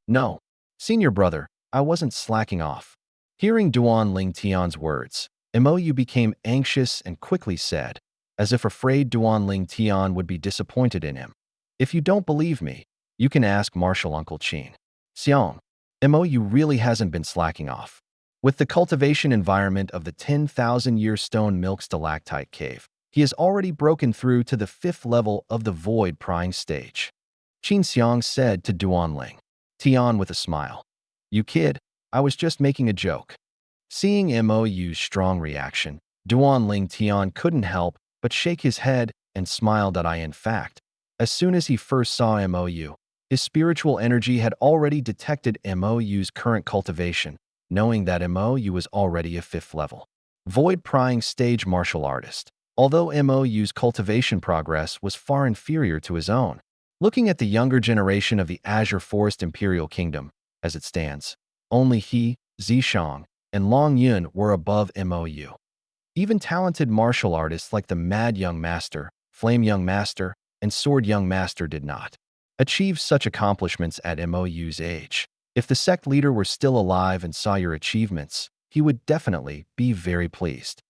No, senior brother, I wasn't slacking off. Hearing Duan Ling Tian's words, Mou became anxious and quickly said, as if afraid Duan Ling Tian would be disappointed in him. If you don't believe me, you can ask Martial Uncle Qin. Xiong, Mou really hasn't been slacking off. With the cultivation environment of the 10,000-year stone milk stalactite cave, he has already broken through to the 5th level of the void prying stage. Qin Xiang said to Duan Ling Tian with a smile. You kid, I was just making a joke. Seeing Mou's strong reaction, Duan Ling Tian couldn't help but shake his head and smiled at I. In fact, as soon as he first saw Mou, his spiritual energy had already detected Mou's current cultivation, knowing that Mou was already a 5th level void prying stage martial artist, although Mou's cultivation progress was far inferior to his own. Looking at the younger generation of the Azure Forest Imperial Kingdom, as it stands, only he, Zishang, and Long Yun were above Mou. Even talented martial artists like the Mad Young Master, Flame Young Master, and Sword Young Master did not achieve such accomplishments at Mou's age. If the sect leader were still alive and saw your achievements, he would definitely be very pleased.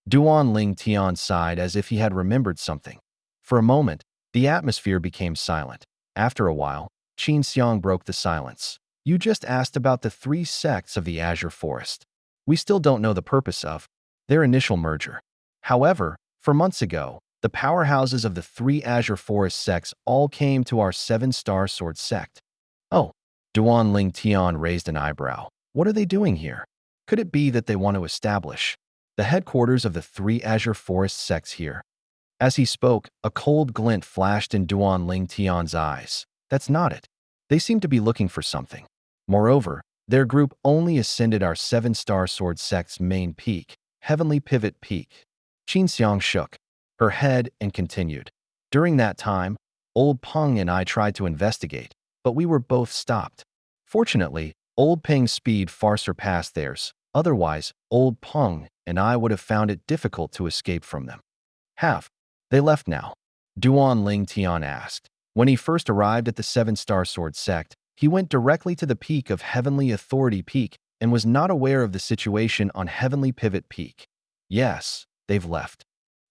Duan Ling Tian sighed as if he had remembered something. For a moment, the atmosphere became silent. After a while, Qin Xiang broke the silence. You just asked about the 3 sects of the Azure Forest. We still don't know the purpose of their initial merger. However, for months ago, the powerhouses of the 3 Azure Forest sects all came to our 7-star sword sect. Oh, Duan Ling Tian raised an eyebrow. What are they doing here? Could it be that they want to establish the headquarters of the 3 Azure Forest sects here? As he spoke, a cold glint flashed in Duan Ling Tian's eyes. That's not it. They seem to be looking for something. Moreover, their group only ascended our 7-star sword sect's main peak, Heavenly Pivot Peak. Qin Xiang shook her head and continued. During that time, Old Peng and I tried to investigate, but we were both stopped. Fortunately, Old Peng's speed far surpassed theirs. Otherwise, Old Peng and I would have found it difficult to escape from them. Have they left now? Duan Ling Tian asked. When he first arrived at the 7-star sword sect, he went directly to the peak of Heavenly Authority Peak and was not aware of the situation on Heavenly Pivot Peak. Yes, they've left.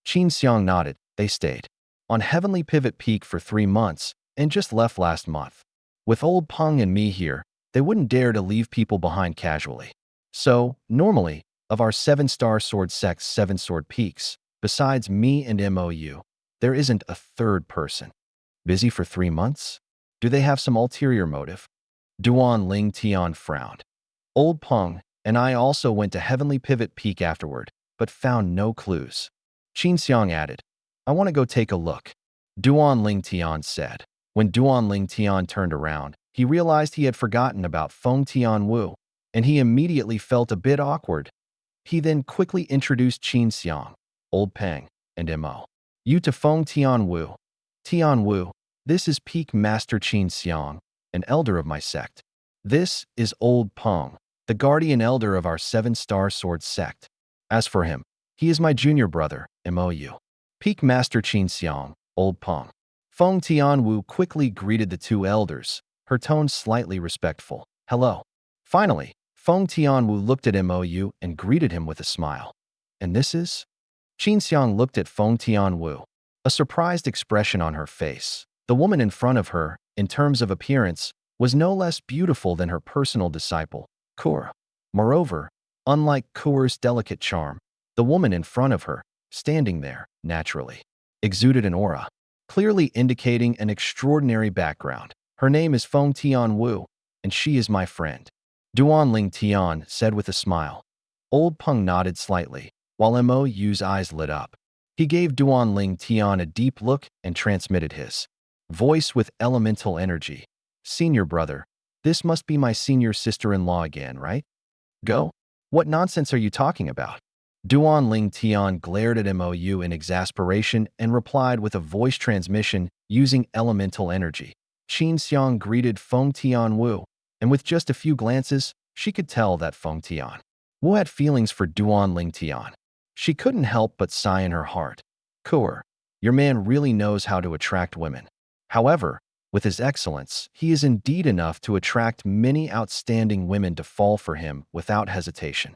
Qin Xiang nodded. They stayed on Heavenly Pivot Peak for 3 months and just left last month. With Old Peng and me here, they wouldn't dare to leave people behind casually. So, normally, of our 7-star sword sect's 7 sword peaks, besides me and Mou, there isn't a third person. Busy for 3 months? Do they have some ulterior motive? Duan Ling Tian frowned. Old Peng and I also went to Heavenly Pivot Peak afterward, but found no clues. Qin Xiang added, I want to go take a look. Duan Ling Tian said. When Duan Ling Tian turned around, he realized he had forgotten about Feng Tianwu, and he immediately felt a bit awkward. He then quickly introduced Qin Xiang, Old Peng, and Mo. You to Feng Tianwu. Tianwu, this is Peak Master Qin Xiang, an elder of my sect. This is Old Peng, the guardian elder of our 7-star sword sect. As for him, he is my junior brother, Mou. Peak Master Qin Xiang, Old Peng. Feng Tianwu quickly greeted the 2 elders, her tone slightly respectful. Hello. Finally, Feng Tianwu looked at Mou and greeted him with a smile. And this is? Qin Xiang looked at Feng Tianwu, a surprised expression on her face. The woman in front of her, in terms of appearance, was no less beautiful than her personal disciple, Kur. Moreover, unlike Kur's delicate charm, the woman in front of her, standing there, naturally, exuded an aura, clearly indicating an extraordinary background. Her name is Feng Tianwu, and she is my friend. Duan Ling Tian said with a smile. Old Peng nodded slightly, while Mou's eyes lit up. He gave Duan Ling Tian a deep look and transmitted his voice with elemental energy. Senior brother, this must be my senior sister-in-law again, right? Go? What nonsense are you talking about? Duan Ling Tian glared at Mou in exasperation and replied with a voice transmission using elemental energy. Qin Xiang greeted Feng Tianwu, and with just a few glances, she could tell that Feng Tianwu had feelings for Duan Ling Tian. She couldn't help but sigh in her heart. Kur, your man really knows how to attract women. However, With his excellence, he is indeed enough to attract many outstanding women to fall for him without hesitation.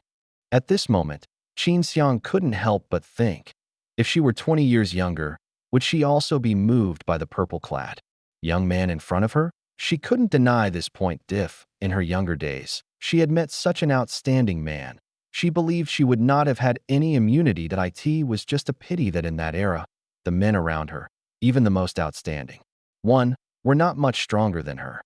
At this moment, Qin Xiang couldn't help but think, if she were 20 years younger, would she also be moved by the purple-clad young man in front of her? She couldn't deny this point. If, in her younger days, she had met such an outstanding man, she believed she would not have had any immunity. That it was just a pity that in that era, the men around her, even the most outstanding one, were not much stronger than her.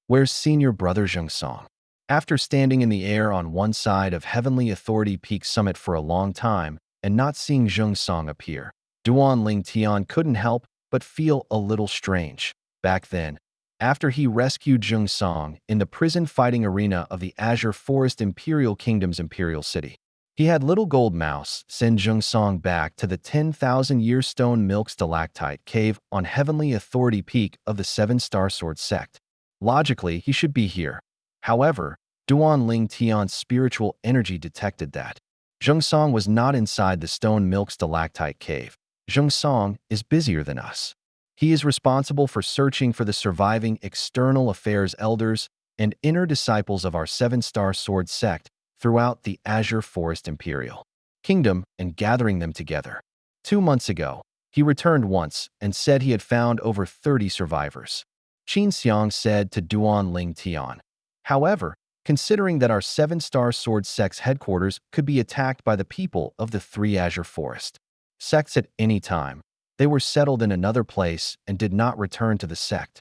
Where's senior brother Zheng Song? After standing in the air on one side of Heavenly Authority Peak Summit for a long time and not seeing Zheng Song appear, Duan Ling Tian couldn't help but feel a little strange. Back then, after he rescued Zheng Song in the prison fighting arena of the Azure Forest Imperial Kingdom's Imperial City, he had little gold mouse send Zheng Song back to the 10,000-year stone milk stalactite cave on Heavenly Authority Peak of the Seven-Star Sword Sect. Logically, he should be here. However, Duan Ling Tian's spiritual energy detected that Zheng Song was not inside the stone milk stalactite cave. Zheng Song is busier than us. He is responsible for searching for the surviving external affairs elders and inner disciples of our Seven-Star Sword Sect throughout the Azure Forest Imperial Kingdom and gathering them together. 2 months ago, he returned once and said he had found over 30 survivors. Qin Xiang said to Duan Ling Tian. However, considering that our Seven-Star Sword Sect's headquarters could be attacked by the people of the three Azure Forest sects at any time, they were settled in another place and did not return to the sect.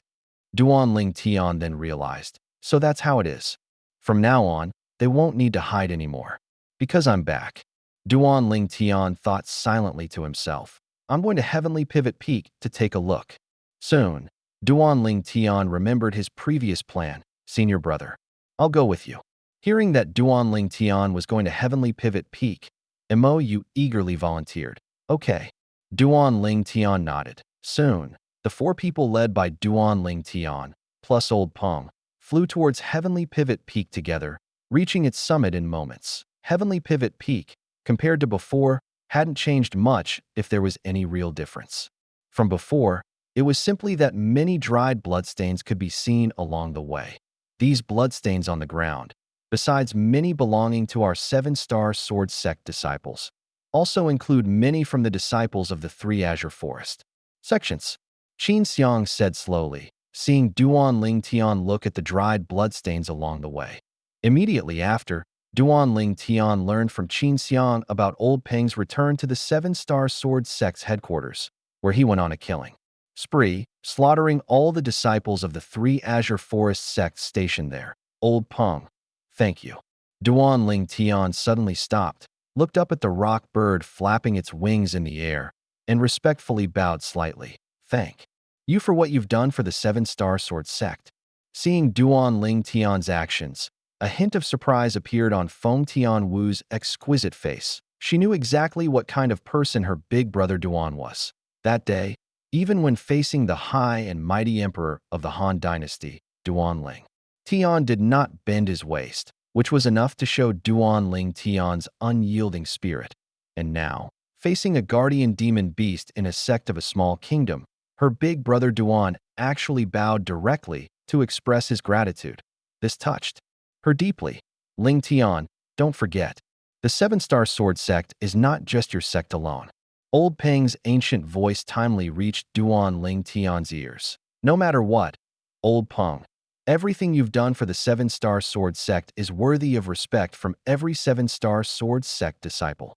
Duan Ling Tian then realized, so that's how it is. From now on, they won't need to hide anymore. Because I'm back. Duan Ling Tian thought silently to himself. I'm going to Heavenly Pivot Peak to take a look. Soon, Duan Ling Tian remembered his previous plan. Senior brother, I'll go with you. Hearing that Duan Ling Tian was going to Heavenly Pivot Peak, Mo eagerly volunteered. Okay. Duan Ling Tian nodded. Soon, the 4 people led by Duan Ling Tian, plus Old Peng, flew towards Heavenly Pivot Peak together, reaching its summit in moments. Heavenly Pivot Peak, compared to before, hadn't changed much if there was any real difference. From before, it was simply that many dried bloodstains could be seen along the way. These bloodstains on the ground, besides many belonging to our Seven-Star Sword Sect disciples, also include many from the disciples of the three Azure Forest sections. Qin Xiang said slowly, seeing Duan Ling Tian look at the dried bloodstains along the way. Immediately after, Duan Ling Tian learned from Qin Xiang about Old Peng's return to the Seven-Star Sword Sect's headquarters, where he went on a killing spree, slaughtering all the disciples of the three Azure Forest sects stationed there. Old Peng, thank you. Duan Ling Tian suddenly stopped, looked up at the rock bird flapping its wings in the air, and respectfully bowed slightly. Thank you for what you've done for the Seven-Star Sword Sect. Seeing Duan Ling Tian's actions, a hint of surprise appeared on Feng Tian Wu's exquisite face. She knew exactly what kind of person her big brother Duan was. That day, even when facing the high and mighty emperor of the Han Dynasty, Duan Ling Tian did not bend his waist, which was enough to show Duan Ling Tian's unyielding spirit. And now, facing a guardian demon beast in a sect of a small kingdom, her big brother Duan actually bowed directly to express his gratitude. This touched her deeply. Ling Tian, don't forget, the Seven-Star Sword Sect is not just your sect alone. Old Peng's ancient voice timely reached Duan Ling Tian's ears. No matter what, Old Peng, everything you've done for the Seven-Star Sword Sect is worthy of respect from every Seven-Star Sword Sect disciple.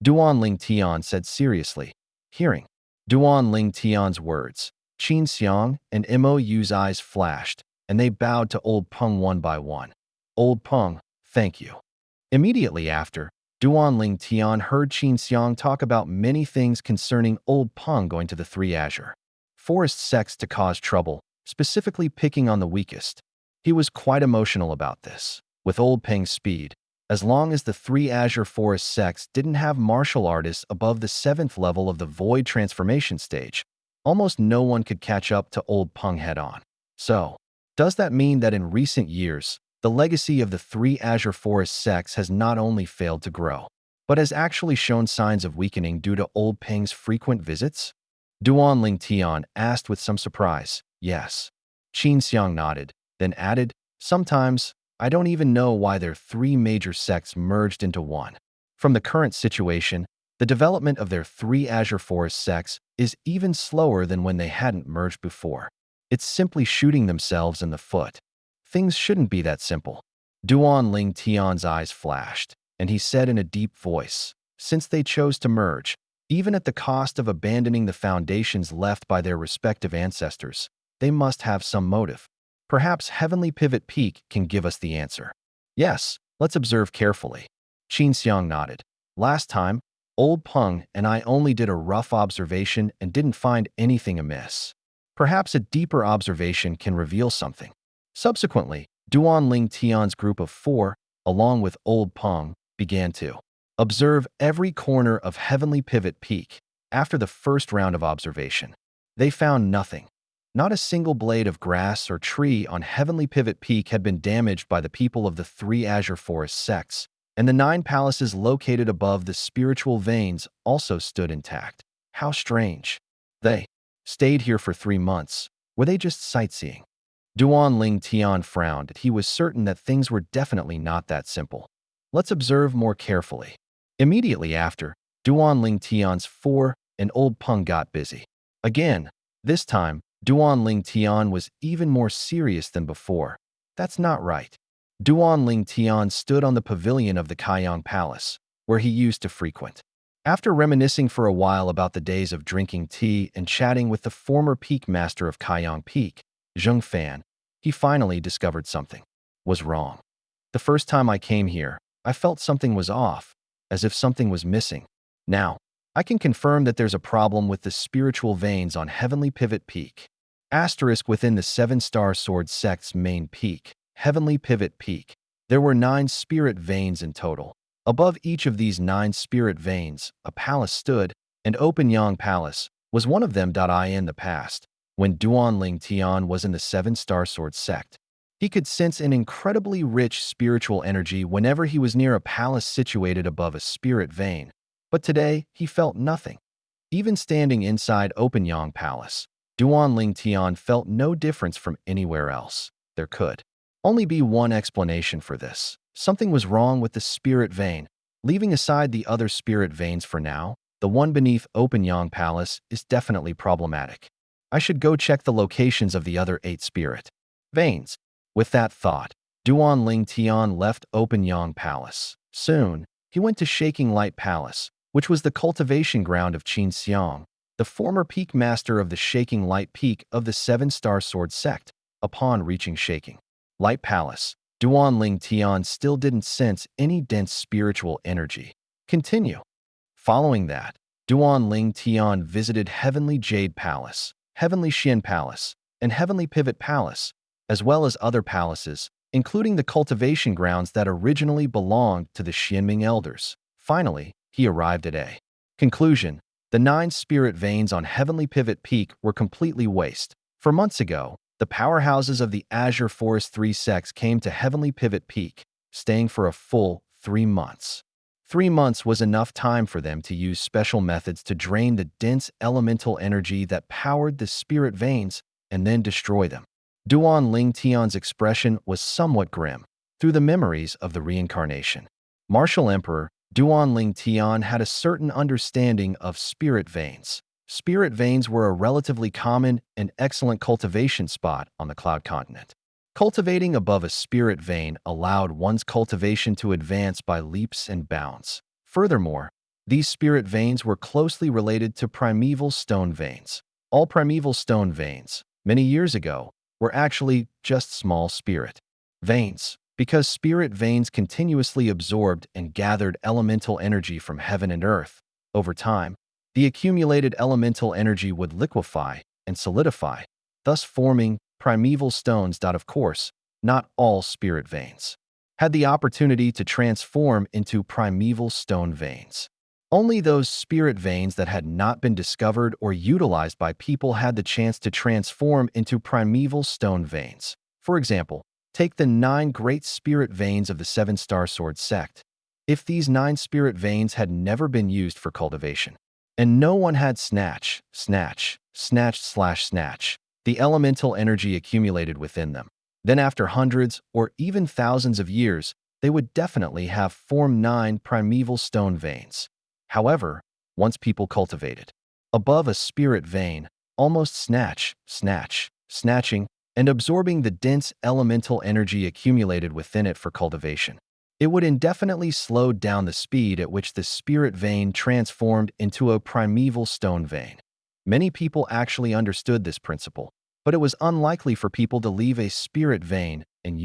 Duan Ling Tian said seriously. Hearing Duan Ling Tian's words, Qin Xiang and Mou's eyes flashed, and they bowed to Old Peng one by one. Old Peng, thank you. Immediately after, Duan Ling Tian heard Qin Xiang talk about many things concerning Old Peng going to the three Azure Forest sects to cause trouble, specifically picking on the weakest. He was quite emotional about this. With Old Peng's speed, as long as the three Azure Forest sects didn't have martial artists above the 7th level of the Void Transformation stage, almost no one could catch up to Old Peng head-on. So, does that mean that in recent years, the legacy of the three Azure Forest sects has not only failed to grow, but has actually shown signs of weakening due to Old Peng's frequent visits? Duan Ling Tian asked with some surprise. Yes. Qin Xiang nodded, then added, sometimes, I don't even know why their three major sects merged into one. From the current situation, the development of their three Azure Forest sects is even slower than when they hadn't merged before. It's simply shooting themselves in the foot. Things shouldn't be that simple. Duan Ling Tian's eyes flashed, and he said in a deep voice, since they chose to merge, even at the cost of abandoning the foundations left by their respective ancestors, they must have some motive. Perhaps Heavenly Pivot Peak can give us the answer. Yes, let's observe carefully. Qin Xiang nodded. Last time, Old Peng and I only did a rough observation and didn't find anything amiss. Perhaps a deeper observation can reveal something. Subsequently, Duan Ling Tian's group of four, along with Old Peng, began to observe every corner of Heavenly Pivot Peak. After the first round of observation, they found nothing. Not a single blade of grass or tree on Heavenly Pivot Peak had been damaged by the people of the three Azure Forest sects, and the 9 palaces located above the spiritual veins also stood intact. How strange. They stayed here for 3 months. Were they just sightseeing? Duan Ling Tian frowned. He was certain that things were definitely not that simple. Let's observe more carefully. Immediately after, Duan Ling Tian's 4 and Old Peng got busy. Again, this time, Duan Ling Tian was even more serious than before. That's not right. Duan Ling Tian stood on the pavilion of the Kaiyang Palace, where he used to frequent. After reminiscing for a while about the days of drinking tea and chatting with the former peak master of Kaiyang Peak, Zheng Fan, he finally discovered something was wrong. The first time I came here, I felt something was off, as if something was missing. Now, I can confirm that there's a problem with the spiritual veins on Heavenly Pivot Peak. Asterisk within the 7-star sword sect's main peak, Heavenly Pivot Peak. There were 9 spirit veins in total. Above each of these 9 spirit veins, a palace stood, and Open Yang Palace was one of them. In the past, when Duan Ling Tian was in the 7-star sword sect, he could sense an incredibly rich spiritual energy whenever he was near a palace situated above a spirit vein. But today, he felt nothing. Even standing inside Open Yang Palace, Duan Ling Tian felt no difference from anywhere else. There could only be one explanation for this. Something was wrong with the spirit vein. Leaving aside the other spirit veins for now, the one beneath Open Yang Palace is definitely problematic. I should go check the locations of the other 8 spirit veins. With that thought, Duan Ling Tian left Open Yang Palace. Soon, he went to Shaking Light Palace, which was the cultivation ground of Qin Xiang, the former peak master of the Shaking Light Peak of the 7-star sword sect. Upon reaching Shaking Light Palace, Duan Ling Tian still didn't sense any dense spiritual energy. Continue. Following that, Duan Ling Tian visited Heavenly Jade Palace, Heavenly Xian Palace, and Heavenly Pivot Palace, as well as other palaces, including the cultivation grounds that originally belonged to the Xianming elders. Finally, he arrived at a conclusion. The 9 spirit veins on Heavenly Pivot Peak were completely waste. For months ago, the powerhouses of the Azure Forest 3 sects came to Heavenly Pivot Peak, staying for a full 3 months. 3 months was enough time for them to use special methods to drain the dense elemental energy that powered the spirit veins and then destroy them. Duan Ling Tian's expression was somewhat grim. Through the memories of the reincarnation Martial Emperor, Duan Ling Tian had a certain understanding of spirit veins. Spirit veins were a relatively common and excellent cultivation spot on the Cloud Continent. Cultivating above a spirit vein allowed one's cultivation to advance by leaps and bounds. Furthermore, these spirit veins were closely related to primeval stone veins. All primeval stone veins, many years ago, were actually just small spirit veins. Because spirit veins continuously absorbed and gathered elemental energy from heaven and earth, over time, the accumulated elemental energy would liquefy and solidify, thus forming primeval stones. Of course, not all spirit veins had the opportunity to transform into primeval stone veins. Only those spirit veins that had not been discovered or utilized by people had the chance to transform into primeval stone veins. For example, take the 9 great spirit veins of the 7-star sword sect. If these 9 spirit veins had never been used for cultivation, and no one had snatch, the elemental energy accumulated within them. Then after hundreds or even thousands of years, they would definitely have formed 9 primeval stone veins. However, once people cultivated above a spirit vein, almost snatching, and absorbing the dense elemental energy accumulated within it for cultivation, it would indefinitely slow down the speed at which the spirit vein transformed into a primeval stone vein. Many people actually understood this principle, but it was unlikely for people to leave a spirit vein and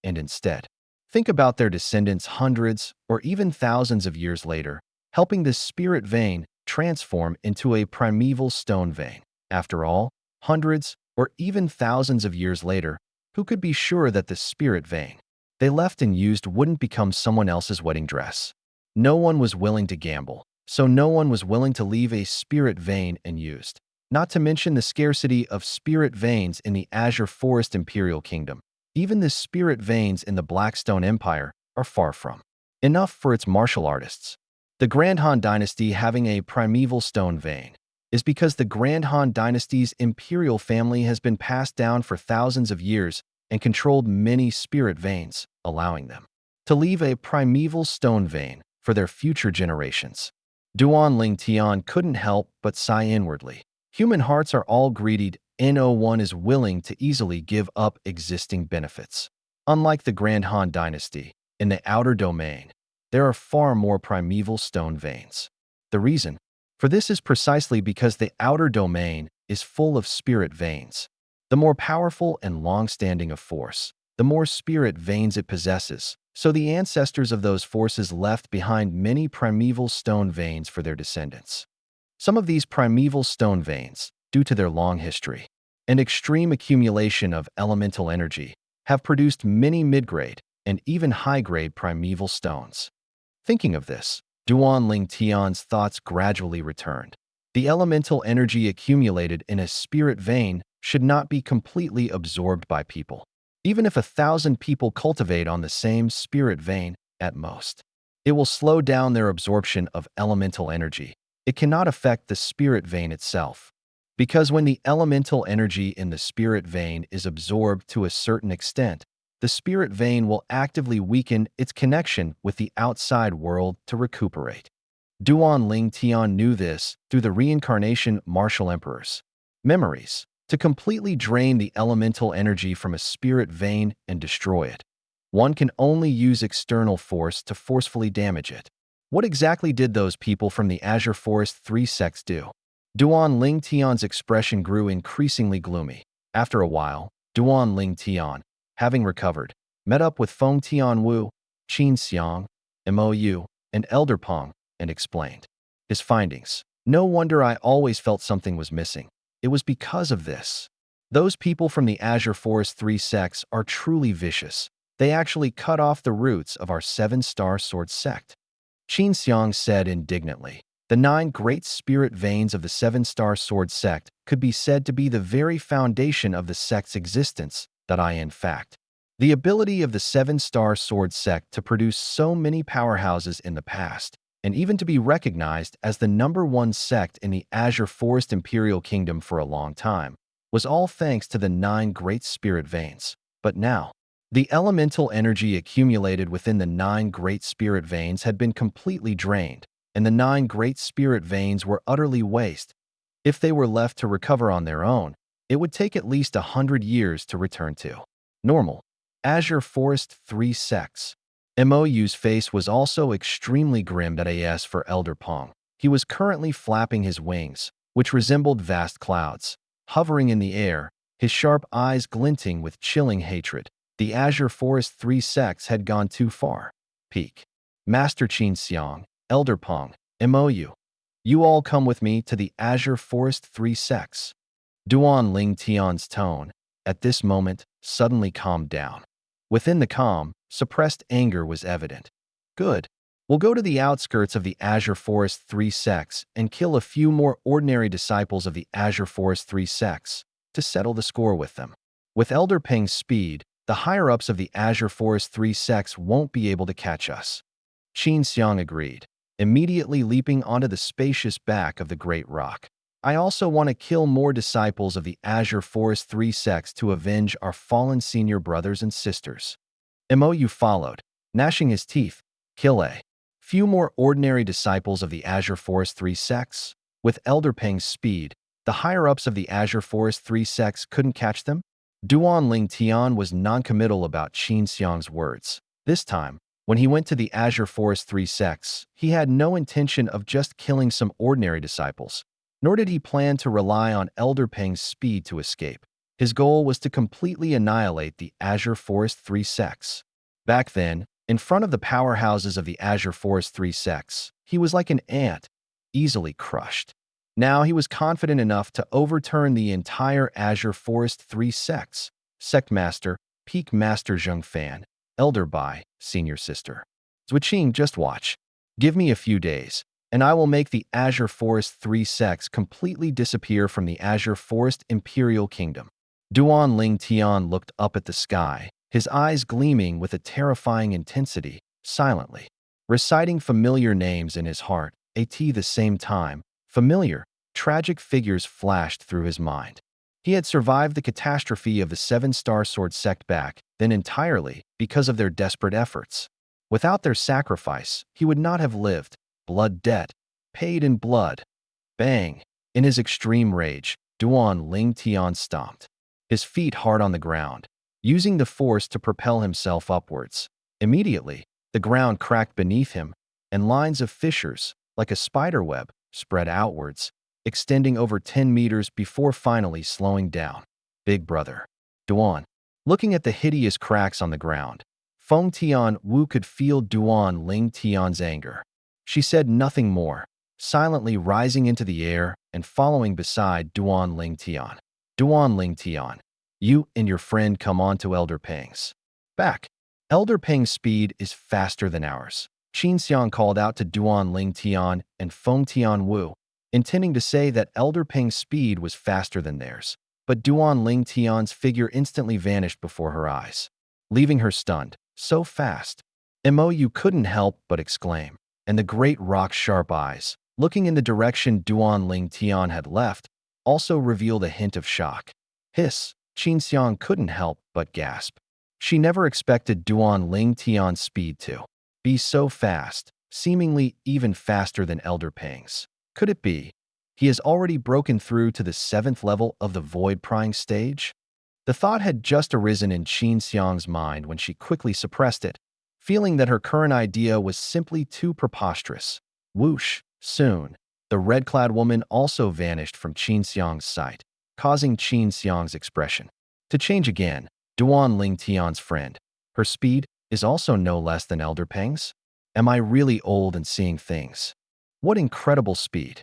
instead think about their descendants hundreds or even thousands of years later, helping this spirit vein transform into a primeval stone vein. After all, hundreds or even thousands of years later, who could be sure that the spirit vein they left and used wouldn't become someone else's wedding dress? No one was willing to gamble, so no one was willing to leave a spirit vein unused. Not to mention the scarcity of spirit veins in the Azure Forest Imperial Kingdom. Even the spirit veins in the Blackstone Empire are far from enough for its martial artists. The Grand Han Dynasty having a primeval stone vein is because the Grand Han Dynasty's imperial family has been passed down for thousands of years and controlled many spirit veins, allowing them to leave a primeval stone vein for their future generations. Duan Ling Tian couldn't help but sigh inwardly. Human hearts are all greedy. No one is willing to easily give up existing benefits. Unlike the Grand Han Dynasty, in the outer domain, there are far more primeval stone veins. The reason for this is precisely because the outer domain is full of spirit veins. The more powerful and long-standing a force, the more spirit veins it possesses, so the ancestors of those forces left behind many primeval stone veins for their descendants. Some of these primeval stone veins, due to their long history and extreme accumulation of elemental energy, have produced many mid-grade and even high-grade primeval stones. Thinking of this, Duan Ling Tian's thoughts gradually returned. The elemental energy accumulated in a spirit vein should not be completely absorbed by people. Even if 1,000 people cultivate on the same spirit vein, at most, it will slow down their absorption of elemental energy. It cannot affect the spirit vein itself, because when the elemental energy in the spirit vein is absorbed to a certain extent, the spirit vein will actively weaken its connection with the outside world to recuperate. Duan Ling Tian knew this through the reincarnation Martial Emperor's memories. To completely drain the elemental energy from a spirit vein and destroy it, one can only use external force to forcefully damage it. What exactly did those people from the Azure Forest 3 sects do? Duan Ling Tian's expression grew increasingly gloomy. After a while, Duan Ling Tian, having recovered, met up with Feng Tianwu, Qin Xiang, Mou, and Elder Peng, and explained his findings. No wonder I always felt something was missing. It was because of this. Those people from the Azure Forest 3 sects are truly vicious. They actually cut off the roots of our 7-star sword sect. Qin Xiang said indignantly. The 9 great spirit veins of the 7-star sword sect could be said to be the very foundation of the sect's existence, in fact. The ability of the 7-star sword sect to produce so many powerhouses in the past, and even to be recognized as the #1 sect in the Azure Forest Imperial Kingdom for a long time, was all thanks to the 9 great spirit veins. But now, the elemental energy accumulated within the 9 great spirit veins had been completely drained, and the 9 great spirit veins were utterly waste. If they were left to recover on their own, it would take at least 100 years to return to normal. Azure Forest 3 sects. Mou's face was also extremely grim as for Elder Peng. He was currently flapping his wings, which resembled vast clouds, hovering in the air, his sharp eyes glinting with chilling hatred. The Azure Forest 3 sects had gone too far. Peak. Master Qin Xiang, Elder Peng, Mou. You all come with me to the Azure Forest 3 sects. Duan Ling Tian's tone, at this moment, suddenly calmed down. Within the calm, suppressed anger was evident. Good. We'll go to the outskirts of the Azure Forest 3 sects and kill a few more ordinary disciples of the Azure Forest 3 sects to settle the score with them. With Elder Peng's speed, the higher-ups of the Azure Forest 3 sects won't be able to catch us. Qin Xiang agreed, immediately leaping onto the spacious back of the great rock. I also want to kill more disciples of the Azure Forest 3 sects to avenge our fallen senior brothers and sisters. Mou followed, gnashing his teeth. Kill a few more ordinary disciples of the Azure Forest 3 sects? With Elder Peng's speed, the higher-ups of the Azure Forest 3 sects couldn't catch them? Duan Ling Tian was non-committal about Qin Xiang's words. This time, when he went to the Azure Forest 3 sects, he had no intention of just killing some ordinary disciples, nor did he plan to rely on Elder Peng's speed to escape. His goal was to completely annihilate the Azure Forest 3 sects. Back then, in front of the powerhouses of the Azure Forest 3 sects, he was like an ant, easily crushed. Now he was confident enough to overturn the entire Azure Forest 3 sects. Sect Master, Peak Master Zheng Fan, Elder Bai, Senior Sister. Zhuqing, just watch. Give me a few days, and I will make the Azure Forest 3 sects completely disappear from the Azure Forest Imperial Kingdom. Duan Ling Tian looked up at the sky, his eyes gleaming with a terrifying intensity, silently reciting familiar names in his heart. At the same time, familiar, tragic figures flashed through his mind. He had survived the catastrophe of the Seven-Star Sword sect back then entirely because of their desperate efforts. Without their sacrifice, he would not have lived. Blood debt, paid in blood. Bang! In his extreme rage, Duan Ling Tian stomped, his feet hard on the ground, using the force to propel himself upwards. Immediately, the ground cracked beneath him, and lines of fissures, like a spiderweb, spread outwards, extending over 10 meters before finally slowing down. Big brother. Duan. Looking at the hideous cracks on the ground, Feng Tian Wu could feel Duan Ling Tian's anger. She said nothing more, silently rising into the air and following beside Duan Ling Tian. Duan Ling Tian, you and your friend come on to Elder Peng's back. Elder Peng's speed is faster than ours. Qin Xiang called out to Duan Ling Tian and Feng Tian Wu, intending to say that Elder Peng's speed was faster than theirs. But Duan Ling Tian's figure instantly vanished before her eyes, leaving her stunned. So fast. Mou couldn't help but exclaim, and the great rock's sharp eyes, looking in the direction Duan Ling Tian had left, also revealed a hint of shock. Hiss! Qin Xiang couldn't help but gasp. She never expected Duan Ling Tian's speed to be so fast, seemingly even faster than Elder Peng's. Could it be he has already broken through to the 7th level of the void prying stage? The thought had just arisen in Qin Xiang's mind when she quickly suppressed it, feeling that her current idea was simply too preposterous. Whoosh! Soon, the red-clad woman also vanished from Qin Xiang's sight, causing Qin Xiang's expression to change again. Duan Ling Tian's friend. Her speed is also no less than Elder Peng's? Am I really old and seeing things? What incredible speed!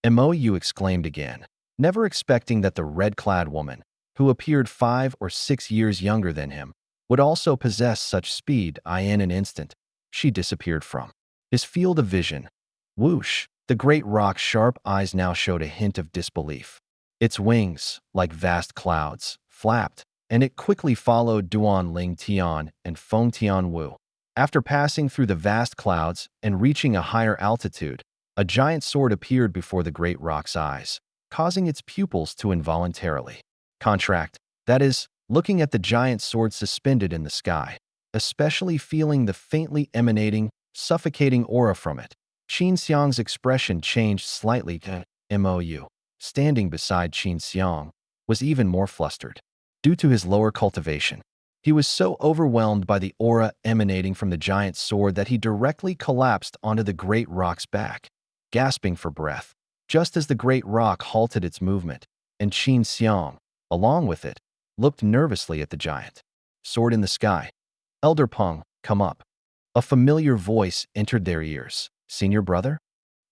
Mou exclaimed again, never expecting that the red-clad woman, who appeared 5 or 6 years younger than him, would also possess such speed. In an instant, she disappeared from his field of vision. Whoosh! The great rock's sharp eyes now showed a hint of disbelief. Its wings, like vast clouds, flapped, and it quickly followed Duan Ling Tian and Feng Tian Wu. After passing through the vast clouds and reaching a higher altitude, a giant sword appeared before the great rock's eyes, causing its pupils to involuntarily contract. That is, looking at the giant sword suspended in the sky, especially feeling the faintly emanating, suffocating aura from it. Qin Xiang's expression changed slightly. Mou, standing beside Qin Xiang, was even more flustered. Due to his lower cultivation, he was so overwhelmed by the aura emanating from the giant sword that he directly collapsed onto the great rock's back, gasping for breath, just as the great rock halted its movement, and Qin Xiang, along with it, looked nervously at the giant. Sword in the sky. Elder Peng, come up. A familiar voice entered their ears. Senior brother?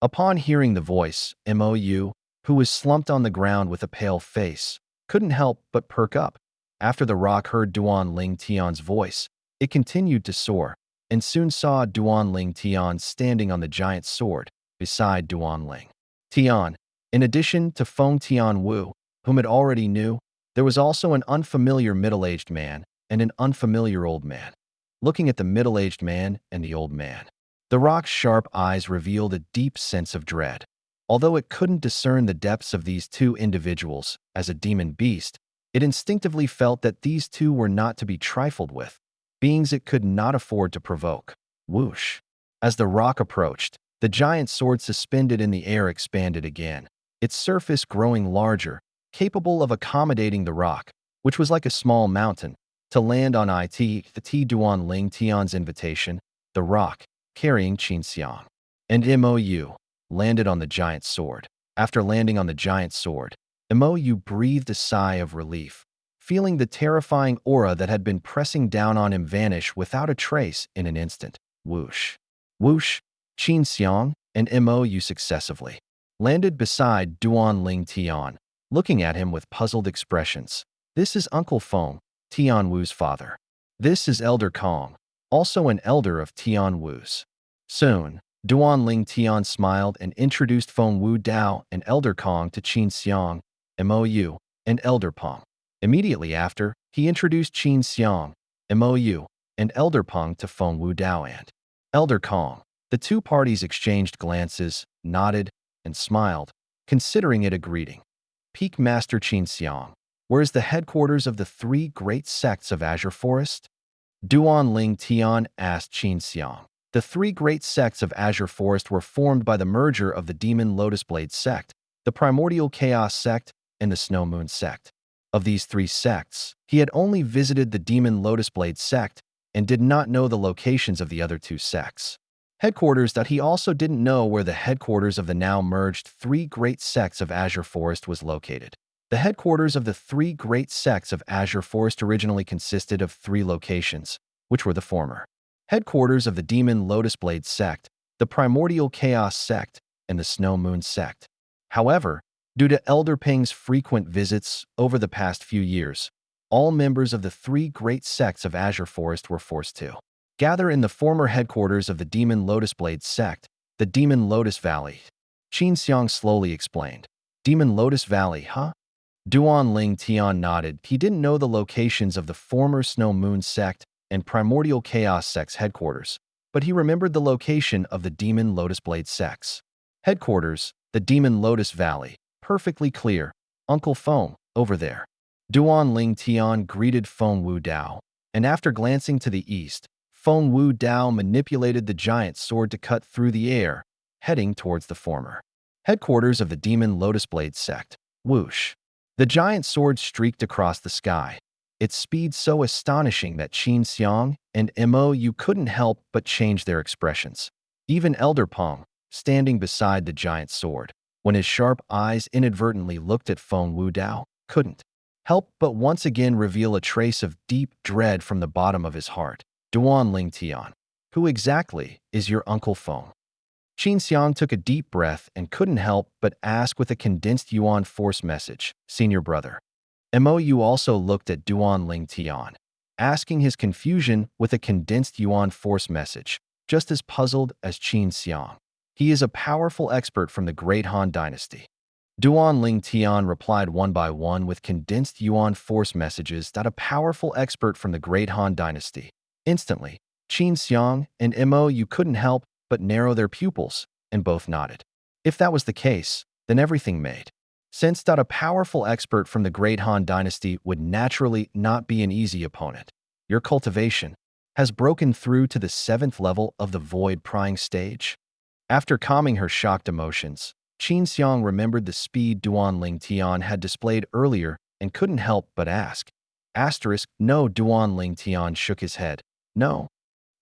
Upon hearing the voice, Mou, who was slumped on the ground with a pale face, couldn't help but perk up. After the rock heard Duan Ling Tian's voice, it continued to soar, and soon saw Duan Ling Tian standing on the giant sword beside Duan Ling Tian. In addition to Feng Tian Wu, whom it already knew, there was also an unfamiliar middle-aged man and an unfamiliar old man. Looking at the middle-aged man and the old man, the rock's sharp eyes revealed a deep sense of dread. Although it couldn't discern the depths of these two individuals as a demon beast, it instinctively felt that these two were not to be trifled with, beings it could not afford to provoke. Whoosh! As the rock approached, the giant sword suspended in the air expanded again, its surface growing larger, capable of accommodating the rock, which was like a small mountain, to land on the Duan Ling Tian's invitation. The rock, carrying Qin Xiang and Mou, landed on the giant sword. After landing on the giant sword, Mou breathed a sigh of relief, feeling the terrifying aura that had been pressing down on him vanish without a trace in an instant. Whoosh! Whoosh! Qin Xiang and Mou successively landed beside Duan Ling Tian, looking at him with puzzled expressions. This is Uncle Feng, Tian Wu's father. This is Elder Kong, also an elder of Tian Wu's. Soon, Duan Ling Tian smiled and introduced Feng Wu Dao and Elder Kong to Qin Xiang, Mou, and Elder Peng. Immediately after, he introduced Qin Xiang, Mou, and Elder Peng to Feng Wu Dao and Elder Kong. The two parties exchanged glances, nodded, and smiled, considering it a greeting. Peak Master Qin Xiang, where is the headquarters of the three great sects of Azure Forest? Duan Ling Tian asked Qin Xiang. The three great sects of Azure Forest were formed by the merger of the Demon Lotus Blade sect, the Primordial Chaos sect, and the Snow Moon sect. Of these three sects, he had only visited the Demon Lotus Blade sect and did not know the locations of the other two sects. Headquarters that he also didn't know where the headquarters of the now merged three great sects of Azure Forest was located. The headquarters of the three great sects of Azure Forest originally consisted of three locations, which were the former headquarters of the Demon Lotus Blade sect, the Primordial Chaos sect, and the Snow Moon sect. However, due to Elder Peng's frequent visits over the past few years, all members of the three great sects of Azure Forest were forced to gather in the former headquarters of the Demon Lotus Blade sect, the Demon Lotus Valley. Qin Xiang slowly explained. Demon Lotus Valley, huh? Duan Ling Tian nodded. He didn't know the locations of the former Snow Moon sect and Primordial Chaos sect's headquarters, but he remembered the location of the Demon Lotus Blade sect's headquarters, the Demon Lotus Valley. Perfectly clear. Uncle Feng, over there. Duan Ling Tian greeted Feng Wu Dao, and after glancing to the east, Feng Wu Dao manipulated the giant sword to cut through the air, heading towards the former headquarters of the Demon Lotus Blade sect. Whoosh! The giant sword streaked across the sky, its speed so astonishing that Qin Xiang and Mou couldn't help but change their expressions. Even Elder Peng, standing beside the giant sword, when his sharp eyes inadvertently looked at Feng Wu Dao, couldn't help but once again reveal a trace of deep dread from the bottom of his heart. Duan Ling Tian, who exactly is your Uncle Feng? Qin Xiang took a deep breath and couldn't help but ask with a condensed Yuan force message, Senior Brother. Mou also looked at Duan Ling Tian, asking his confusion with a condensed Yuan force message, just as puzzled as Qin Xiang. He is a powerful expert from the Great Han Dynasty. Duan Ling Tian replied one by one with condensed Yuan force messages that a powerful expert from the Great Han Dynasty. Instantly, Qin Xiang and Mou couldn't help but narrow their pupils, and both nodded. If that was the case, then everything made sense that a powerful expert from the Great Han Dynasty would naturally not be an easy opponent. Your cultivation has broken through to the 7th level of the Void Prying stage. After calming her shocked emotions, Qin Xiang remembered the speed Duan Ling Tian had displayed earlier and couldn't help but ask. No. Duan Ling Tian shook his head. No.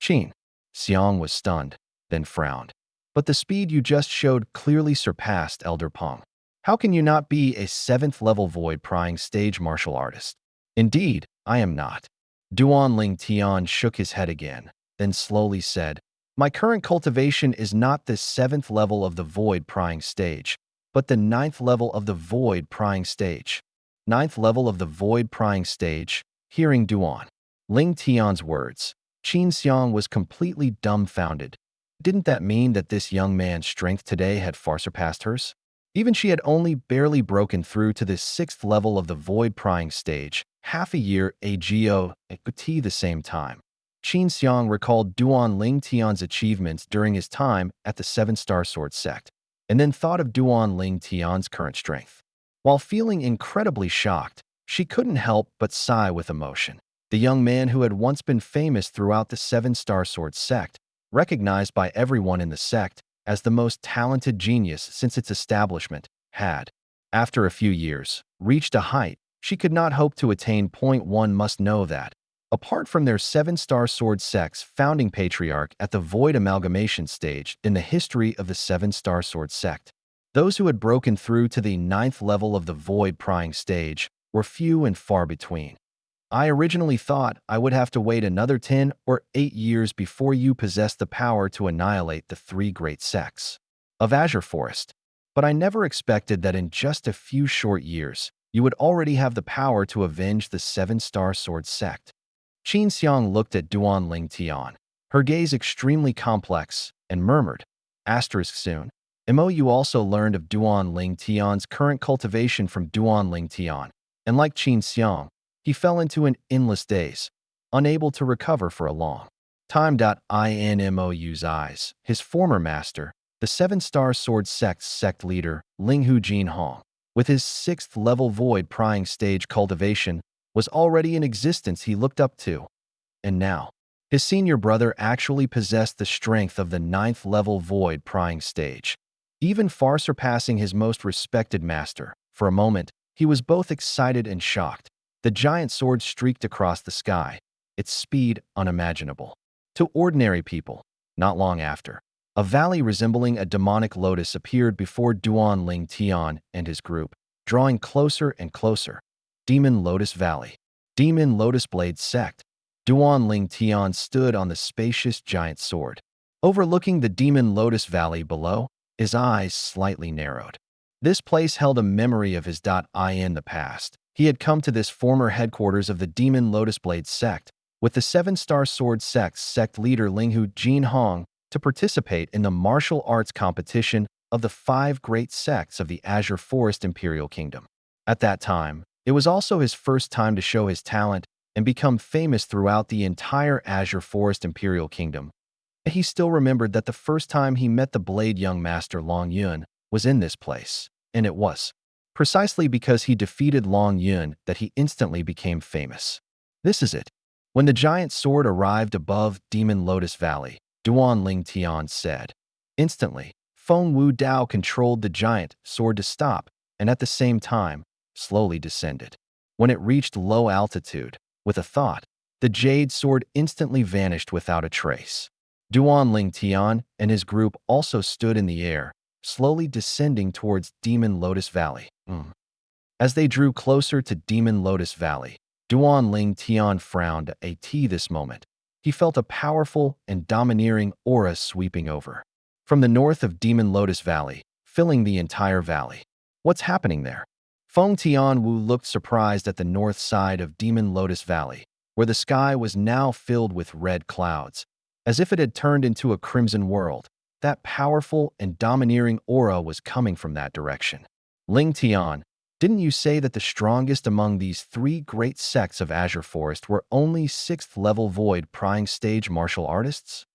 Qin Xiang was stunned, then frowned. But the speed you just showed clearly surpassed Elder Peng. How can you not be a 7th level Void Prying stage martial artist? Indeed, I am not. Duan Ling Tian shook his head again, then slowly said, my current cultivation is not the 7th level of the Void Prying stage, but the 9th level of the Void Prying stage. 9th level of the Void Prying stage. Hearing Duan Ling Tian's words, Qin Xiang was completely dumbfounded. Didn't that mean that this young man's strength today had far surpassed hers? Even she had only barely broken through to the 6th level of the Void Prying stage, half a year ago at the same time. Qin Xiang recalled Duan Ling Tian's achievements during his time at the 7-Star Sword sect. and then thought of Duan Ling Tian's current strength. While feeling incredibly shocked, she couldn't help but sigh with emotion. The young man who had once been famous throughout the Seven-Star Sword sect, recognized by everyone in the sect as the most talented genius since its establishment, had, after a few years, reached a height she could not hope to attain. One must know that, apart from their Seven-Star Sword sect's founding patriarch at the Void Amalgamation stage in the history of the Seven-Star Sword sect, those who had broken through to the 9th level of the Void Prying stage were few and far between. I originally thought I would have to wait another 10 or 8 years before you possessed the power to annihilate the 3 great sects of Azure Forest, but I never expected that in just a few short years, you would already have the power to avenge the Seven-Star Sword sect. Qin Xiang looked at Duan Ling Tian, her gaze extremely complex, and murmured, soon. You also learned of Duan Ling Tian's current cultivation from Duan Ling Tian, and like Qin Xiang, he fell into an endless daze, unable to recover for a long time. In Mou's eyes, his former master, the Seven-Star Sword sect's sect leader, Linghu Jinhong, with his 6th level Void Prying stage cultivation, was already in existence he looked up to. And now, his senior brother actually possessed the strength of the 9th level Void Prying stage, even far surpassing his most respected master. For a moment, he was both excited and shocked. The giant sword streaked across the sky, its speed unimaginable to ordinary people. Not long after, a valley resembling a demonic lotus appeared before Duan Ling Tian and his group, drawing closer and closer. Demon Lotus Valley. Demon Lotus Blade Sect. Duan Ling Tian stood on the spacious giant sword, overlooking the Demon Lotus Valley below. His eyes slightly narrowed. This place held a memory of his. In the past, he had come to this former headquarters of the Demon Lotus Blade sect with the Seven-Star Sword sect's sect leader Linghu Jinhong to participate in the martial arts competition of the 5 great sects of the Azure Forest Imperial Kingdom. At that time, it was also his first time to show his talent and become famous throughout the entire Azure Forest Imperial Kingdom. He still remembered that the first time he met the Blade Young Master Long Yun was in this place, and it was precisely because he defeated Long Yun that he instantly became famous. This is it. When the giant sword arrived above Demon Lotus Valley, Duan Ling Tian said. Instantly, Feng Wu Dao controlled the giant sword to stop, and at the same time, slowly descended. When it reached low altitude, with a thought, the jade sword instantly vanished without a trace. Duan Ling Tian and his group also stood in the air, slowly descending towards Demon Lotus Valley. As they drew closer to Demon Lotus Valley, Duan Ling Tian frowned this moment. He felt a powerful and domineering aura sweeping over from the north of Demon Lotus Valley, filling the entire valley. What's happening there? Feng Tianwu looked surprised at the north side of Demon Lotus Valley, where the sky was now filled with red clouds, as if it had turned into a crimson world. That powerful and domineering aura was coming from that direction. Ling Tian, didn't you say that the strongest among these 3 great sects of Azure Forest were only 6th level Void Prying stage martial artists?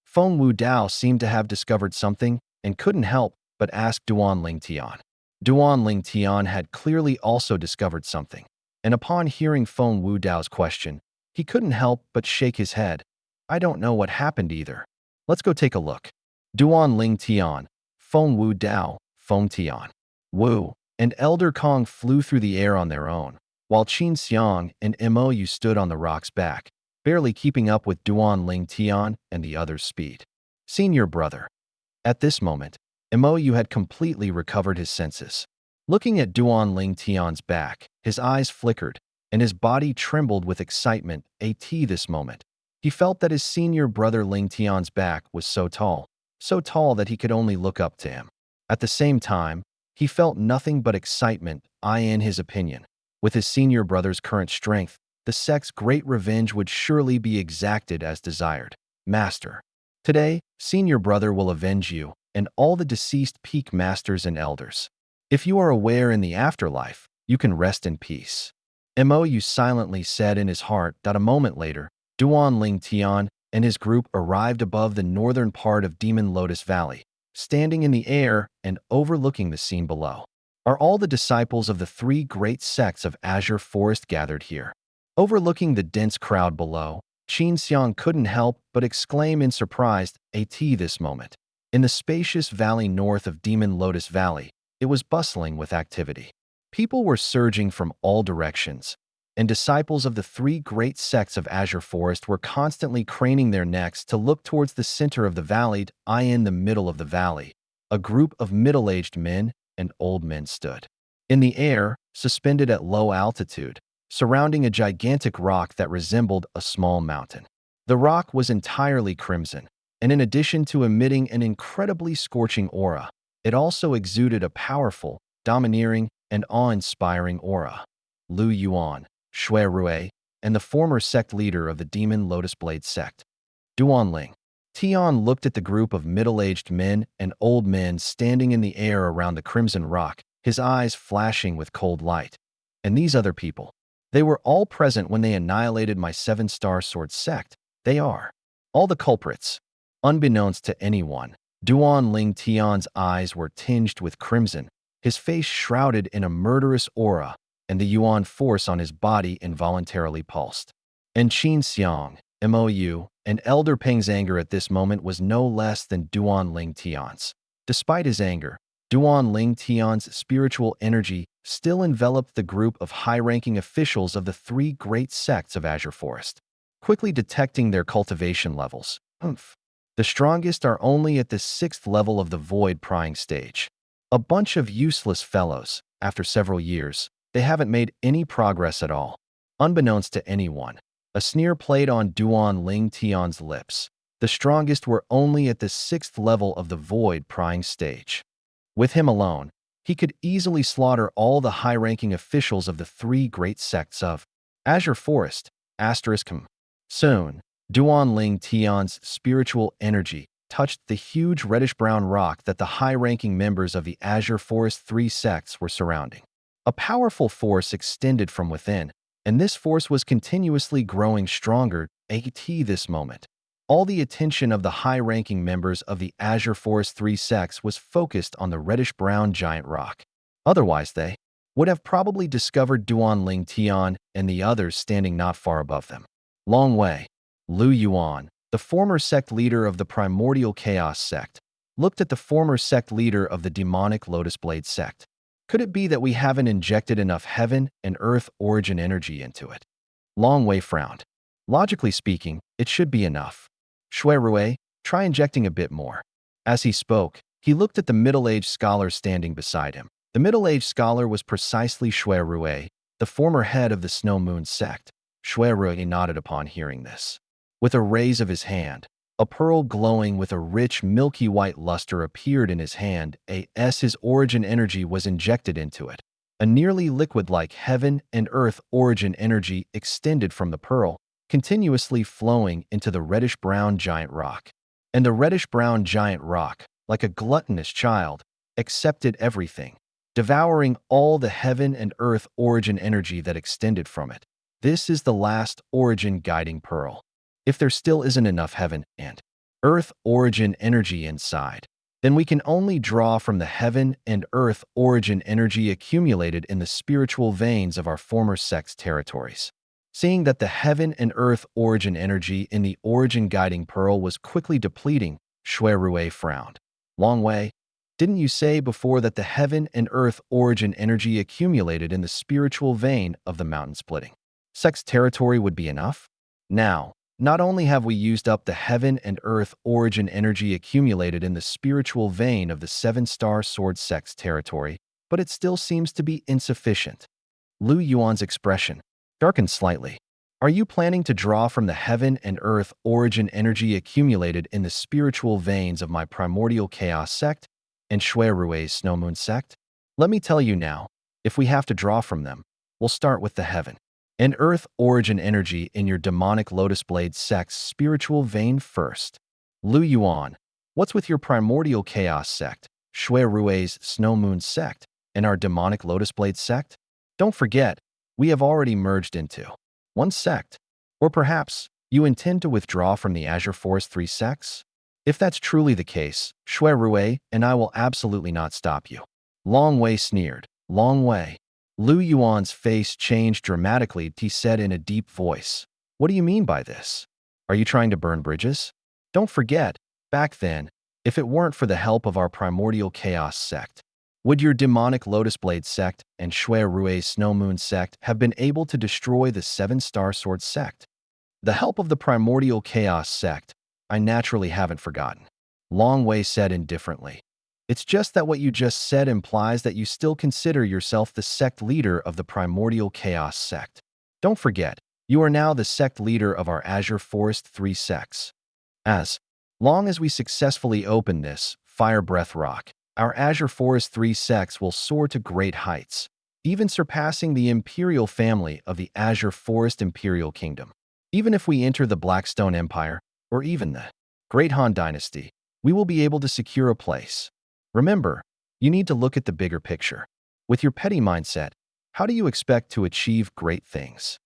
Feng Wu Dao seemed to have discovered something and couldn't help but ask Duan Ling Tian. Duan Ling Tian had clearly also discovered something, and upon hearing Feng Wu Dao's question, he couldn't help but shake his head. I don't know what happened either. Let's go take a look. Duan Ling Tian, Feng Wu Dao, Feng Tian, Wu, and Elder Kong flew through the air on their own, while Qin Xiang and Mou stood on the rock's back, barely keeping up with Duan Ling Tian and the others' speed. Senior brother. At this moment, Mou had completely recovered his senses. Looking at Duan Ling Tian's back, his eyes flickered, and his body trembled with excitement. This moment, he felt that his senior brother Ling Tian's back was so tall that he could only look up to him. At the same time, he felt nothing but excitement. In his opinion, with his senior brother's current strength, the sect's great revenge would surely be exacted as desired. Master. Today, senior brother will avenge you and all the deceased peak masters and elders. If you are aware in the afterlife, you can rest in peace. Mou silently said in his heart. A moment later, Duan Ling Tian and his group arrived above the northern part of Demon Lotus Valley, standing in the air and overlooking the scene below. Are all the disciples of the three great sects of Azure Forest gathered here? Overlooking the dense crowd below, Qin Xiang couldn't help but exclaim in surprise at this moment. In the spacious valley north of Demon Lotus Valley, it was bustling with activity. People were surging from all directions, and disciples of the three great sects of Azure Forest were constantly craning their necks to look towards the center of the valley. In the middle of the valley, a group of middle-aged men and old men stood. In the air, suspended at low altitude, surrounding a gigantic rock that resembled a small mountain. The rock was entirely crimson, and in addition to emitting an incredibly scorching aura, it also exuded a powerful, domineering, and awe-inspiring aura. Lu Yuan, Shui Rui, and the former sect leader of the Demon Lotus Blade sect, Duanling. Tian looked at the group of middle-aged men and old men standing in the air around the crimson rock, his eyes flashing with cold light. And these other people, they were all present when they annihilated my seven-star sword sect. They are all the culprits. Unbeknownst to anyone, Duanling Tian's eyes were tinged with crimson, his face shrouded in a murderous aura, and the Yuan force on his body involuntarily pulsed. And Qin Xiang, Mou, and Elder Peng's anger at this moment was no less than Duanling Tian's. Despite his anger, Duanling Tian's spiritual energy still enveloped the group of high-ranking officials of the three great sects of Azure Forest. Quickly detecting their cultivation levels, the strongest are only at the 6th level of the void prying stage. A bunch of useless fellows. After several years, they haven't made any progress at all. Unbeknownst to anyone, a sneer played on Duanling Tian's lips. The strongest were only at the 6th level of the void prying stage. With him alone, he could easily slaughter all the high-ranking officials of the three great sects of Azure Forest. Soon, Duanling Tian's spiritual energy touched the huge reddish-brown rock that the high-ranking members of the Azure Forest three sects were surrounding. A powerful force extended from within, and this force was continuously growing stronger at this moment. All the attention of the high-ranking members of the Azure Forest three sects was focused on the reddish-brown giant rock. Otherwise, they would have probably discovered Duanling Tian and the others standing not far above them. Long Wei, Lu Yuan, the former sect leader of the Primordial Chaos sect, looked at the former sect leader of the Demonic Lotus Blade sect. Could it be that we haven't injected enough heaven and earth origin energy into it? Long Wei frowned. Logically speaking, it should be enough. Shui Rui, try injecting a bit more. As he spoke, he looked at the middle-aged scholar standing beside him. The middle-aged scholar was precisely Shui Rui, the former head of the Snow Moon sect. Shui Rui nodded upon hearing this. With a raise of his hand, a pearl glowing with a rich milky white luster appeared in his hand as his origin energy was injected into it. A nearly liquid-like heaven and earth origin energy extended from the pearl, continuously flowing into the reddish-brown giant rock. And the reddish-brown giant rock, like a gluttonous child, accepted everything, devouring all the heaven and earth origin energy that extended from it. This is the last origin guiding pearl. If there still isn't enough heaven and earth origin energy inside, then we can only draw from the heaven and earth origin energy accumulated in the spiritual veins of our former sect's territories. Seeing that the heaven and earth origin energy in the origin guiding pearl was quickly depleting, Shui Rui frowned. Long Wei, didn't you say before that the heaven and earth origin energy accumulated in the spiritual vein of the mountain splitting sect's territory would be enough? Now, not only have we used up the heaven and earth origin energy accumulated in the spiritual vein of the seven-star sword sect's territory, but it still seems to be insufficient. Lu Yuan's expression darkened slightly. Are you planning to draw from the heaven and earth origin energy accumulated in the spiritual veins of my primordial chaos sect and Shui Rui's Snow Moon sect? Let me tell you now, if we have to draw from them, we'll start with the heaven and earth origin energy in your demonic lotus blade sect's spiritual vein first. Lu Yuan, what's with your primordial chaos sect, Shui Rui's Snow Moon sect, and our demonic lotus blade sect? Don't forget, we have already merged into one sect. Or perhaps you intend to withdraw from the Azure Forest three sects? If that's truly the case, Shui Rui and I will absolutely not stop you. Long Wei sneered. Long Wei. Lu Yuan's face changed dramatically. He said in a deep voice, "What do you mean by this? Are you trying to burn bridges? Don't forget, back then, if it weren't for the help of our primordial chaos sect, would your demonic Lotus Blade sect and Shui Rui's Snow Moon sect have been able to destroy the Seven-Star Sword sect? The help of the primordial chaos sect, I naturally haven't forgotten." Long Wei said indifferently. "It's just that what you just said implies that you still consider yourself the sect leader of the primordial chaos sect. Don't forget, you are now the sect leader of our Azure Forest 3 sects. As long as we successfully open this Fire Breath Rock, our Azure Forest 3 sects will soar to great heights, even surpassing the imperial family of the Azure Forest Imperial Kingdom. Even if we enter the Blackstone Empire, or even the Great Han Dynasty, we will be able to secure a place. Remember, you need to look at the bigger picture. With your petty mindset, how do you expect to achieve great things?"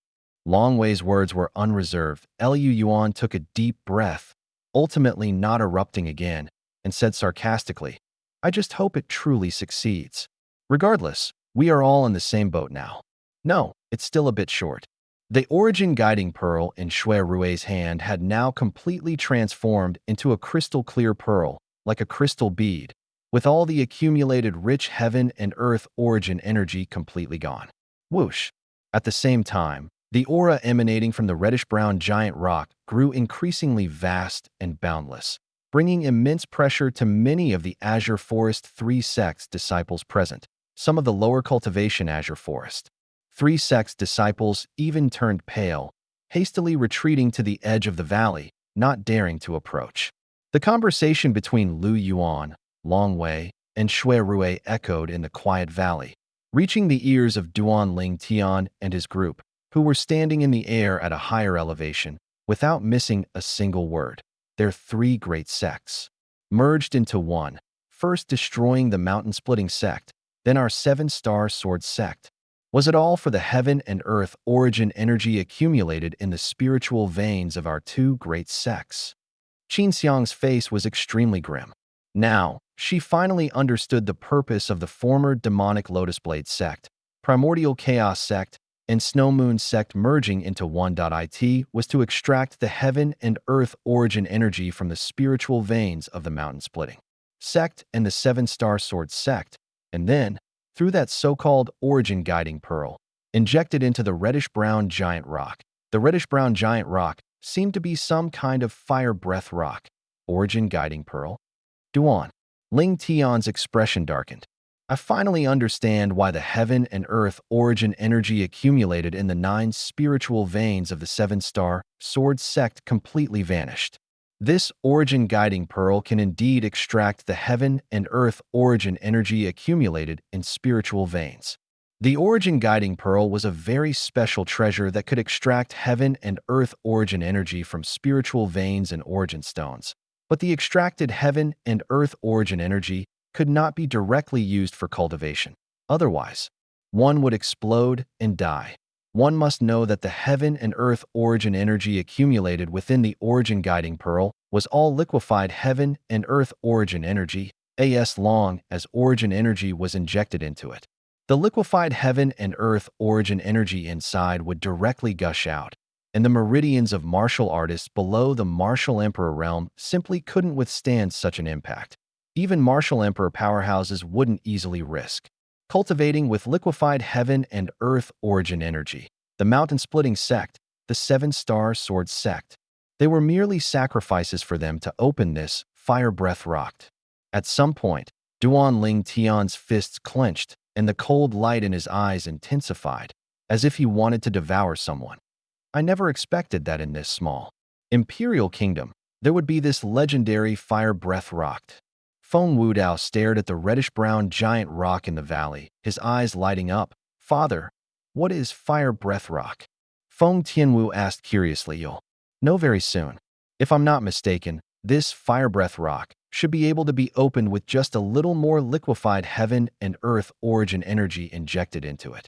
Long Wei's words were unreserved. Lu Yuan took a deep breath, ultimately not erupting again, and said sarcastically, "I just hope it truly succeeds. Regardless, we are all in the same boat now. No, it's still a bit short." The origin guiding pearl in Shui Rui's hand had now completely transformed into a crystal-clear pearl, like a crystal bead, with all the accumulated rich heaven and earth origin energy completely gone. Whoosh! At the same time, the aura emanating from the reddish-brown giant rock grew increasingly vast and boundless, bringing immense pressure to many of the Azure Forest 3 sects disciples present. Some of the lower cultivation Azure Forest 3 sects disciples even turned pale, hastily retreating to the edge of the valley, not daring to approach. The conversation between Lu Yuan, Long Wei, and Shui Rui echoed in the quiet valley, reaching the ears of Duan Ling Tian and his group, who were standing in the air at a higher elevation, without missing a single word. Their 3 great sects merged into one, first destroying the mountain-splitting sect, then our 7-star sword sect. Was it all for the heaven and earth origin energy accumulated in the spiritual veins of our 2 great sects? Qin Xiang's face was extremely grim. Now, she finally understood the purpose of the former demonic Lotus Blade sect, primordial chaos sect, and Snow Moon sect merging into one. It was to extract the heaven and earth origin energy from the spiritual veins of the mountain-splitting sect and the 7-star sword sect, and then, through that so-called origin guiding pearl, injected into the reddish-brown giant rock. The reddish-brown giant rock seemed to be some kind of fire breath rock. Origin guiding pearl? Duan Ling Tian's expression darkened. "I finally understand why the heaven and earth origin energy accumulated in the 9 spiritual veins of the 7-star sword sect completely vanished. This origin guiding pearl can indeed extract the heaven and earth origin energy accumulated in spiritual veins." The origin guiding pearl was a very special treasure that could extract heaven and earth origin energy from spiritual veins and origin stones. But the extracted heaven and earth origin energy could not be directly used for cultivation. Otherwise, one would explode and die. One must know that the heaven and earth origin energy accumulated within the origin guiding pearl was all liquefied heaven and earth origin energy, as long as origin energy was injected into it. The liquefied heaven and earth origin energy inside would directly gush out, and the meridians of martial artists below the Martial Emperor realm simply couldn't withstand such an impact. Even Martial Emperor powerhouses wouldn't easily risk cultivating with liquefied heaven and earth origin energy. The mountain-splitting sect, the 7-star sword sect, they were merely sacrifices for them to open this fire breath rock. At some point, Duan Ling Tian's fists clenched, and the cold light in his eyes intensified, as if he wanted to devour someone. "I never expected that in this small imperial kingdom, there would be this legendary fire breath rock." Feng Wudao stared at the reddish-brown giant rock in the valley, his eyes lighting up. "Father, what is fire breath rock?" Feng Tianwu asked curiously. "You'll know very soon. If I'm not mistaken, this fire breath rock should be able to be opened with just a little more liquefied heaven and earth origin energy injected into it."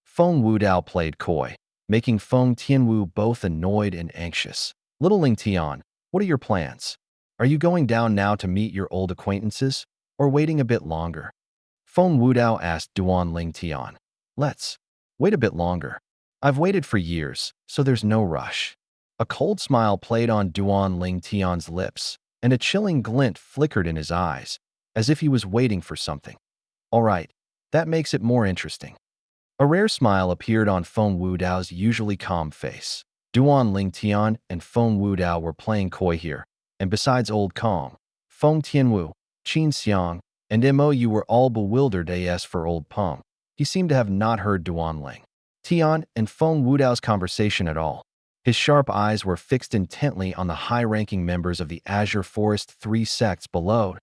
Feng Wudao played coy, making Feng Tianwu both annoyed and anxious. "Little Ling Tian, what are your plans? Are you going down now to meet your old acquaintances, or waiting a bit longer? Feng Wudao asked Duan Ling Tian. Let's wait a bit longer. I've waited for years, so there's no rush. A cold smile played on Duan Ling Tian's lips, and a chilling glint flickered in his eyes, as if he was waiting for something. All right, that makes it more interesting. A rare smile appeared on Feng Wudao's usually calm face. Duan Ling Tian and Feng Wudao were playing coy here, and besides Old Kong, Feng Tianwu, Qin Xiang, and Mou were all bewildered as for Old Peng. He seemed to have not heard Duan Ling Tian and Feng Wudao's conversation at all. His sharp eyes were fixed intently on the high-ranking members of the Azure Forest 3 sects below.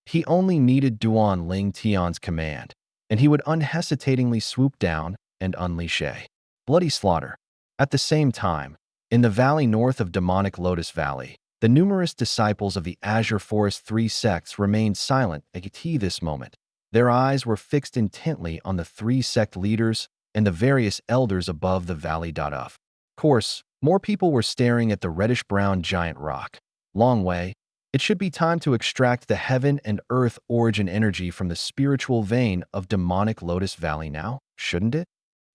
He only needed Duan Ling Tian's command, and he would unhesitatingly swoop down and unleash a bloody slaughter. At the same time, in the valley north of Demonic Lotus Valley, the numerous disciples of the Azure Forest 3 sects remained silent at this moment. Their eyes were fixed intently on the 3 sect leaders and the various elders above the valley. Of course, more people were staring at the reddish-brown giant rock. Long way. It should be time to extract the heaven and earth origin energy from the spiritual vein of Demonic Lotus Valley now, shouldn't it?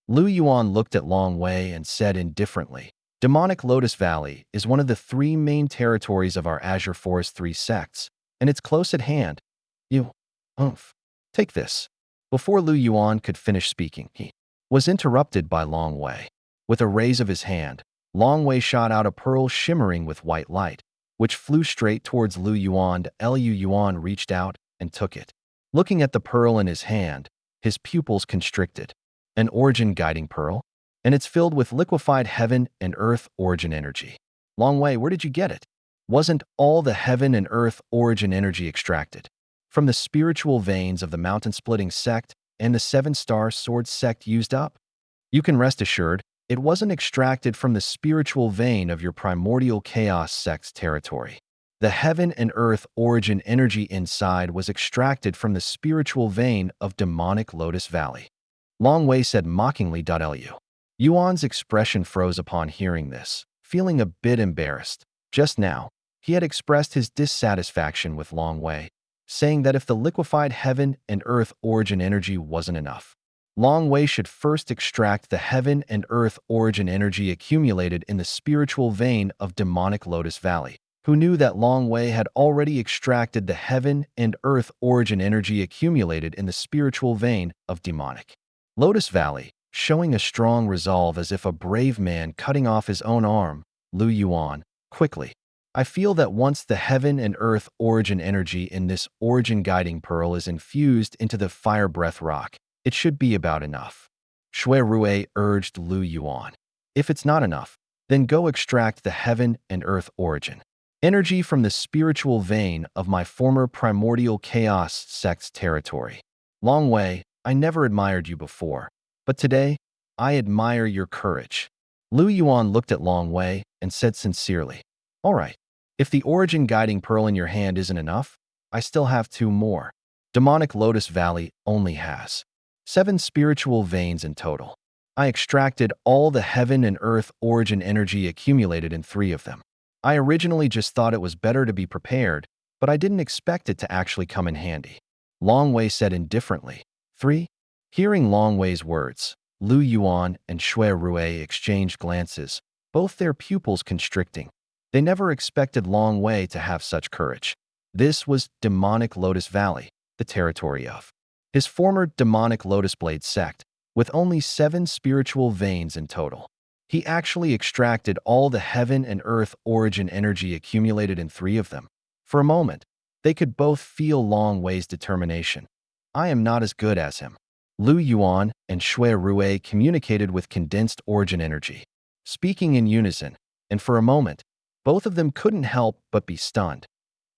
Lu Yuan looked at Long Wei and said indifferently, Demonic Lotus Valley is one of the 3 main territories of our Azure Forest 3 sects, and it's close at hand. Take this. Before Lu Yuan could finish speaking, he was interrupted by Long Wei. With a raise of his hand, Long Wei shot out a pearl shimmering with white light, which flew straight towards Lu Yuan. Lu Yuan reached out and took it. Looking at the pearl in his hand, his pupils constricted. An origin guiding pearl? And it's filled with liquefied heaven and earth origin energy. Long Wei, where did you get it? Wasn't all the heaven and earth origin energy extracted from the spiritual veins of the mountain-splitting sect and the 7-star sword sect used up? You can rest assured, it wasn't extracted from the spiritual vein of your primordial chaos sect's territory. The heaven and earth origin energy inside was extracted from the spiritual vein of Demonic Lotus Valley. Long Wei said mockingly. Lu Yuan's expression froze upon hearing this, feeling a bit embarrassed. Just now, he had expressed his dissatisfaction with Long Wei, saying that if the liquefied heaven and earth origin energy wasn't enough, Long Wei should first extract the heaven and earth origin energy accumulated in the spiritual vein of Demonic Lotus Valley. Who knew that Long Wei had already extracted the heaven and earth origin energy accumulated in the spiritual vein of Demonic Lotus Valley, showing a strong resolve as if a brave man cutting off his own arm. Lu Yuan, quickly. I feel that once the heaven and earth origin energy in this origin guiding pearl is infused into the fire breath rock, it should be about enough. Shui Rui urged Lu Yuan. If it's not enough, then go extract the heaven and earth origin energy from the spiritual vein of my former primordial chaos sect's territory. Long Wei, I never admired you before, but today, I admire your courage. Lu Yuan looked at Long Wei and said sincerely, all right, if the origin guiding pearl in your hand isn't enough, I still have 2 more. Demonic Lotus Valley only has 7 spiritual veins in total. I extracted all the heaven and earth origin energy accumulated in 3 of them. I originally just thought it was better to be prepared, but I didn't expect it to actually come in handy. Long Wei said indifferently. 3? Hearing Long Wei's words, Lu Yuan and Shui Rui exchanged glances, both their pupils constricting. They never expected Long Wei to have such courage. This was Demonic Lotus Valley, the territory of his former Demonic Lotus Blade sect, with only 7 spiritual veins in total. He actually extracted all the heaven and earth origin energy accumulated in 3 of them. For a moment, they could both feel Long Wei's determination. I am not as good as him. Lu Yuan and Shui Rui communicated with condensed origin energy, speaking in unison, and for a moment, both of them couldn't help but be stunned.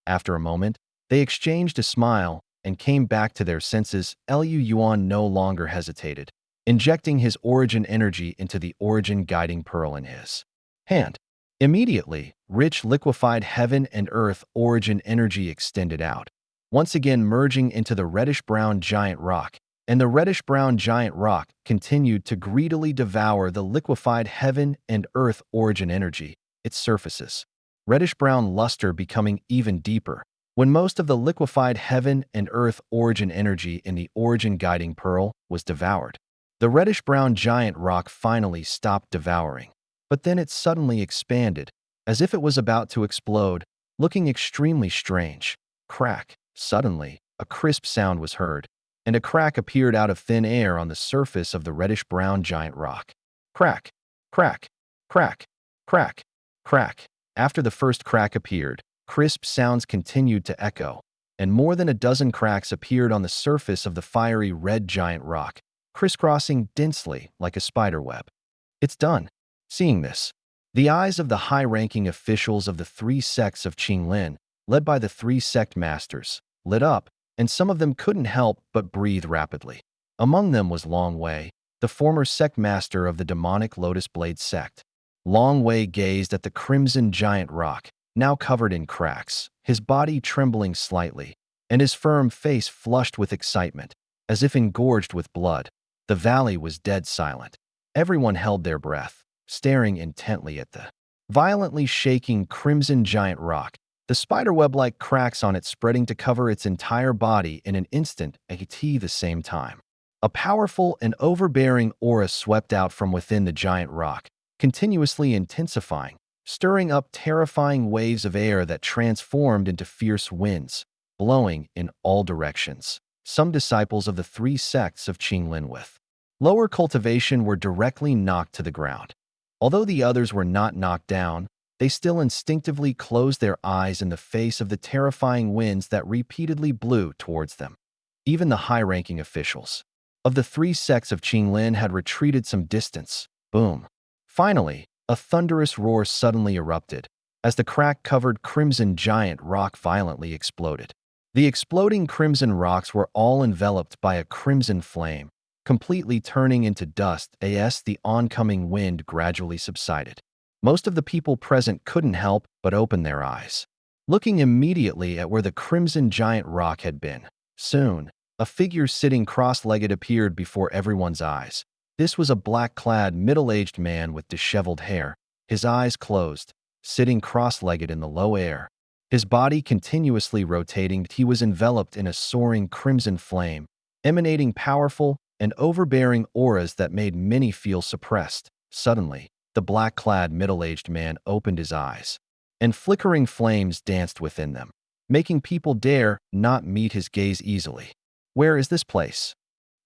After a moment, they exchanged a smile and came back to their senses. Lu Yuan no longer hesitated, injecting his origin energy into the origin guiding pearl in his hand. Immediately, rich liquefied heaven and earth origin energy extended out, once again merging into the reddish-brown giant rock, and the reddish-brown giant rock continued to greedily devour the liquefied heaven and earth origin energy, its surfaces. reddish-brown luster becoming even deeper. When most of the liquefied heaven and earth origin energy in the origin guiding pearl was devoured, the reddish-brown giant rock finally stopped devouring. But then it suddenly expanded, as if it was about to explode, looking extremely strange. Crack. Suddenly, a crisp sound was heard, and a crack appeared out of thin air on the surface of the reddish-brown giant rock. Crack, crack, crack, crack, crack. After the first crack appeared, crisp sounds continued to echo, and more than a dozen cracks appeared on the surface of the fiery red giant rock, crisscrossing densely like a spiderweb. It's done. Seeing this, the eyes of the high-ranking officials of the three sects of Qinglin, led by the three sect masters, lit up, and some of them couldn't help but breathe rapidly. Among them was Long Wei, the former sect master of the demonic Lotus Blade sect. Long Wei gazed at the crimson giant rock, now covered in cracks, his body trembling slightly, and his firm face flushed with excitement, as if engorged with blood. The valley was dead silent. Everyone held their breath, staring intently at the violently shaking crimson giant rock, the spiderweb-like cracks on it spreading to cover its entire body in an instant at the same time. A powerful and overbearing aura swept out from within the giant rock, continuously intensifying, stirring up terrifying waves of air that transformed into fierce winds, blowing in all directions. Some disciples of the three sects of Qinglin with lower cultivation were directly knocked to the ground. Although the others were not knocked down, they still instinctively closed their eyes in the face of the terrifying winds that repeatedly blew towards them. Even the high-ranking officials of the three sects of Qinglin had retreated some distance. Boom. Finally, a thunderous roar suddenly erupted, as the crack-covered crimson giant rock violently exploded. The exploding crimson rocks were all enveloped by a crimson flame, completely turning into dust as the oncoming wind gradually subsided. Most of the people present couldn't help but open their eyes, looking immediately at where the crimson giant rock had been. Soon, a figure sitting cross-legged appeared before everyone's eyes. This was a black-clad, middle-aged man with disheveled hair, his eyes closed, sitting cross-legged in the low air. His body continuously rotating, he was enveloped in a soaring crimson flame, emanating powerful and overbearing auras that made many feel suppressed. Suddenly, the black-clad, middle-aged man opened his eyes, and flickering flames danced within them, making people dare not meet his gaze easily. Where is this place?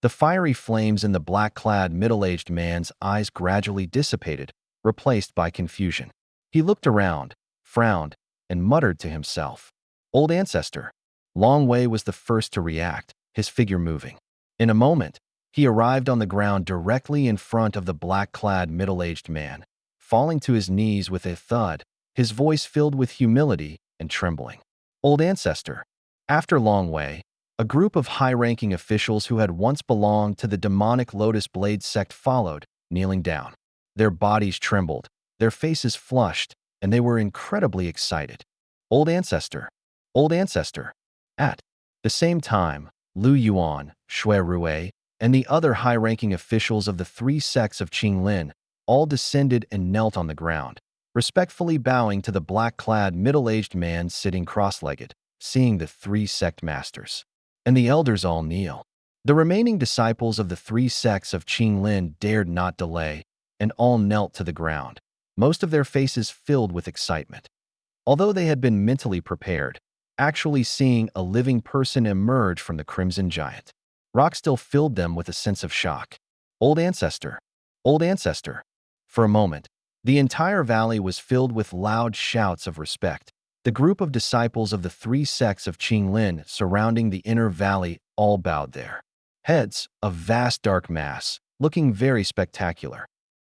The fiery flames in the black-clad, middle-aged man's eyes gradually dissipated, replaced by confusion. He looked around, frowned, and muttered to himself. Old ancestor. Long Wei was the first to react, his figure moving. In a moment, he arrived on the ground directly in front of the black-clad, middle-aged man, falling to his knees with a thud, his voice filled with humility and trembling. Old ancestor. After Long Wei, a group of high-ranking officials who had once belonged to the demonic Lotus Blade sect followed, kneeling down. Their bodies trembled, their faces flushed, and they were incredibly excited. Old ancestor. Old ancestor. At the same time, Lu Yuan, Shui Rui, and the other high-ranking officials of the three sects of Qinglin all descended and knelt on the ground, respectfully bowing to the black-clad, middle-aged man sitting cross-legged, seeing the three sect masters. And the elders all kneel. The remaining disciples of the three sects of Qinglin dared not delay, and all knelt to the ground, most of their faces filled with excitement. Although they had been mentally prepared, actually seeing a living person emerge from the crimson giant rock still filled them with a sense of shock. Old ancestor. Old ancestor. For a moment, the entire valley was filled with loud shouts of respect. The group of disciples of the three sects of Qinglin surrounding the inner valley all bowed their heads, a vast dark mass, looking very spectacular.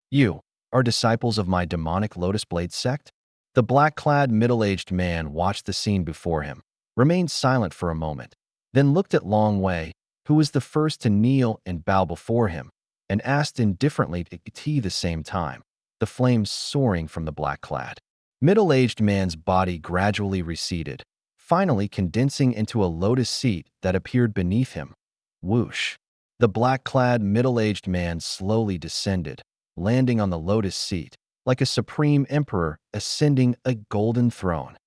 You are disciples of my demonic Lotus Blade sect? The black-clad, middle-aged man watched the scene before him, remained silent for a moment, then looked at Long Wei, who was the first to kneel and bow before him, and asked indifferently at the same time, the flames soaring from the black-clad middle-aged man's body gradually receded, finally condensing into a lotus seat that appeared beneath him. Whoosh! The black-clad middle-aged man slowly descended, landing on the lotus seat, like a supreme emperor ascending a golden throne.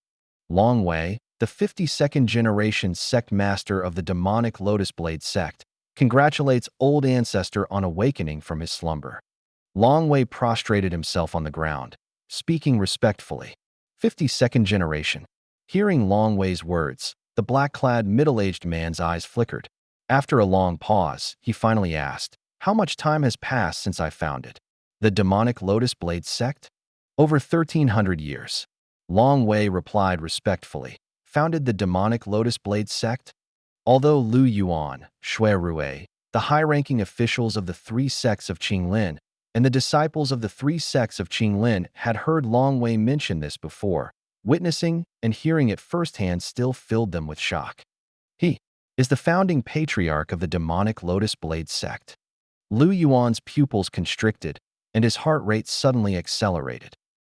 Long Wei, the 52nd generation sect master of the demonic Lotus Blade sect, congratulates old ancestor on awakening from his slumber. Long Wei prostrated himself on the ground, speaking respectfully. 52nd generation. Hearing Long Wei's words, the black-clad middle-aged man's eyes flickered. After a long pause, he finally asked, "How much time has passed since I found it?" "The demonic Lotus Blade sect?" "Over 1,300 years." Long Wei replied respectfully. "Founded the demonic Lotus Blade sect?" Although Lu Yuan, Shui Rui, the high-ranking officials of the three sects of Qinglin, and the disciples of the three sects of Qinglin had heard Long Wei mention this before, witnessing and hearing it firsthand still filled them with shock. He is the founding patriarch of the demonic Lotus Blade sect. Lu Yuan's pupils constricted, and his heart rate suddenly accelerated.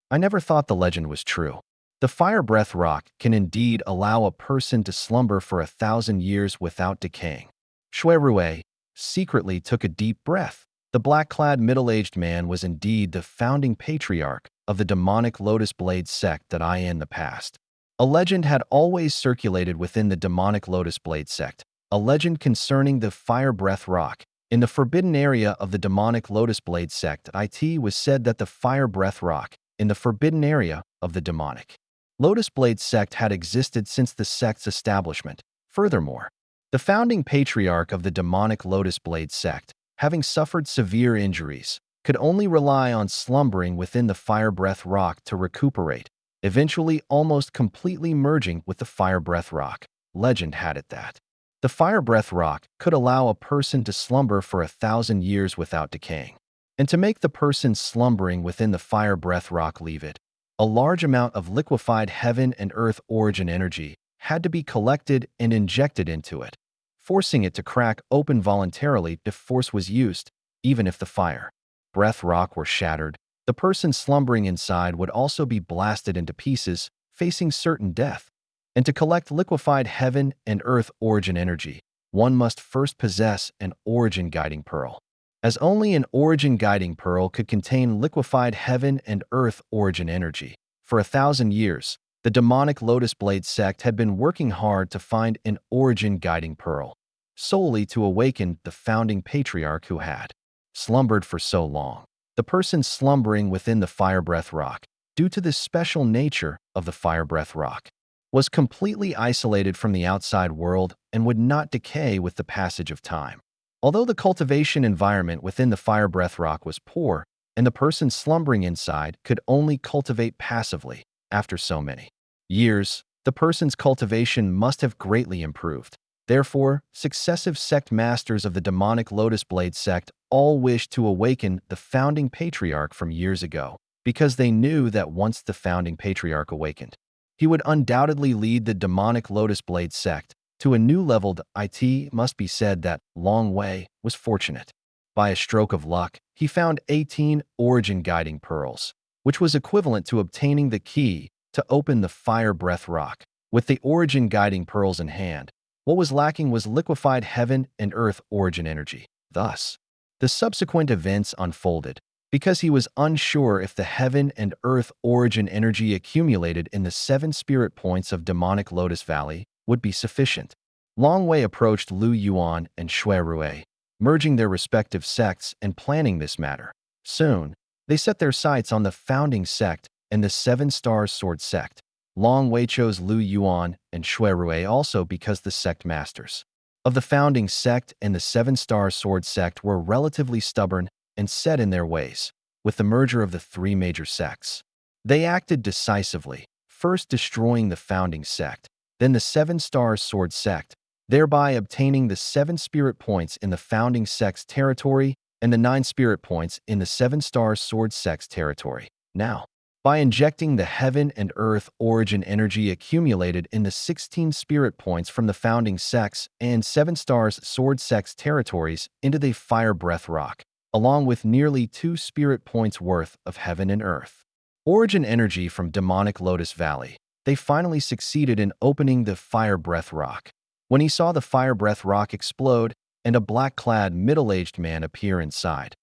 I never thought the legend was true. The fire breath rock can indeed allow a person to slumber for 1,000 years without decaying. Shui Rui secretly took a deep breath. The black-clad middle-aged man was indeed the founding patriarch of the demonic Lotus Blade sect that I in the past. A legend had always circulated within the demonic Lotus Blade sect, a legend concerning the fire breath rock. In the forbidden area of the demonic Lotus Blade sect, it was said that the fire breath rock in the forbidden area of the demonic Lotus Blade sect had existed since the sect's establishment. Furthermore, the founding patriarch of the demonic Lotus Blade sect, having suffered severe injuries, could only rely on slumbering within the fire breath rock to recuperate, eventually almost completely merging with the fire breath rock. Legend had it that the fire breath rock could allow a person to slumber for 1,000 years without decaying. And to make the person slumbering within the fire breath rock leave it, a large amount of liquefied heaven and earth origin energy had to be collected and injected into it, forcing it to crack open voluntarily if force was used. Even if the fire breath rock were shattered, the person slumbering inside would also be blasted into pieces, facing certain death. And to collect liquefied heaven and earth origin energy, one must first possess an origin guiding pearl. As only an origin guiding pearl could contain liquefied heaven and earth origin energy. For 1,000 years, the demonic Lotus Blade sect had been working hard to find an origin guiding pearl, solely to awaken the founding patriarch who had slumbered for so long. The person slumbering within the fire breath rock, due to the special nature of the fire breath rock, was completely isolated from the outside world and would not decay with the passage of time. Although the cultivation environment within the fire breath rock was poor, and the person slumbering inside could only cultivate passively, after so many years, the person's cultivation must have greatly improved. Therefore, successive sect masters of the demonic Lotus Blade sect all wished to awaken the founding patriarch from years ago, because they knew that once the founding patriarch awakened, he would undoubtedly lead the demonic Lotus Blade sect to a new level. It must be said that Long Wei was fortunate. By a stroke of luck, he found 18 origin guiding pearls, which was equivalent to obtaining the key to open the fire breath rock. With the origin guiding pearls in hand, what was lacking was liquefied heaven and earth origin energy. Thus, the subsequent events unfolded, because he was unsure if the heaven and earth origin energy accumulated in the 7 spirit points of demonic Lotus Valley would be sufficient. Long Wei approached Lu Yuan and Shui Rui, merging their respective sects and planning this matter. Soon, they set their sights on the founding sect and the 7 Stars Sword sect. Long Wei chose Lu Yuan and Shui Rui also because the sect masters of the founding sect and the 7 Stars Sword sect were relatively stubborn and set in their ways. With the merger of the 3 major sects, they acted decisively, first destroying the founding sect, then the 7 Stars Sword sect, thereby obtaining the 7 spirit points in the founding sect's territory and the 9 spirit points in the 7 Stars Sword sect's territory. Now, by injecting the heaven and earth origin energy accumulated in the 16 spirit points from the founding sects and 7 Stars Sword sect's territories into the fire breath rock, along with nearly 2 spirit points worth of heaven and earth origin energy from demonic Lotus Valley, they finally succeeded in opening the fire breath rock. When he saw the fire breath rock explode and a black-clad middle-aged man appear inside,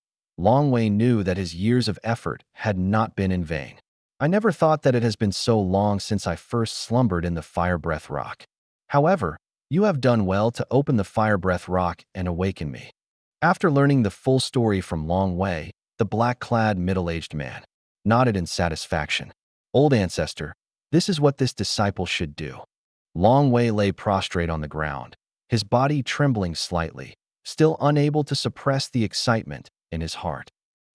Long Wei knew that his years of effort had not been in vain. I never thought that it has been so long since I first slumbered in the Fire Breath Rock. However, you have done well to open the Fire Breath Rock and awaken me. After learning the full story from Long Wei, the black-clad middle-aged man nodded in satisfaction. Old ancestor, this is what this disciple should do. Long Wei lay prostrate on the ground, his body trembling slightly, still unable to suppress the excitement in his heart.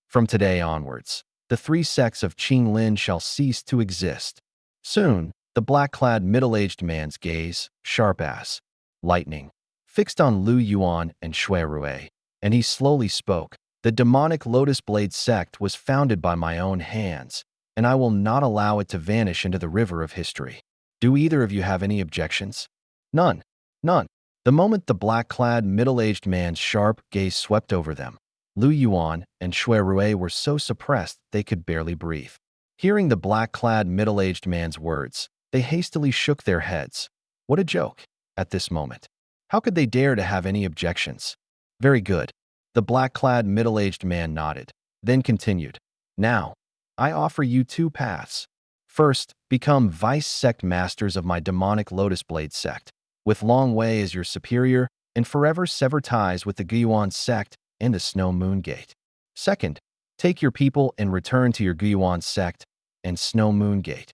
From today onwards, the three sects of Qinglin shall cease to exist. Soon, the black-clad middle-aged man's gaze, sharp as lightning, fixed on Lu Yuan and Shui Rui, and he slowly spoke. The demonic Lotus Blade sect was founded by my own hands, and I will not allow it to vanish into the river of history. Do either of you have any objections? None. None. The moment the black-clad middle-aged man's sharp gaze swept over them, Lu Yuan and Shui Rui were so suppressed they could barely breathe. Hearing the black-clad middle-aged man's words, they hastily shook their heads. What a joke, at this moment. How could they dare to have any objections? Very good. The black-clad middle-aged man nodded, then continued. Now, I offer you two paths. First, become vice sect masters of my demonic Lotus Blade sect, with Long Wei as your superior, and forever sever ties with the Guiyuan sect and the Snow Moon Gate. Second, take your people and return to your Guiyuan sect and Snow Moon Gate.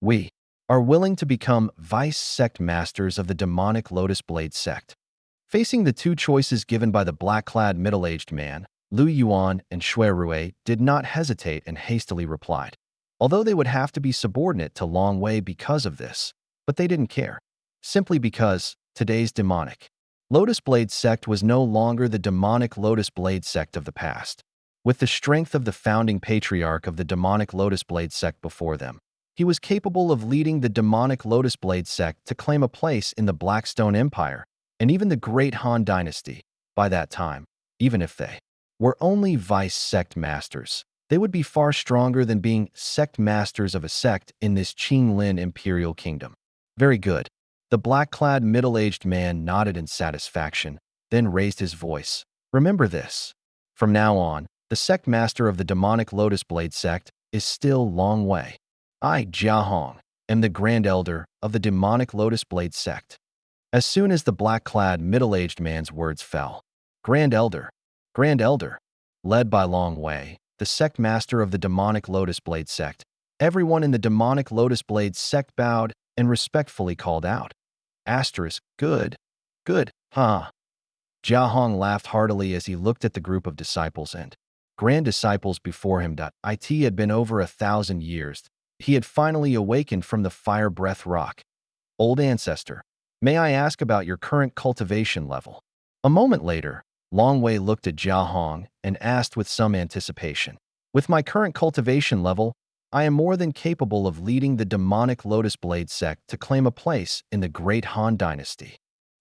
We are willing to become vice sect masters of the demonic Lotus Blade sect. Facing the two choices given by the black-clad middle-aged man, Lu Yuan and Shui Rui did not hesitate and hastily replied, although they would have to be subordinate to Long Wei because of this, but they didn't care, simply because today's demonic Lotus Blade sect was no longer the demonic Lotus Blade sect of the past. With the strength of the founding patriarch of the demonic Lotus Blade sect before them, he was capable of leading the demonic Lotus Blade sect to claim a place in the Blackstone Empire and even the Great Han Dynasty. By that time, even if they were only vice sect masters, they would be far stronger than being sect masters of a sect in this Qinglin Imperial Kingdom. Very good. The black-clad middle-aged man nodded in satisfaction, then raised his voice. Remember this. From now on, the sect master of the demonic Lotus Blade sect is still Long Wei. I, Jia Hong, am the Grand Elder of the demonic Lotus Blade sect. As soon as the black-clad middle-aged man's words fell, Grand Elder, led by Long Wei, the sect master of the demonic Lotus Blade sect, everyone in the demonic Lotus Blade sect bowed and respectfully called out. Good, huh? Jia Hong laughed heartily as he looked at the group of disciples and grand disciples before him. It had been over 1,000 years. He had finally awakened from the Fire Breath Rock. Old ancestor, may I ask about your current cultivation level? A moment later, Long Wei looked at Jia Hong and asked with some anticipation. With my current cultivation level, I am more than capable of leading the demonic Lotus Blade sect to claim a place in the Great Han Dynasty.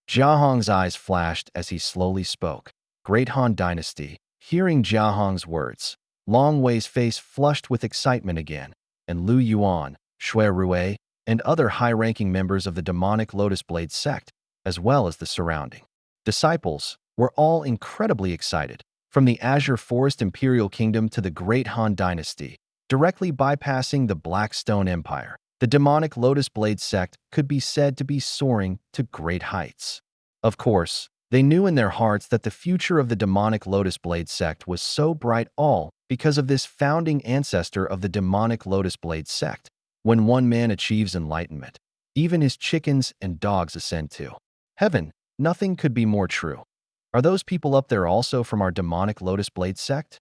Jia Hong's eyes flashed as he slowly spoke. Great Han Dynasty. Hearing Jia Hong's words, Long Wei's face flushed with excitement again, and Lu Yuan, Shui Rui, and other high-ranking members of the demonic Lotus Blade sect, as well as the surrounding disciples, were all incredibly excited. From the Azure Forest Imperial Kingdom to the Great Han Dynasty, directly bypassing the Blackstone Empire, the demonic Lotus Blade sect could be said to be soaring to great heights. Of course, they knew in their hearts that the future of the demonic Lotus Blade sect was so bright, all because of this founding ancestor of the demonic Lotus Blade sect. When one man achieves enlightenment, even his chickens and dogs ascend to heaven. Nothing could be more true. Are those people up there also from our demonic Lotus Blade sect?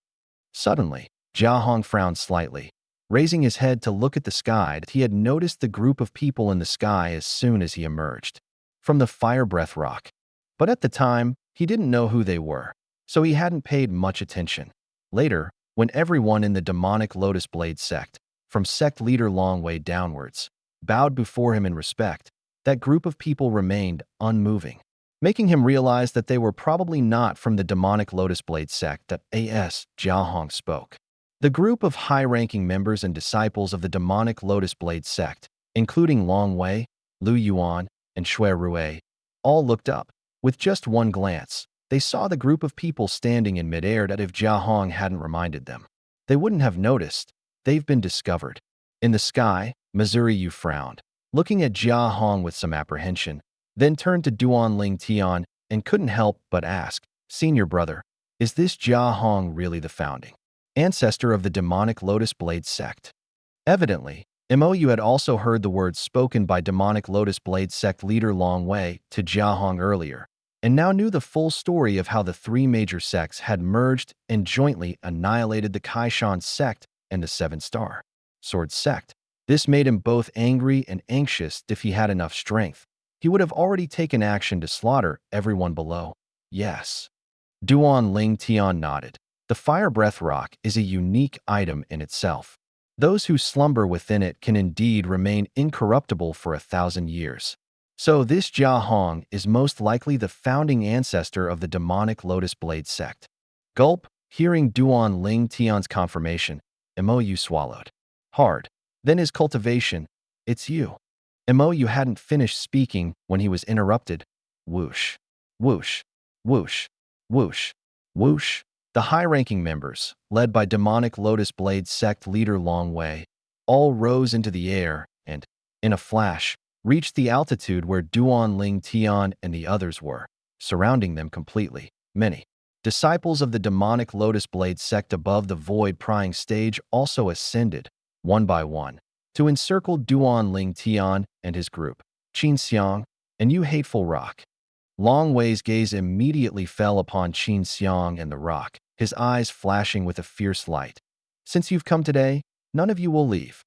Suddenly, Jia Hong frowned slightly. Raising his head to look at the sky, he had noticed the group of people in the sky as soon as he emerged from the Fire Breath Rock. But at the time, he didn't know who they were, so he hadn't paid much attention. Later, when everyone in the demonic Lotus Blade sect, from sect leader Long Wei downwards, bowed before him in respect, that group of people remained unmoving, making him realize that they were probably not from the demonic Lotus Blade sect. Jia Hong spoke. The group of high-ranking members and disciples of the demonic Lotus Blade sect, including Long Wei, Lu Yuan, and Shui Rui, all looked up. With just one glance, They saw the group of people standing in midair that if Jia Hong hadn't reminded them, they wouldn't have noticed. They've been discovered. In the sky, Missouri Yu frowned, looking at Jia Hong with some apprehension, then turned to Duan Ling Tian and couldn't help but ask, Senior brother, is this Jia Hong really the founding ancestor of the demonic Lotus Blade sect? Evidently, Mou had also heard the words spoken by demonic Lotus Blade sect leader Long Wei to Jia Hong earlier, and now knew the full story of how the three major sects had merged and jointly annihilated the Kaishan sect and the Seven-Star Sword sect. This made him both angry and anxious. If he had enough strength, he would have already taken action to slaughter everyone below. Yes. Duan Ling Tian nodded. The Fire Breath Rock is a unique item in itself. Those who slumber within it can indeed remain incorruptible for 1,000 years. So this Jia Hong is most likely the founding ancestor of the demonic Lotus Blade sect. Gulp, hearing Duan Ling Tian's confirmation, Mou swallowed hard. Then his cultivation, it's you. Mou hadn't finished speaking when he was interrupted. Whoosh, whoosh, whoosh, whoosh, whoosh. The high-ranking members, led by demonic Lotus Blade sect leader Long Wei, all rose into the air and, in a flash, reached the altitude where Duan Ling Tian and the others were, surrounding them completely. Many disciples of the demonic Lotus Blade sect above the void prying stage also ascended, one by one, to encircle Duan Ling Tian and his group. Qin Xiang, and you hateful rock. Long Wei's gaze immediately fell upon Qin Xiang and the rock, his eyes flashing with a fierce light. Since you've come today, none of you will leave.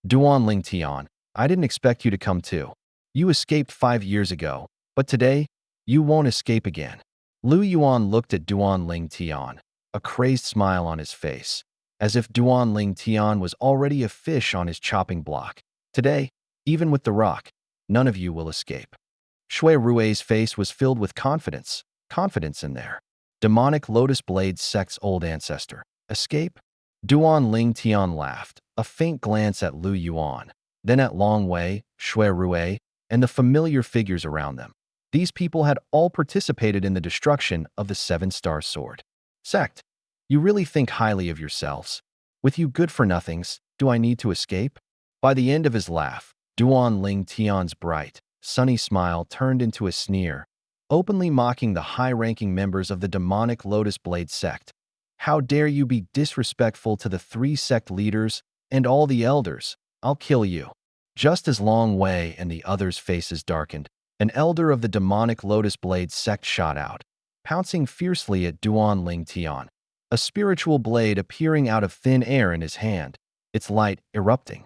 Duan Ling Tian, I didn't expect you to come too. You escaped 5 years ago, but today, you won't escape again. Lu Yuan looked at Duan Ling Tian, a crazed smile on his face, as if Duan Ling Tian was already a fish on his chopping block. Today, even with the rock, none of you will escape. Shui Rui's face was filled with confidence in their demonic Lotus Blade sect's old ancestor. Escape? Duan Ling Tian laughed, a faint glance at Lu Yuan, then at Long Wei, Shui Rui, and the familiar figures around them. These people had all participated in the destruction of the Seven-Star Sword sect. You really think highly of yourselves. With you good-for-nothings, do I need to escape? By the end of his laugh, Duan Ling Tian's bright, sunny smile turned into a sneer, openly mocking the high-ranking members of the demonic Lotus Blade sect. How dare you be disrespectful to the 3 sect leaders and all the elders? I'll kill you. Just as Long Wei and the others' faces darkened, an elder of the demonic Lotus Blade sect shot out, pouncing fiercely at Duan Ling Tian, a spiritual blade appearing out of thin air in his hand, its light erupting.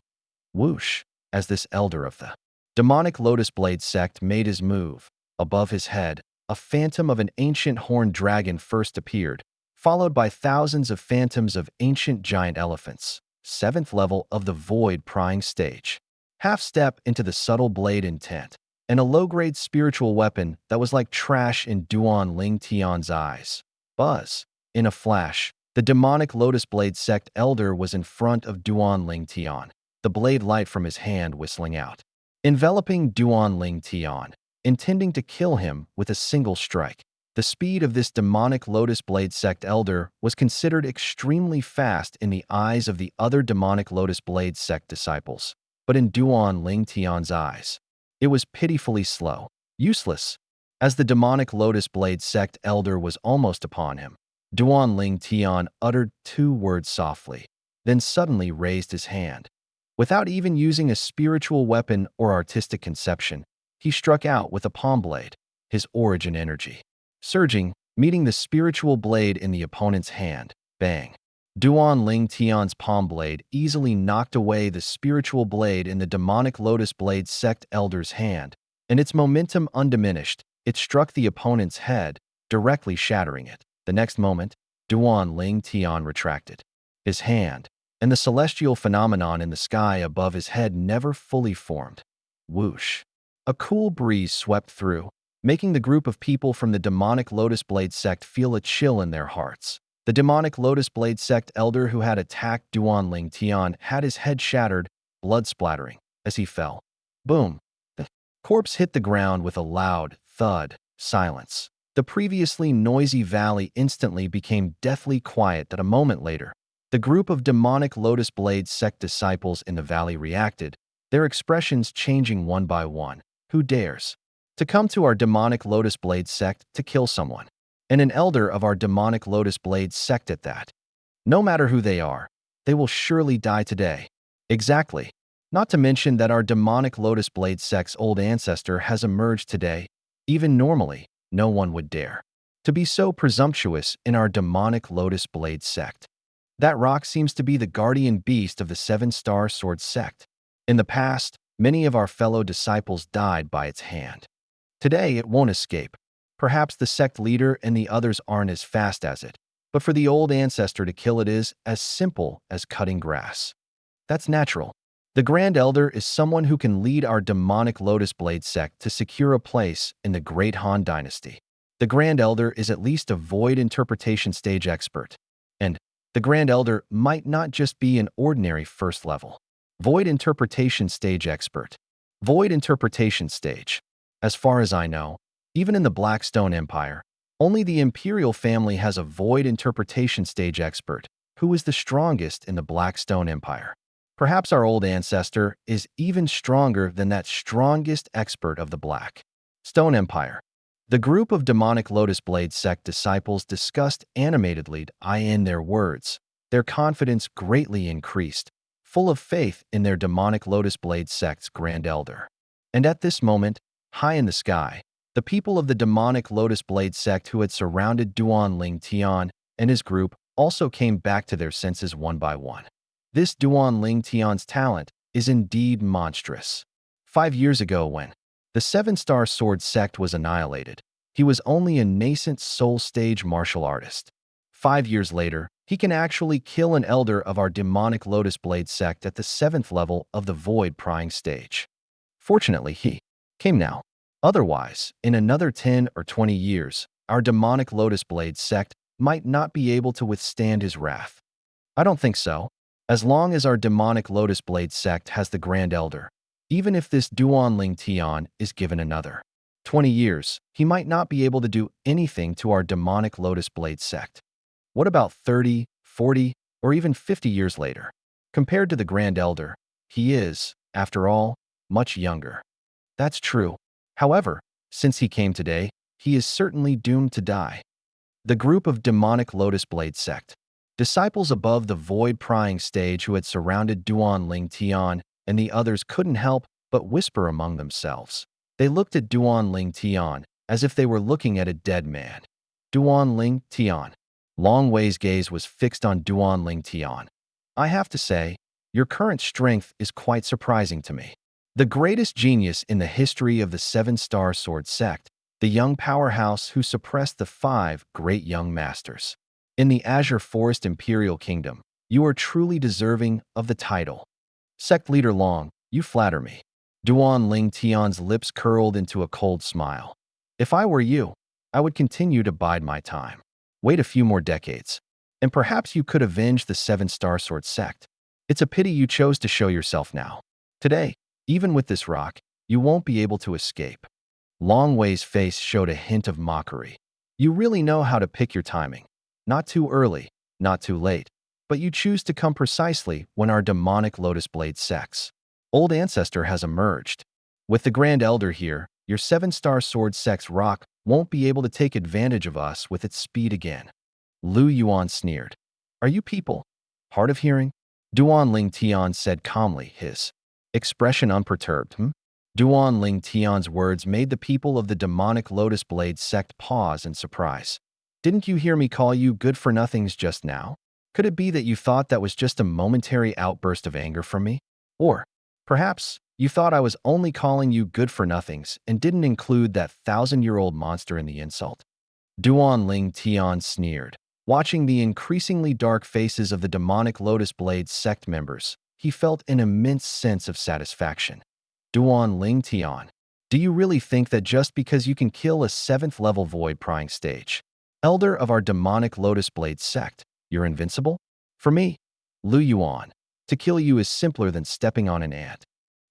Whoosh, as this elder of the demonic Lotus Blade sect made his move. Above his head, a phantom of an ancient horned dragon first appeared, followed by thousands of phantoms of ancient giant elephants. 7th level of the void prying stage. Half step into the subtle blade intent, and a low-grade spiritual weapon that was like trash in Duan Ling Tian's eyes. Buzz. In a flash, the demonic Lotus Blade sect elder was in front of Duan Ling Tian, the blade light from his hand whistling out, enveloping Duan Ling Tian, intending to kill him with a single strike. The speed of this demonic Lotus Blade sect elder was considered extremely fast in the eyes of the other demonic Lotus Blade sect disciples, but in Duan Ling Tian's eyes, it was pitifully slow, useless. As the demonic Lotus Blade sect elder was almost upon him, Duan Ling Tian uttered 2 words softly, then suddenly raised his hand. Without even using a spiritual weapon or artistic conception, he struck out with a palm blade, his origin energy surging, meeting the spiritual blade in the opponent's hand. Bang! Duan Ling Tian's palm blade easily knocked away the spiritual blade in the demonic Lotus Blade sect elder's hand, and its momentum undiminished, it struck the opponent's head, directly shattering it. The next moment, Duan Ling Tian retracted his hand, and the celestial phenomenon in the sky above his head never fully formed. Whoosh! A cool breeze swept through, making the group of people from the demonic Lotus Blade sect feel a chill in their hearts. The demonic Lotus Blade sect elder who had attacked Duan Ling Tian had his head shattered, blood splattering, as he fell. Boom! The corpse hit the ground with a loud thud. Silence. The previously noisy valley instantly became deathly quiet. That a moment later, the group of demonic Lotus Blade sect disciples in the valley reacted, their expressions changing one by one. Who dares to come to our demonic Lotus Blade sect to kill someone? And an elder of our demonic Lotus Blade sect at that. No matter who they are, they will surely die today. Exactly. Not to mention that our demonic Lotus Blade sect's old ancestor has emerged today. Even normally, no one would dare to be so presumptuous in our demonic Lotus Blade sect. That rock seems to be the guardian beast of the Seven-Star Sword sect. In the past, many of our fellow disciples died by its hand. Today, it won't escape. Perhaps the sect leader and the others aren't as fast as it, but for the old ancestor to kill it is as simple as cutting grass. That's natural. The Grand Elder is someone who can lead our demonic Lotus Blade sect to secure a place in the Great Han Dynasty. The Grand Elder is at least a void interpretation stage expert. And the Grand Elder might not just be an ordinary first-level void interpretation stage expert. Void interpretation stage. As far as I know, even in the Blackstone Empire, only the Imperial family has a void interpretation stage expert, who is the strongest in the Blackstone Empire. Perhaps our old ancestor is even stronger than that strongest expert of the Black Stone Empire. The group of demonic Lotus Blade sect disciples discussed animatedly in their words. Their confidence greatly increased, full of faith in their demonic Lotus Blade sect's Grand Elder. And at this moment, high in the sky, the people of the demonic Lotus Blade sect who had surrounded Duan Ling Tian and his group also came back to their senses one by one. This Duan Ling Tian's talent is indeed monstrous. 5 years ago when the Seven-Star Sword sect was annihilated, he was only a nascent soul stage martial artist. 5 years later, he can actually kill an elder of our demonic Lotus Blade sect at the 7th level of the void prying stage. Fortunately, he came now. Otherwise, in another 10 or 20 years, our demonic Lotus Blade sect might not be able to withstand his wrath. I don't think so. As long as our demonic Lotus Blade sect has the Grand Elder, even if this Duan Ling Tian is given another 20 years, he might not be able to do anything to our demonic Lotus Blade sect. What about 30, 40, or even 50 years later? Compared to the Grand Elder, he is, after all, much younger. That's true. However, since he came today, he is certainly doomed to die. The group of demonic Lotus Blade sect disciples above the void prying stage who had surrounded Duan Ling Tian and the others couldn't help but whisper among themselves. They looked at Duan Ling Tian as if they were looking at a dead man. Duan Ling Tian. Long Wei's gaze was fixed on Duan Ling Tian. I have to say, your current strength is quite surprising to me. The greatest genius in the history of the Seven-Star Sword sect, the young powerhouse who suppressed the 5 great young masters. In the Azure Forest Imperial Kingdom, you are truly deserving of the title. Sect Leader Long, you flatter me. Duan Ling Tian's lips curled into a cold smile. If I were you, I would continue to bide my time. Wait a few more decades, and perhaps you could avenge the Seven-Star Sword sect. It's a pity you chose to show yourself now. Today, even with this rock, you won't be able to escape. Long Wei's face showed a hint of mockery. You really know how to pick your timing. Not too early, not too late, but you choose to come precisely when our demonic Lotus Blade sect's old ancestor has emerged. With the Grand Elder here, your Seven-Star Sword sect's rock won't be able to take advantage of us with its speed again. Lu Yuan sneered. Are you people hard of hearing? Duan Ling Tian said calmly, his expression unperturbed. Duan Ling Tian's words made the people of the demonic Lotus Blade sect pause in surprise. Didn't you hear me call you good-for-nothings just now? Could it be that you thought that was just a momentary outburst of anger from me? Or, perhaps, you thought I was only calling you good-for-nothings and didn't include that 1,000-year-old monster in the insult? Duan Ling Tian sneered. Watching the increasingly dark faces of the demonic Lotus Blade sect members, he felt an immense sense of satisfaction. Duan Ling Tian, do you really think that just because you can kill a 7th-level void prying stage elder of our demonic Lotus Blade sect, you're invincible? For me, Lu Yuan, to kill you is simpler than stepping on an ant.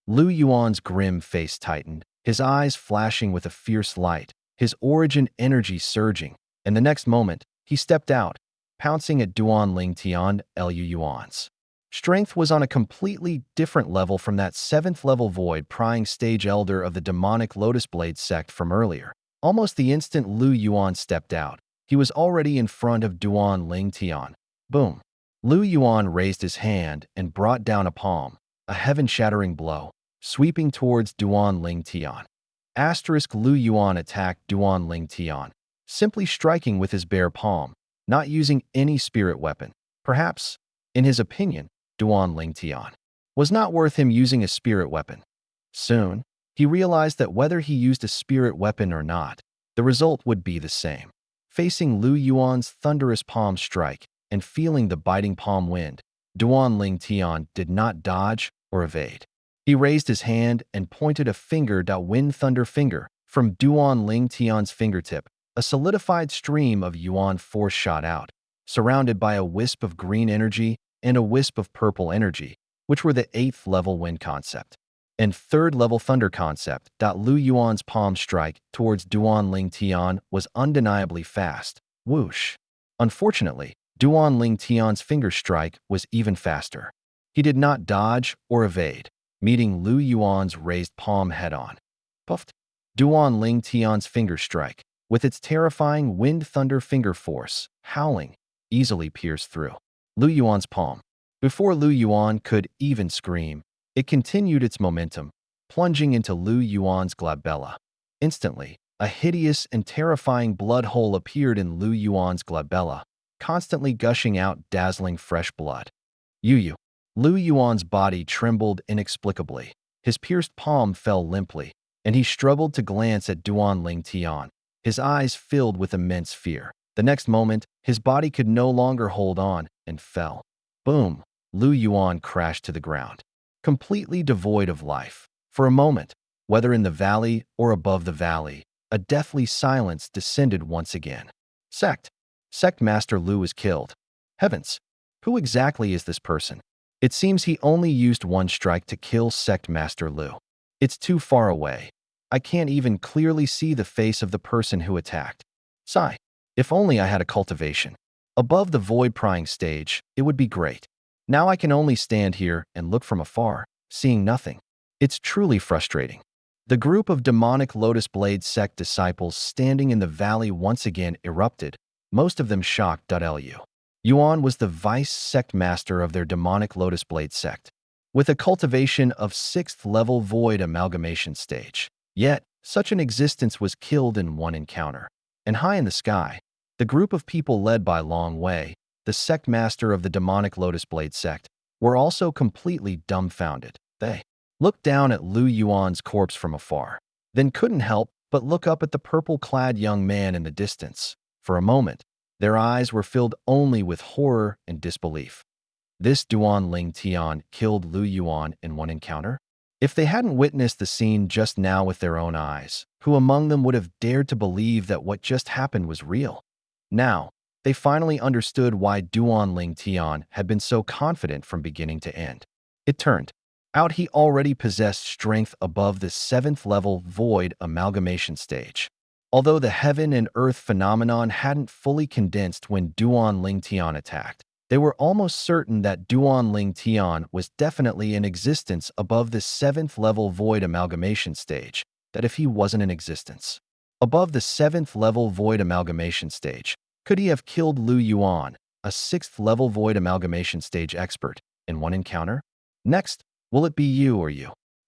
Lu Yuan's grim face tightened, his eyes flashing with a fierce light. his origin energy surging, and the next moment, he stepped out, pouncing at Duan Ling Tian Lu Yuan's. Strength was on a completely different level from that 7th level void prying stage elder of the demonic Lotus Blade sect from earlier. Almost the instant Lu Yuan stepped out, he was already in front of Duan Ling Tian. Boom! Lu Yuan raised his hand and brought down a palm, a heaven-shattering blow, sweeping towards Duan Ling Tian. Lu Yuan attacked Duan Ling Tian, simply striking with his bare palm, not using any spirit weapon. Perhaps, in his opinion, Duan Ling Tian was not worth him using a spirit weapon. Soon, he realized that whether he used a spirit weapon or not, the result would be the same. Facing Lu Yuan's thunderous palm strike and feeling the biting palm wind, Duan Ling Tian did not dodge or evade. He raised his hand and pointed a finger wind thunder finger from Duan Ling Tian's fingertip. A solidified stream of Yuan force shot out, surrounded by a wisp of green energy and a wisp of purple energy, which were the 8th level wind concept and 3rd level thunder concept. Lu Yuan's palm strike towards Duan Ling Tian was undeniably fast. Whoosh! Unfortunately, Duan Ling Tian's finger strike was even faster. He did not dodge or evade, meeting Lu Yuan's raised palm head-on. Puffed! Duan Ling Tian's finger strike, with its terrifying wind thunder finger force, howling, easily pierced through Lu Yuan's palm. Before Lu Yuan could even scream, it continued its momentum, plunging into Lu Yuan's glabella. Instantly, a hideous and terrifying blood hole appeared in Lu Yuan's glabella, constantly gushing out dazzling fresh blood. Yu. Lu Yuan's body trembled inexplicably. His pierced palm fell limply, and he struggled to glance at Duan Ling Tian, his eyes filled with immense fear. The next moment, his body could no longer hold on and fell. Boom! Lu Yuan crashed to the ground, completely devoid of life. For a moment, whether in the valley or above the valley, a deathly silence descended once again. Sect Master Lu is killed. Heavens! Who exactly is this person? It seems he only used one strike to kill Sect Master Lu. It's too far away. I can't even clearly see the face of the person who attacked. Sigh. If only I had a cultivation. Above the void prying stage, it would be great. Now I can only stand here and look from afar, seeing nothing. It's truly frustrating. The group of demonic Lotus Blade sect disciples standing in the valley once again erupted, most of them shocked. Lu Yuan was the vice sect master of their demonic Lotus Blade sect, with a cultivation of 6th level void amalgamation stage. Yet, such an existence was killed in one encounter. And high in the sky, the group of people led by Long Wei, the sect master of the demonic Lotus Blade sect, were also completely dumbfounded. They looked down at Lu Yuan's corpse from afar, then couldn't help but look up at the purple-clad young man in the distance. For a moment, their eyes were filled only with horror and disbelief. This Duan Ling Tian killed Lu Yuan in one encounter? If they hadn't witnessed the scene just now with their own eyes, who among them would have dared to believe that what just happened was real? Now, they finally understood why Duan Ling Tian had been so confident from beginning to end. It turned out he already possessed strength above the 7th level void amalgamation stage. Although the heaven and earth phenomenon hadn't fully condensed when Duan Ling Tian attacked, they were almost certain that Duan Ling Tian was definitely in existence above the 7th level void amalgamation stage, that if he wasn't in existence above the 7th level void amalgamation stage, could he have killed Lu Yuan, a 6th level void amalgamation stage expert, in one encounter? Next, will it be you?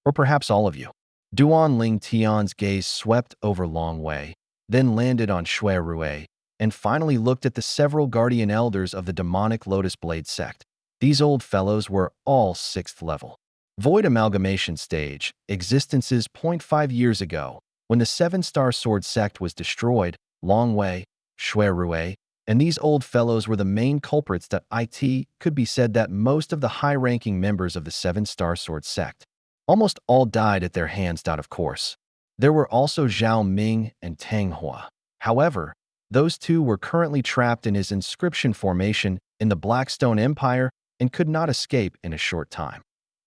Or perhaps all of you? Duan Ling Tian's gaze swept over Long Wei, then landed on Shui Rui, and finally looked at the several guardian elders of the demonic Lotus Blade sect. These old fellows were all 6th level void amalgamation stage existences. 0.5 years ago, when the 7-star sword sect was destroyed, Long Wei, Shui Rui, and these old fellows were the main culprits. That it could be said that most of the high-ranking members of the 7-star sword sect, almost all died at their hands. Of course, there were also Zhao Ming and Tang Hua. However, those two were currently trapped in his inscription formation in the Blackstone Empire and could not escape in a short time.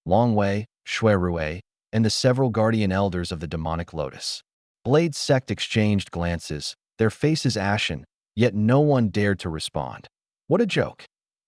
Long Wei, Shui Rui, and the several guardian elders of the demonic Lotus Blade sect exchanged glances, their faces ashen, yet no one dared to respond. What a joke.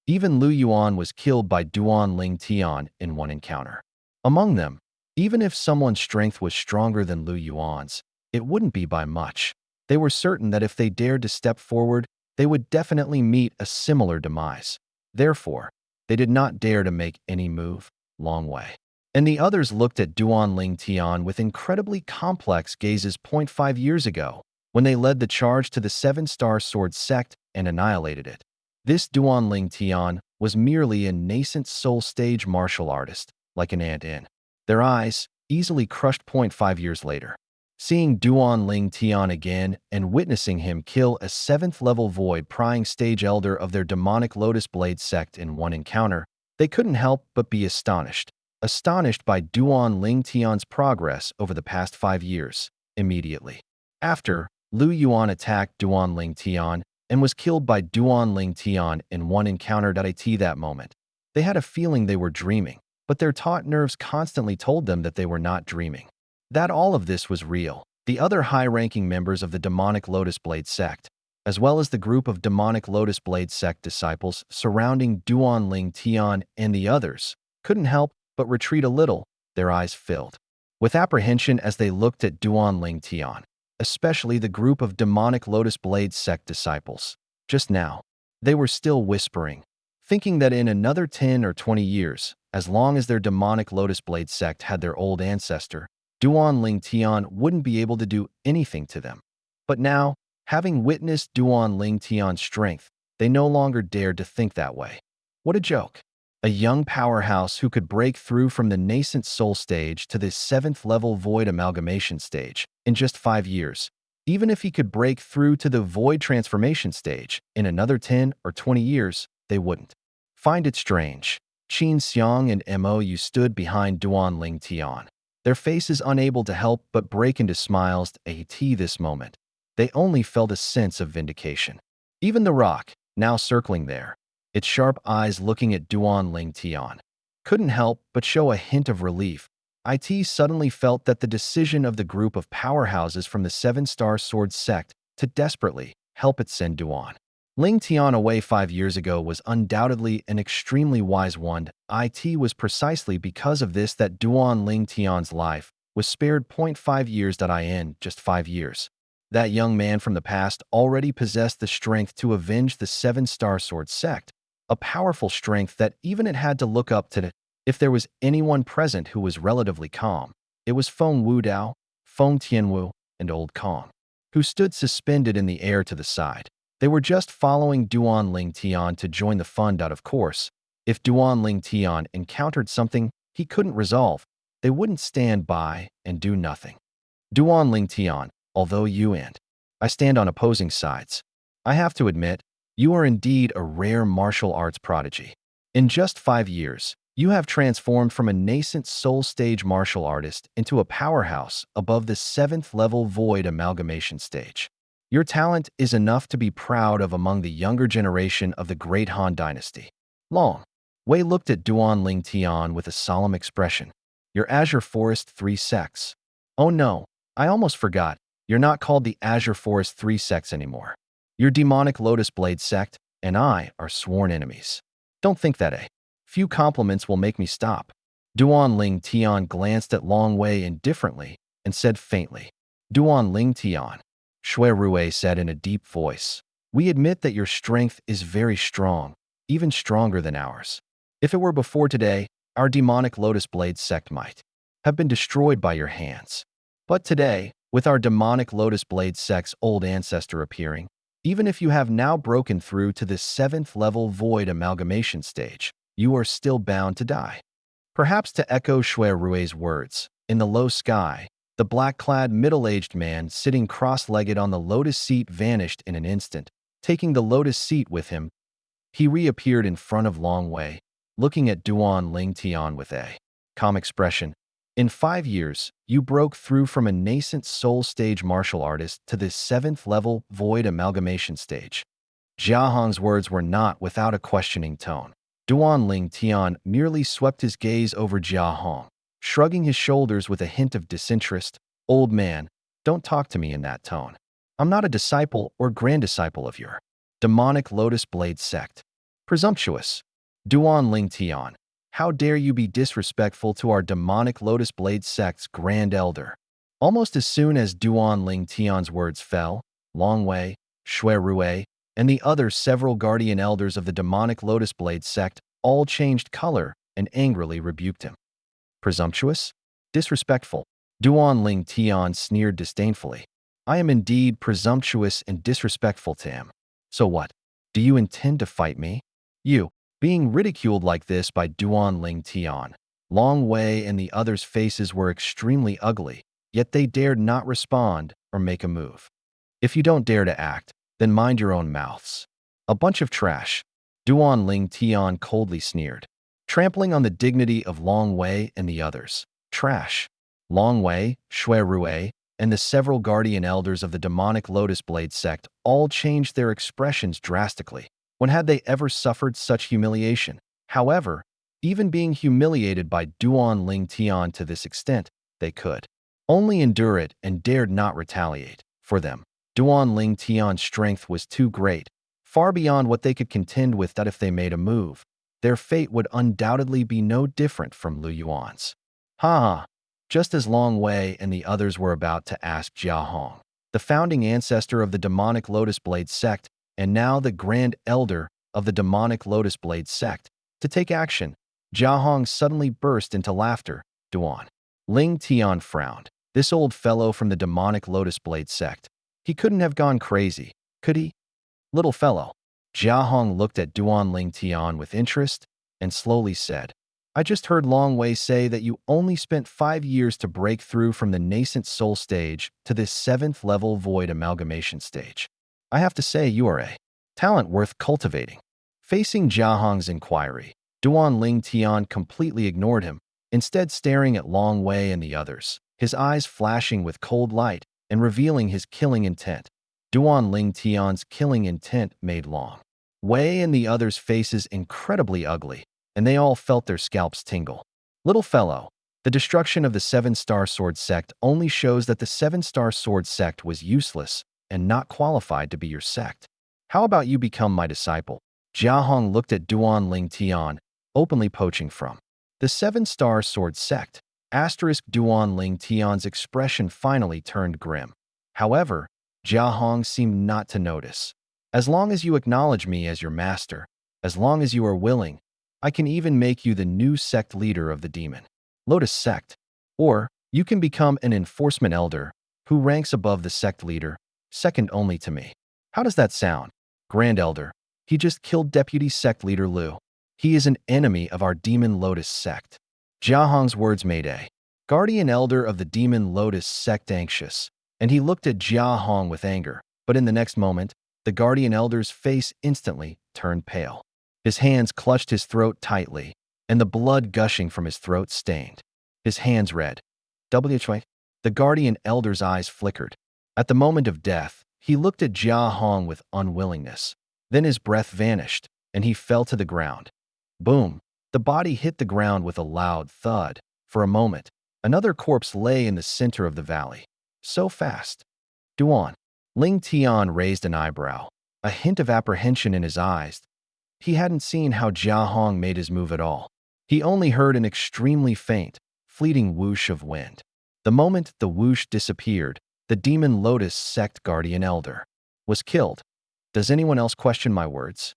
Even Lu Yuan was killed by Duan Ling Tian in one encounter. Among them, even if someone's strength was stronger than Lu Yuan's, it wouldn't be by much. They were certain that if they dared to step forward, they would definitely meet a similar demise. Therefore, they did not dare to make any move. Long way. And the others looked at Duan Ling Tian with incredibly complex gazes. 5 years ago, when they led the charge to the Seven-Star Sword sect and annihilated it. This Duan Ling Tian was merely a nascent soul-stage martial artist, like an ant in their eyes, easily crushed. 5 years later. Seeing Duan Ling Tian again and witnessing him kill a 7th-level void-prying stage elder of their demonic Lotus Blade sect in one encounter, they couldn't help but be astonished. Astonished by Duan Ling Tian's progress over the past 5 years. Immediately after, Lu Yuan attacked Duan Ling Tian and was killed by Duan Ling Tian in one encounter. At that moment, they had a feeling they were dreaming, but their taut nerves constantly told them that they were not dreaming, that all of this was real. The other high-ranking members of the demonic Lotus Blade sect, as well as the group of demonic Lotus Blade sect disciples surrounding Duan Ling Tian and the others, couldn't help but retreat a little, their eyes filled with apprehension as they looked at Duan Ling Tian, especially the group of demonic Lotus Blade sect disciples. Just now, they were still whispering, thinking that in another 10 or 20 years, as long as their demonic Lotus Blade sect had their old ancestor, Duan Ling Tian wouldn't be able to do anything to them. But now, having witnessed Duan Ling Tian's strength, they no longer dared to think that way. What a joke. A young powerhouse who could break through from the nascent soul stage to the 7th-level void amalgamation stage in just 5 years. Even if he could break through to the void transformation stage in another 10 or 20 years, they wouldn't find it strange. Qin Xiang and Mou stood behind Duan Ling Tian, their faces unable to help but break into smiles at this moment. They only felt a sense of vindication. Even the rock, now circling there, its sharp eyes looking at Duan Ling Tian, couldn't help but show a hint of relief. It suddenly felt that the decision of the group of powerhouses from the Seven-Star Sword sect to desperately help it send Duan Ling Tian away 5 years ago was undoubtedly an extremely wise one. It was precisely because of this that Duan Ling Tian's life was spared. 5 years. In just 5 years. That young man from the past already possessed the strength to avenge the Seven-Star Sword sect, a powerful strength that even it had to look up to. If there was anyone present who was relatively calm, it was Feng Wudao, Feng Tianwu, and Old Kong, who stood suspended in the air to the side. They were just following Duan Ling Tian to join the fun. Of course, if Duan Ling Tian encountered something he couldn't resolve, they wouldn't stand by and do nothing. Duan Ling Tian, although you and I stand on opposing sides, I have to admit, you are indeed a rare martial arts prodigy. In just 5 years, you have transformed from a nascent soul stage martial artist into a powerhouse above the 7th-level void amalgamation stage. Your talent is enough to be proud of among the younger generation of the great Han dynasty. Long Wei looked at Duan Ling Tian with a solemn expression. Your Azure Forest 3 sects. Oh no, I almost forgot. You're not called the Azure Forest 3 sects anymore. Your demonic Lotus Blade sect and I are sworn enemies. Don't think that a few compliments will make me stop. Duan Ling Tian glanced at Long Wei indifferently and said faintly, Duan Ling Tian. Shui Rui said in a deep voice, we admit that your strength is very strong, even stronger than ours. If it were before today, our demonic Lotus Blade sect might have been destroyed by your hands. But today, with our demonic Lotus Blade sect's old ancestor appearing, even if you have now broken through to the 7th-level void amalgamation stage, you are still bound to die. Perhaps to echo Shui Rui's words, in the low sky, the black-clad middle-aged man sitting cross-legged on the lotus seat vanished in an instant. Taking the lotus seat with him, he reappeared in front of Long Wei, looking at Duan Ling Tian with a calm expression. In 5 years, you broke through from a nascent soul stage martial artist to the 7th-level void amalgamation stage. Jia Hong's words were not without a questioning tone. Duan Ling Tian merely swept his gaze over Jia Hong, shrugging his shoulders with a hint of disinterest. Old man, Don't talk to me in that tone. I'm not a disciple or grand disciple of your demonic Lotus Blade sect. Presumptuous. Duan Ling Tian. How dare you be disrespectful to our demonic Lotus Blade sect's Grand Elder? Almost as soon as Duan Ling Tian's words fell, Long Wei, Shui Rui, and the other several guardian elders of the demonic Lotus Blade sect all changed color and angrily rebuked him. Presumptuous? Disrespectful. Duan Ling Tian sneered disdainfully. I am indeed presumptuous and disrespectful to him. So what? Do you intend to fight me? You. Being ridiculed like this by Duan Ling Tian, Long Wei and the others' faces were extremely ugly, yet they dared not respond or make a move. If you don't dare to act, then mind your own mouths. A bunch of trash. Duan Ling Tian coldly sneered, trampling on the dignity of Long Wei and the others. Trash. Long Wei, Shui Rui, and the several guardian elders of the demonic Lotus Blade sect all changed their expressions drastically. When had they ever suffered such humiliation? However, even being humiliated by Duan Ling Tian to this extent, they could only endure it and dared not retaliate. For them, Duan Ling Tian's strength was too great, far beyond what they could contend with. That if they made a move, their fate would undoubtedly be no different from Lu Yuan's. Ha ha! Just as Long Wei and the others were about to ask Jia Hong, the founding ancestor of the demonic Lotus Blade sect, and now the Grand Elder of the demonic Lotus Blade sect, to take action, Jia Hong suddenly burst into laughter. Duan Ling Tian frowned. This old fellow from the demonic Lotus Blade sect. He couldn't have gone crazy, could he? Little fellow. Jia Hong looked at Duan Ling Tian with interest and slowly said, I just heard Long Wei say that you only spent 5 years to break through from the nascent soul stage to this 7th level void amalgamation stage. I have to say you are a talent worth cultivating. Facing Jia Hong's inquiry, Duan Ling Tian completely ignored him, instead staring at Long Wei and the others, his eyes flashing with cold light and revealing his killing intent. Duan Ling Tian's killing intent made Long Wei and the others' faces incredibly ugly, and they all felt their scalps tingle. Little fellow, the destruction of the 7-star sword sect only shows that the 7-star sword sect was useless and not qualified to be your sect. How about you become my disciple? Jia Hong looked at Duan Ling Tian, openly poaching from the 7-star sword sect. Duan Ling Tian's expression finally turned grim. However, Jia Hong seemed not to notice. As long as you acknowledge me as your master, as long as you are willing, I can even make you the new sect leader of the demon Lotus sect. Or, you can become an enforcement elder who ranks above the sect leader, second only to me. How does that sound? Grand Elder. He just killed Deputy Sect Leader Lu. He is an enemy of our Demon Lotus sect. Jia Hong's words made a guardian elder of the Demon Lotus sect anxious, and he looked at Jia Hong with anger. But in the next moment, the guardian elder's face instantly turned pale. His hands clutched his throat tightly, and the blood gushing from his throat stained his hands red. WH. The guardian elder's eyes flickered. At the moment of death, he looked at Jia Hong with unwillingness. Then his breath vanished, and he fell to the ground. Boom! The body hit the ground with a loud thud. For a moment, another corpse lay in the center of the valley. So fast. Duan Ling Tian raised an eyebrow, a hint of apprehension in his eyes. He hadn't seen how Jia Hong made his move at all. He only heard an extremely faint, fleeting whoosh of wind. The moment the whoosh disappeared, the Demon Lotus sect guardian elder was killed. Does anyone else question my words?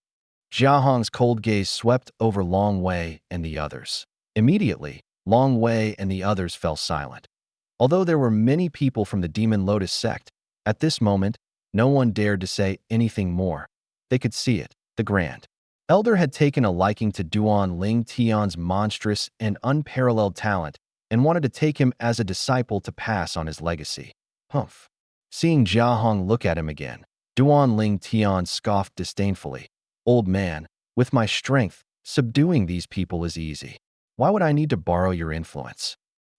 Jia Hong's cold gaze swept over Long Wei and the others. Immediately, Long Wei and the others fell silent. Although there were many people from the Demon Lotus sect, at this moment, no one dared to say anything more. They could see it. The Grand Elder had taken a liking to Duan Ling Tian's monstrous and unparalleled talent and wanted to take him as a disciple to pass on his legacy. Humph. Seeing Jia Hong look at him again, Duan Ling Tian scoffed disdainfully. Old man, with my strength, subduing these people is easy. Why would I need to borrow your influence?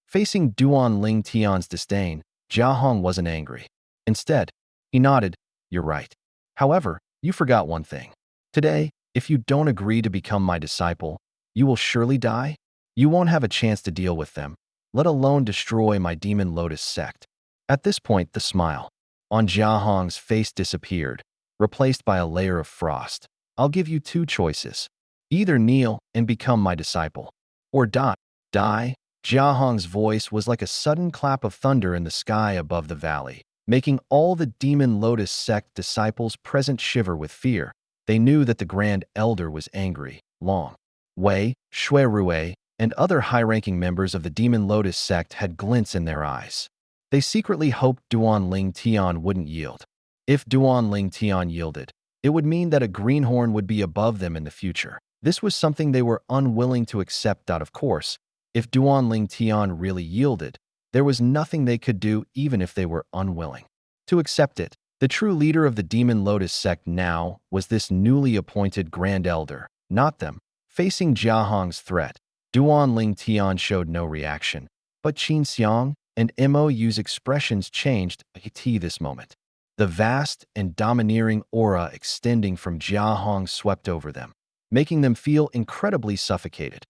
Facing Duan Ling Tian's disdain, Jia Hong wasn't angry. Instead, he nodded, you're right. However, you forgot one thing. Today, if you don't agree to become my disciple, you will surely die. You won't have a chance to deal with them, let alone destroy my Demon Lotus sect. At this point, the smile on Jia Hong's face disappeared, replaced by a layer of frost. I'll give you two choices. Either kneel and become my disciple, or die. Die? Jia Hong's voice was like a sudden clap of thunder in the sky above the valley, making all the Demon Lotus sect disciples present shiver with fear. They knew that the Grand Elder was angry. Long Wei, Shui Rui, and other high-ranking members of the Demon Lotus sect had glints in their eyes. They secretly hoped Duan Ling Tian wouldn't yield. If Duan Ling Tian yielded, it would mean that a greenhorn would be above them in the future. This was something they were unwilling to accept out of course. If Duan Ling Tian really yielded, there was nothing they could do even if they were unwilling to accept it. The true leader of the Demon Lotus sect now was this newly appointed Grand Elder, not them. Facing Jia Hong's threat, Duan Ling Tian showed no reaction, but Qin Xiang and Mou's expressions changed at this moment. The vast and domineering aura extending from Jia Hong swept over them, making them feel incredibly suffocated.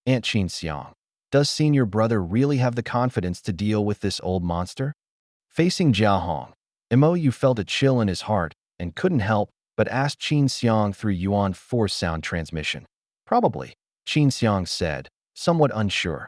Aunt Qin Xiang, does senior brother really have the confidence to deal with this old monster? Facing Jia Hong, Mou felt a chill in his heart and couldn't help but ask Qin Xiang through Yuan force sound transmission. Probably, Qin Xiang said, somewhat unsure.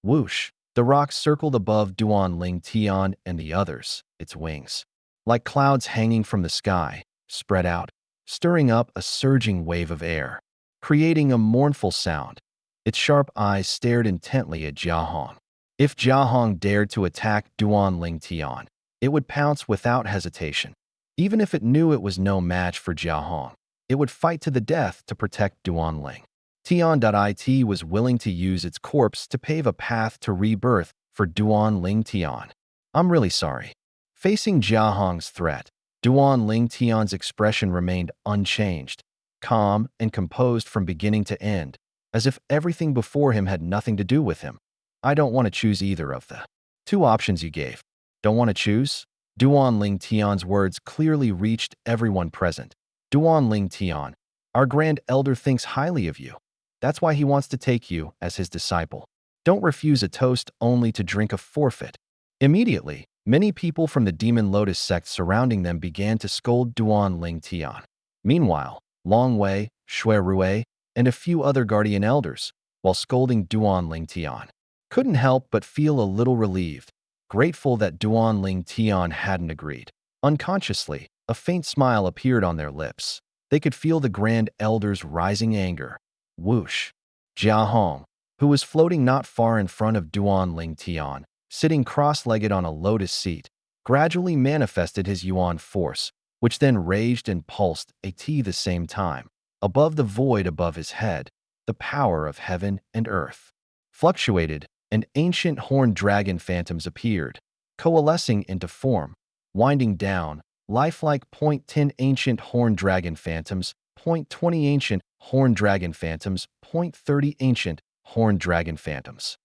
Whoosh! The rock circled above Duan Ling Tian and the others, its wings, like clouds hanging from the sky, spread out, stirring up a surging wave of air, creating a mournful sound. Its sharp eyes stared intently at Jia Hong. If Jia Hong dared to attack Duan Ling Tian, it would pounce without hesitation. Even if it knew it was no match for Jia Hong, it would fight to the death to protect Duan Ling. Tian.it was willing to use its corpse to pave a path to rebirth for Duan Ling Tian. I'm really sorry. Facing Jia Hong's threat, Duan Ling Tian's expression remained unchanged, calm and composed from beginning to end, as if everything before him had nothing to do with him. I don't want to choose either of the two options you gave. Don't want to choose? Duan Ling Tian's words clearly reached everyone present. Duan Ling Tian, our Grand Elder thinks highly of you. That's why he wants to take you as his disciple. Don't refuse a toast only to drink a forfeit. Immediately, many people from the Demon Lotus sect surrounding them began to scold Duan Ling Tian. Meanwhile, Long Wei, Shui Rui, and a few other guardian elders, while scolding Duan Ling Tian, couldn't help but feel a little relieved, grateful that Duan Ling Tian hadn't agreed. Unconsciously, a faint smile appeared on their lips. They could feel the Grand Elder's rising anger. Whoosh! Jia Hong, who was floating not far in front of Duan Ling Tian, sitting cross-legged on a lotus seat, gradually manifested his Yuan force, which then raged and pulsed at the same time. Above the void above his head, the power of heaven and earth fluctuated, and ancient horned dragon phantoms appeared, coalescing into form, winding down, lifelike 10 ancient horned dragon phantoms, 20 ancient horned dragon phantoms, 30 ancient horned dragon phantoms.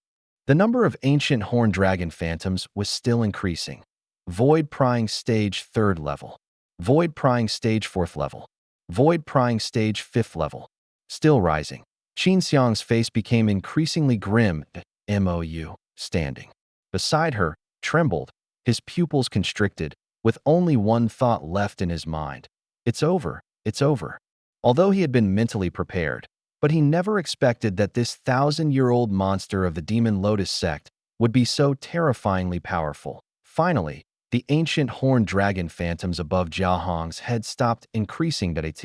The number of ancient horned dragon phantoms was still increasing. Void prying stage 3rd level. Void prying stage 4th level. Void prying stage 5th level. Still rising. Qin Xiang's face became increasingly grim. Mou, standing beside her, trembled, his pupils constricted, with only one thought left in his mind. It's over, it's over. Although he had been mentally prepared, but he never expected that this 1,000-year-old monster of the Demon Lotus sect would be so terrifyingly powerful. Finally, the ancient horned dragon phantoms above Jia Hong's head stopped increasing at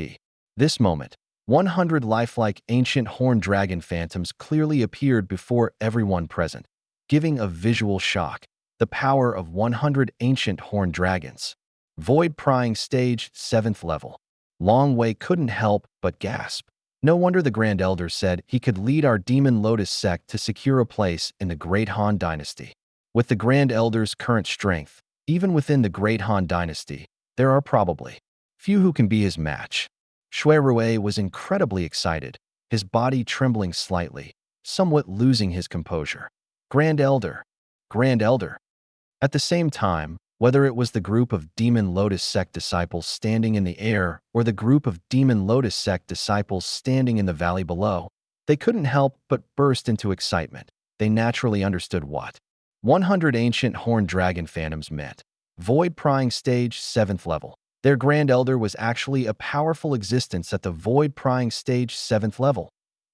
this moment. 100 lifelike ancient horned dragon phantoms clearly appeared before everyone present, giving a visual shock. The power of 100 ancient horned dragons. Void prying stage 7th level. Long Wei couldn't help but gasp. No wonder the Grand Elder said he could lead our Demon Lotus sect to secure a place in the Great Han Dynasty. With the Grand Elder's current strength, even within the Great Han Dynasty, there are probably few who can be his match. Shui Rui was incredibly excited, his body trembling slightly, somewhat losing his composure. Grand Elder. Grand Elder. At the same time, whether it was the group of Demon Lotus sect disciples standing in the air or the group of Demon Lotus sect disciples standing in the valley below, they couldn't help but burst into excitement. They naturally understood what 100 ancient horned dragon phantoms met. Void prying stage 7th level. Their grand elder was actually a powerful existence at the void prying stage 7th level.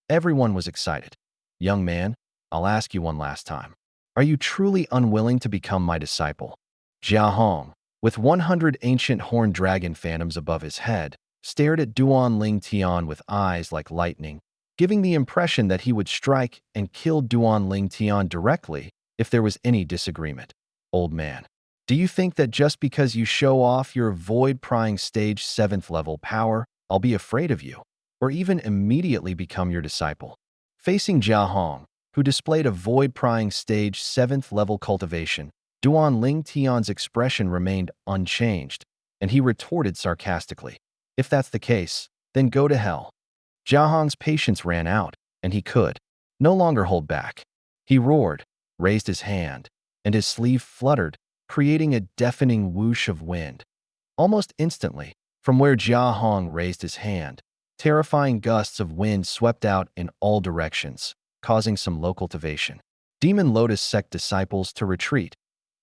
Everyone was excited. Young man, I'll ask you one last time. Are you truly unwilling to become my disciple? Jia Hong, with 100 ancient horned dragon phantoms above his head, stared at Duan Ling Tian with eyes like lightning, giving the impression that he would strike and kill Duan Ling Tian directly if there was any disagreement. Old man, do you think that just because you show off your void-prying stage 7th level power, I'll be afraid of you, or even immediately become your disciple? Facing Jia Hong, who displayed a void-prying stage 7th level cultivation, Duan Ling Tian's expression remained unchanged, and he retorted sarcastically, "If that's the case, then go to hell." Jia Hong's patience ran out, and he could no longer hold back. He roared, raised his hand, and his sleeve fluttered, creating a deafening whoosh of wind. Almost instantly, from where Jia Hong raised his hand, terrifying gusts of wind swept out in all directions, causing some low cultivation. Demon Lotus sect disciples to retreat.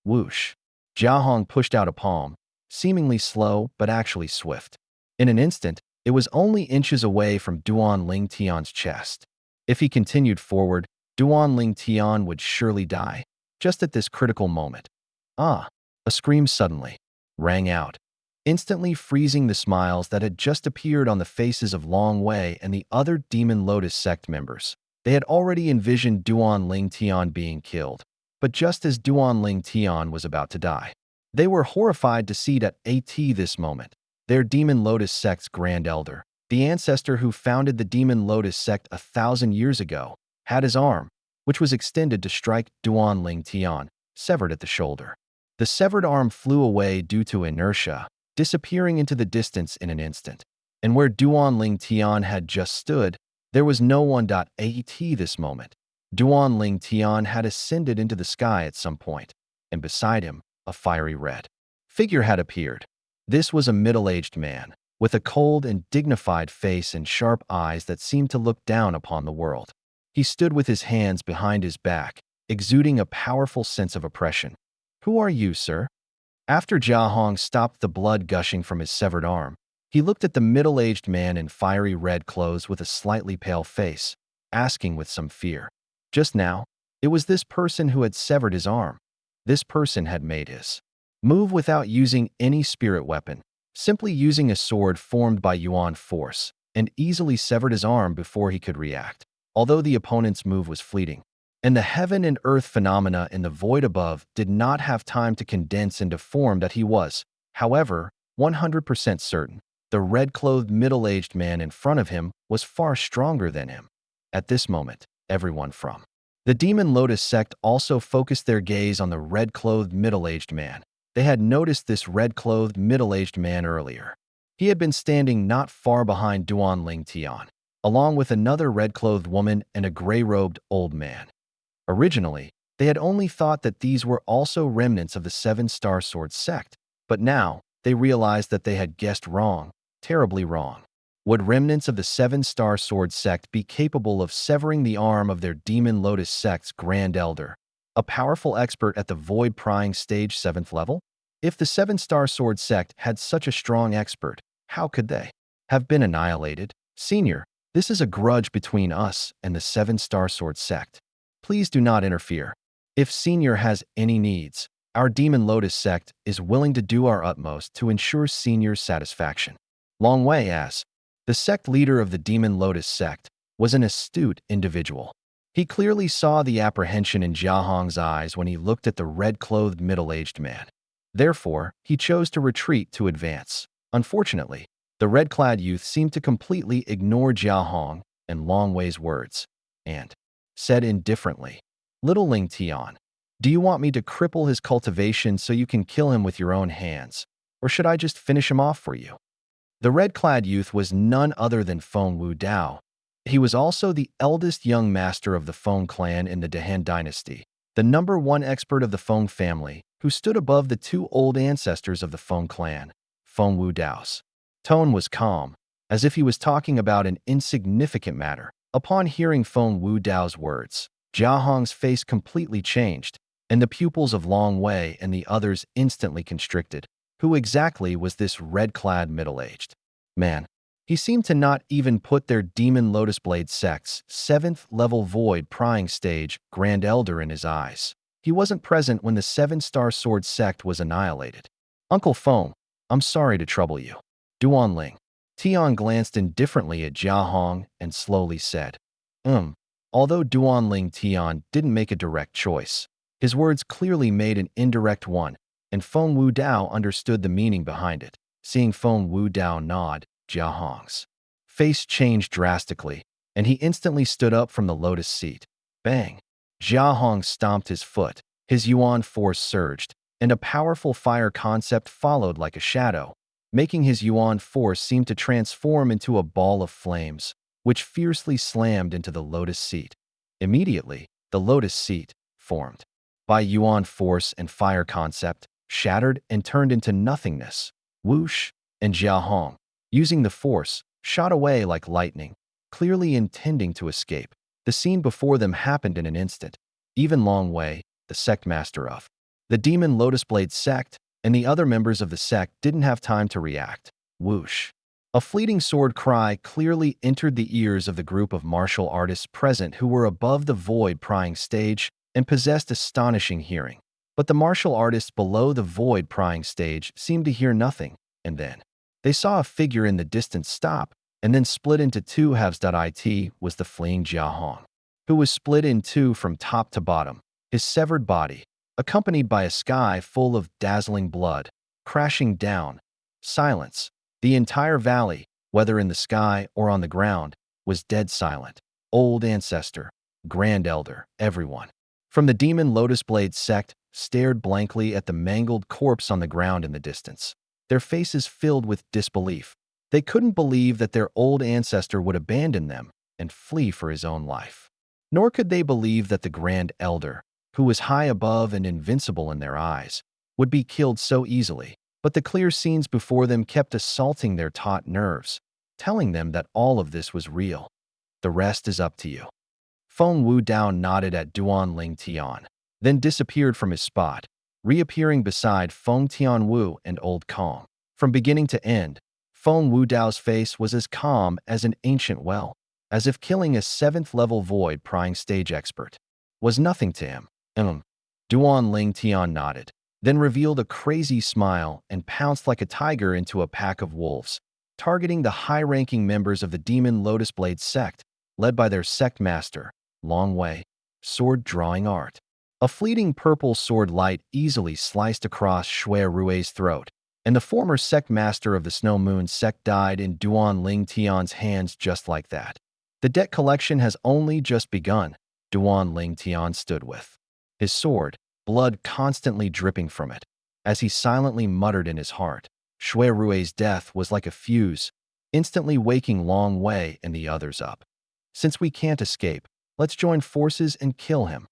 Whoosh. Jia Hong pushed out a palm, seemingly slow but actually swift. In an instant, it was only inches away from Duan Ling Tian's chest. If he continued forward, Duan Ling Tian would surely die, just at this critical moment. Ah! A scream suddenly rang out, instantly freezing the smiles that had just appeared on the faces of Long Wei and the other Demon Lotus sect members. They had already envisioned Duan Ling Tian being killed, but just as Duan Ling Tian was about to die, they were horrified to see that at this moment, their Demon Lotus sect's grand elder, the ancestor who founded the Demon Lotus sect 1,000 years ago, had his arm, which was extended to strike Duan Ling Tian, severed at the shoulder. The severed arm flew away due to inertia, disappearing into the distance in an instant. And where Duan Ling Tian had just stood, there was no one. At this moment, Duan Ling Tian had ascended into the sky at some point, and beside him, a fiery red figure had appeared. This was a middle-aged man, with a cold and dignified face and sharp eyes that seemed to look down upon the world. He stood with his hands behind his back, exuding a powerful sense of oppression. "Who are you, sir?" After Jia Hong stopped the blood gushing from his severed arm, he looked at the middle-aged man in fiery red clothes with a slightly pale face, asking with some fear. Just now, it was this person who had severed his arm. This person had made his move without using any spirit weapon, simply using a sword formed by Yuan force, and easily severed his arm before he could react. Although the opponent's move was fleeting, and the heaven and earth phenomena in the void above did not have time to condense into form that he was, however, 100% certain, the red-clothed middle-aged man in front of him was far stronger than him. At this moment, everyone from the Demon Lotus sect also focused their gaze on the red-clothed middle-aged man. They had noticed this red-clothed middle-aged man earlier. He had been standing not far behind Duan Ling Tian, along with another red-clothed woman and a gray-robed old man. Originally, they had only thought that these were also remnants of the Seven Star Sword sect, but now they realized that they had guessed wrong, terribly wrong. Would remnants of the Seven Star Sword sect be capable of severing the arm of their Demon Lotus sect's Grand Elder, a powerful expert at the Void Prying Stage 7th level? If the Seven Star Sword sect had such a strong expert, how could they have been annihilated? Senior, this is a grudge between us and the Seven Star Sword sect. Please do not interfere. If Senior has any needs, our Demon Lotus sect is willing to do our utmost to ensure Senior's satisfaction. Long Wei, as the sect leader of the Demon Lotus sect, was an astute individual. He clearly saw the apprehension in Jia Hong's eyes when he looked at the red-clothed middle-aged man. Therefore, he chose to retreat to advance. Unfortunately, the red-clad youth seemed to completely ignore Jia Hong and Long Wei's words, and said indifferently, "Little Ling Tian, do you want me to cripple his cultivation so you can kill him with your own hands, or should I just finish him off for you?" The red-clad youth was none other than Feng Wu Dao. He was also the eldest young master of the Feng clan in the Dehan dynasty, the #1 expert of the Feng family, who stood above the two old ancestors of the Feng clan. Feng Wu Dao's tone was calm, as if he was talking about an insignificant matter. Upon hearing Feng Wu Dao's words, Jia Hong's face completely changed. and the pupils of Long Wei and the others instantly constricted. Who exactly was this red-clad middle-aged man? He seemed to not even put their Demon Lotus Blade sect's 7th level void prying stage Grand Elder in his eyes. He wasn't present when the 7-star sword sect was annihilated. Uncle Feng, I'm sorry to trouble you. Duan Ling. Tian glanced indifferently at Jia Hong and slowly said, Although Duan Ling Tian didn't make a direct choice, his words clearly made an indirect one, and Feng Wu Dao understood the meaning behind it. Seeing Feng Wu Dao nod, Jia Hong's face changed drastically, and he instantly stood up from the lotus seat. Bang! Jia Hong stomped his foot. His Yuan force surged, and a powerful fire concept followed like a shadow, making his Yuan force seem to transform into a ball of flames, which fiercely slammed into the lotus seat. Immediately, the lotus seat formed by Yuan force and fire concept, shattered and turned into nothingness. Whoosh! And Jia Hong, using the force, shot away like lightning, clearly intending to escape. The scene before them happened in an instant. Even Long Wei, the sect master of the Demon Lotus Blade sect, and the other members of the sect didn't have time to react. Whoosh! A fleeting sword cry clearly entered the ears of the group of martial artists present who were above the void prying stage and possessed astonishing hearing. But the martial artists below the void prying stage seemed to hear nothing, and then they saw a figure in the distance stop and then split into two halves. It was the fleeing Jia Hong, who was split in two from top to bottom, his severed body, accompanied by a sky full of dazzling blood, crashing down. Silence. The entire valley, whether in the sky or on the ground, was dead silent. Old ancestor, grand elder, everyone from the Demon Lotus Blade sect stared blankly at the mangled corpse on the ground in the distance, their faces filled with disbelief. They couldn't believe that their old ancestor would abandon them and flee for his own life. Nor could they believe that the Grand Elder, who was high above and invincible in their eyes, would be killed so easily. But the clear scenes before them kept assaulting their taut nerves, telling them that all of this was real. The rest is up to you. Feng Wu Dao nodded at Duan Ling Tian, then disappeared from his spot, reappearing beside Feng Tian Wu and Old Kong. From beginning to end, Feng Wu Dao's face was as calm as an ancient well, as if killing a 7th-level void prying stage expert was nothing to him. Duan Ling Tian nodded, then revealed a crazy smile and pounced like a tiger into a pack of wolves, targeting the high-ranking members of the Demon Lotus Blade sect, led by their sect master, Long Wei, sword drawing art. A fleeting purple sword light easily sliced across Shui Rui's throat, and the former sect master of the Snow Moon sect died in Duan Ling Tian's hands just like that. The debt collection has only just begun, Duan Ling Tian stood with his sword, blood constantly dripping from it, as he silently muttered in his heart. Shui Rui's death was like a fuse, instantly waking Long Wei and the others up. Since we can't escape, let's join forces and kill him.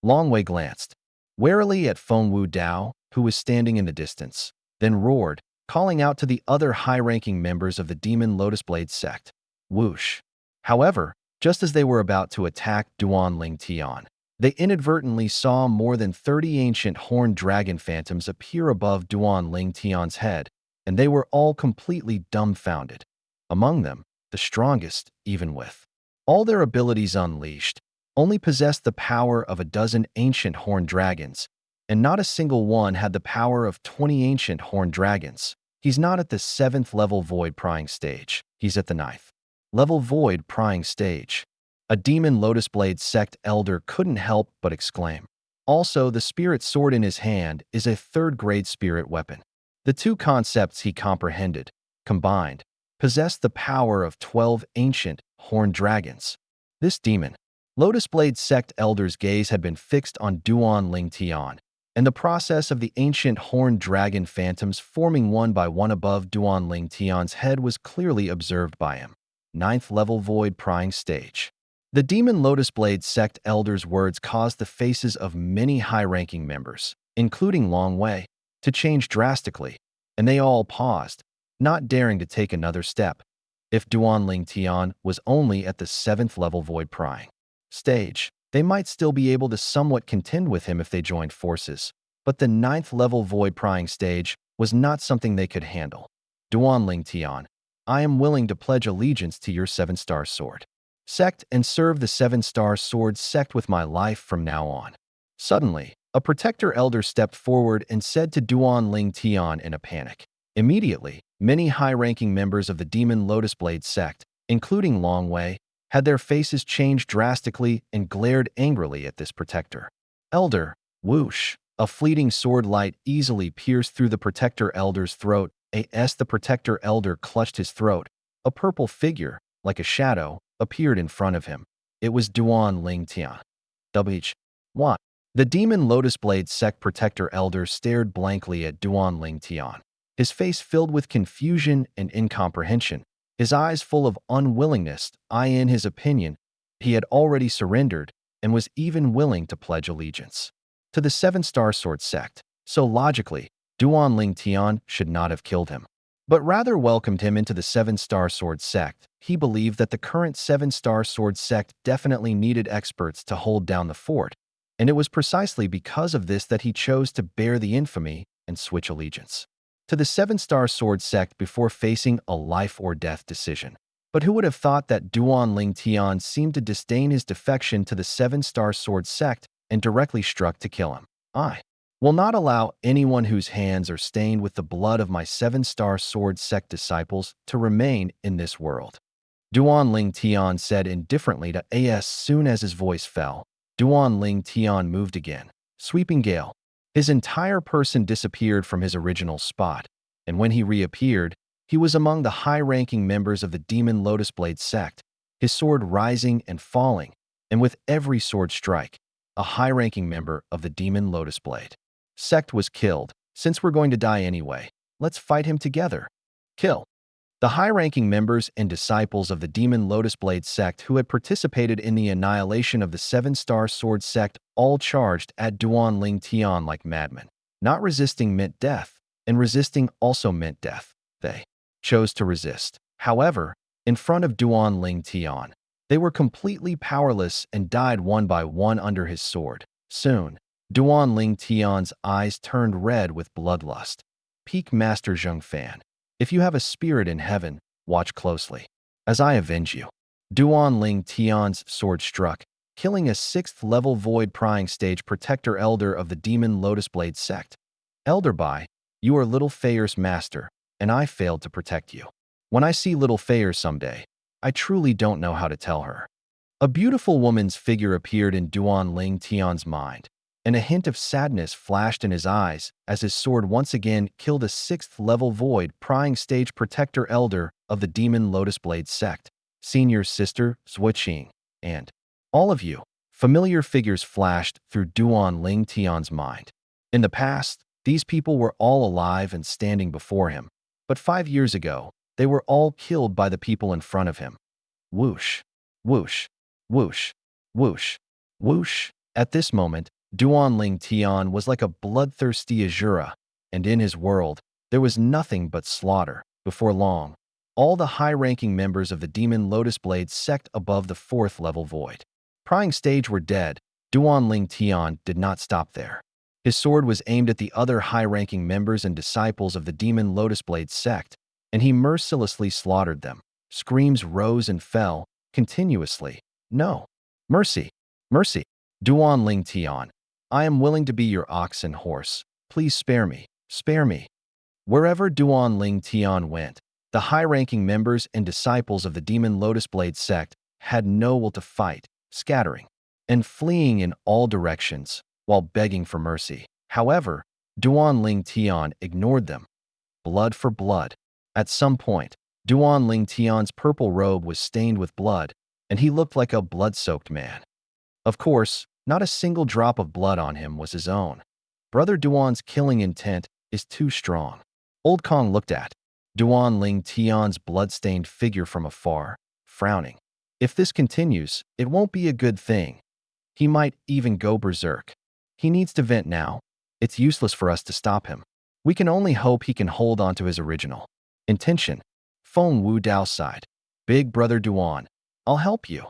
Long Wei glanced warily at Feng Wu Dao, who was standing in the distance, then roared, calling out to the other high-ranking members of the Demon Lotus Blade sect. Whoosh! However, just as they were about to attack Duan Ling Tian, they inadvertently saw more than 30 ancient horned dragon phantoms appear above Duan Ling Tian's head, and they were all completely dumbfounded. Among them, the strongest, even with all their abilities unleashed, only possessed the power of a dozen ancient horned dragons, and not a single one had the power of 20 ancient horned dragons. He's not at the 7th-level void prying stage. He's at the 9th-level void prying stage. A Demon Lotus Blade sect elder couldn't help but exclaim. Also, the spirit sword in his hand is a 3rd-grade spirit weapon. The two concepts he comprehended, combined, possessed the power of 12 ancient horned dragons. This Demon Lotus Blade sect elder's gaze had been fixed on Duan Ling Tian, and the process of the ancient horned dragon phantoms forming one by one above Duan Ling Tian's head was clearly observed by him. 9th-level void prying stage. The Demon Lotus Blade sect elder's words caused the faces of many high-ranking members, including Long Wei, to change drastically, and they all paused, not daring to take another step. If Duan Ling Tian was only at the 7th-level void prying stage, They might still be able to somewhat contend with him if they joined forces, but the 9th level void prying stage was not something they could handle. Duan Ling Tian, I am willing to pledge allegiance to your 7-star sword sect and serve the 7-star sword sect with my life from now on. Suddenly, a protector elder stepped forward and said to Duan Ling Tian in a panic. Immediately, many high-ranking members of the Demon Lotus Blade sect, including Long Wei, had their faces changed drastically and glared angrily at this protector elder. Whoosh! A fleeting sword light easily pierced through the protector elder's throat. As the protector elder clutched his throat, a purple figure, like a shadow, appeared in front of him. It was Duan Ling Tian. What? The Demon Lotus Blade sect protector elder stared blankly at Duan Ling Tian, his face filled with confusion and incomprehension, his eyes full of unwillingness. In his opinion, he had already surrendered and was even willing to pledge allegiance to the 7-star sword sect. So logically, Duan Ling Tian should not have killed him, but rather welcomed him into the 7-star sword sect. He believed that the current 7-star sword sect definitely needed experts to hold down the fort, and it was precisely because of this that he chose to bear the infamy and switch allegiance to the 7-star sword sect before facing a life-or-death decision. But who would have thought that Duan Ling Tian seemed to disdain his defection to the 7-star sword sect and directly struck to kill him? I will not allow anyone whose hands are stained with the blood of my 7-star sword sect disciples to remain in this world, Duan Ling Tian said indifferently to As soon as his voice fell, Duan Ling Tian moved again. Sweeping gale. His entire person disappeared from his original spot, and when he reappeared, he was among the high-ranking members of the Demon Lotus Blade sect, his sword rising and falling, and with every sword strike, a high-ranking member of the Demon Lotus Blade sect was killed. Since we're going to die anyway, let's fight him together. Kill. The high-ranking members and disciples of the Demon Lotus Blade sect who had participated in the annihilation of the 7-star sword sect all charged at Duan Ling Tian like madmen. Not resisting meant death, and resisting also meant death. They chose to resist. However, in front of Duan Ling Tian, they were completely powerless and died one by one under his sword. Soon, Duan Ling Tian's eyes turned red with bloodlust. Peak Master Zheng Fan. If you have a spirit in heaven, watch closely, as I avenge you. Duan Ling Tian's sword struck, killing a 6th-level void prying stage protector elder of the Demon Lotus Blade sect. Elder Bai, you are Little Feier's master, and I failed to protect you. When I see Little Feier someday, I truly don't know how to tell her. A beautiful woman's figure appeared in Duan Ling Tian's mind, and a hint of sadness flashed in his eyes as his sword once again killed a 6th-level void prying stage protector elder of the Demon Lotus Blade sect, Senior Sister Zhuqing, and all of you. Familiar figures flashed through Duan Ling Tian's mind. In the past, these people were all alive and standing before him, but 5 years ago, they were all killed by the people in front of him. Whoosh, whoosh, whoosh, whoosh, whoosh. At this moment, Duan Ling Tian was like a bloodthirsty Azura, and in his world, there was nothing but slaughter. Before long, all the high-ranking members of the Demon Lotus Blade sect above the 4th-level void prying stage were dead. Duan Ling Tian did not stop there. His sword was aimed at the other high-ranking members and disciples of the Demon Lotus Blade sect, and he mercilessly slaughtered them. Screams rose and fell continuously. No. Mercy. Mercy. Duan Ling Tian, I am willing to be your ox and horse. Please spare me. Spare me. Wherever Duan Ling Tian went, the high-ranking members and disciples of the Demon Lotus Blade sect had no will to fight, scattering and fleeing in all directions while begging for mercy. However, Duan Ling Tian ignored them. Blood for blood. At some point, Duan Ling Tian's purple robe was stained with blood, and he looked like a blood-soaked man. Of course, not a single drop of blood on him was his own. Brother Duan's killing intent is too strong. Old Kong looked at Duan Ling Tian's blood-stained figure from afar, frowning. If this continues, it won't be a good thing. He might even go berserk. He needs to vent now. It's useless for us to stop him. We can only hope he can hold on to his original intention. Feng Wu Dao sighed. Big Brother Duan, I'll help you.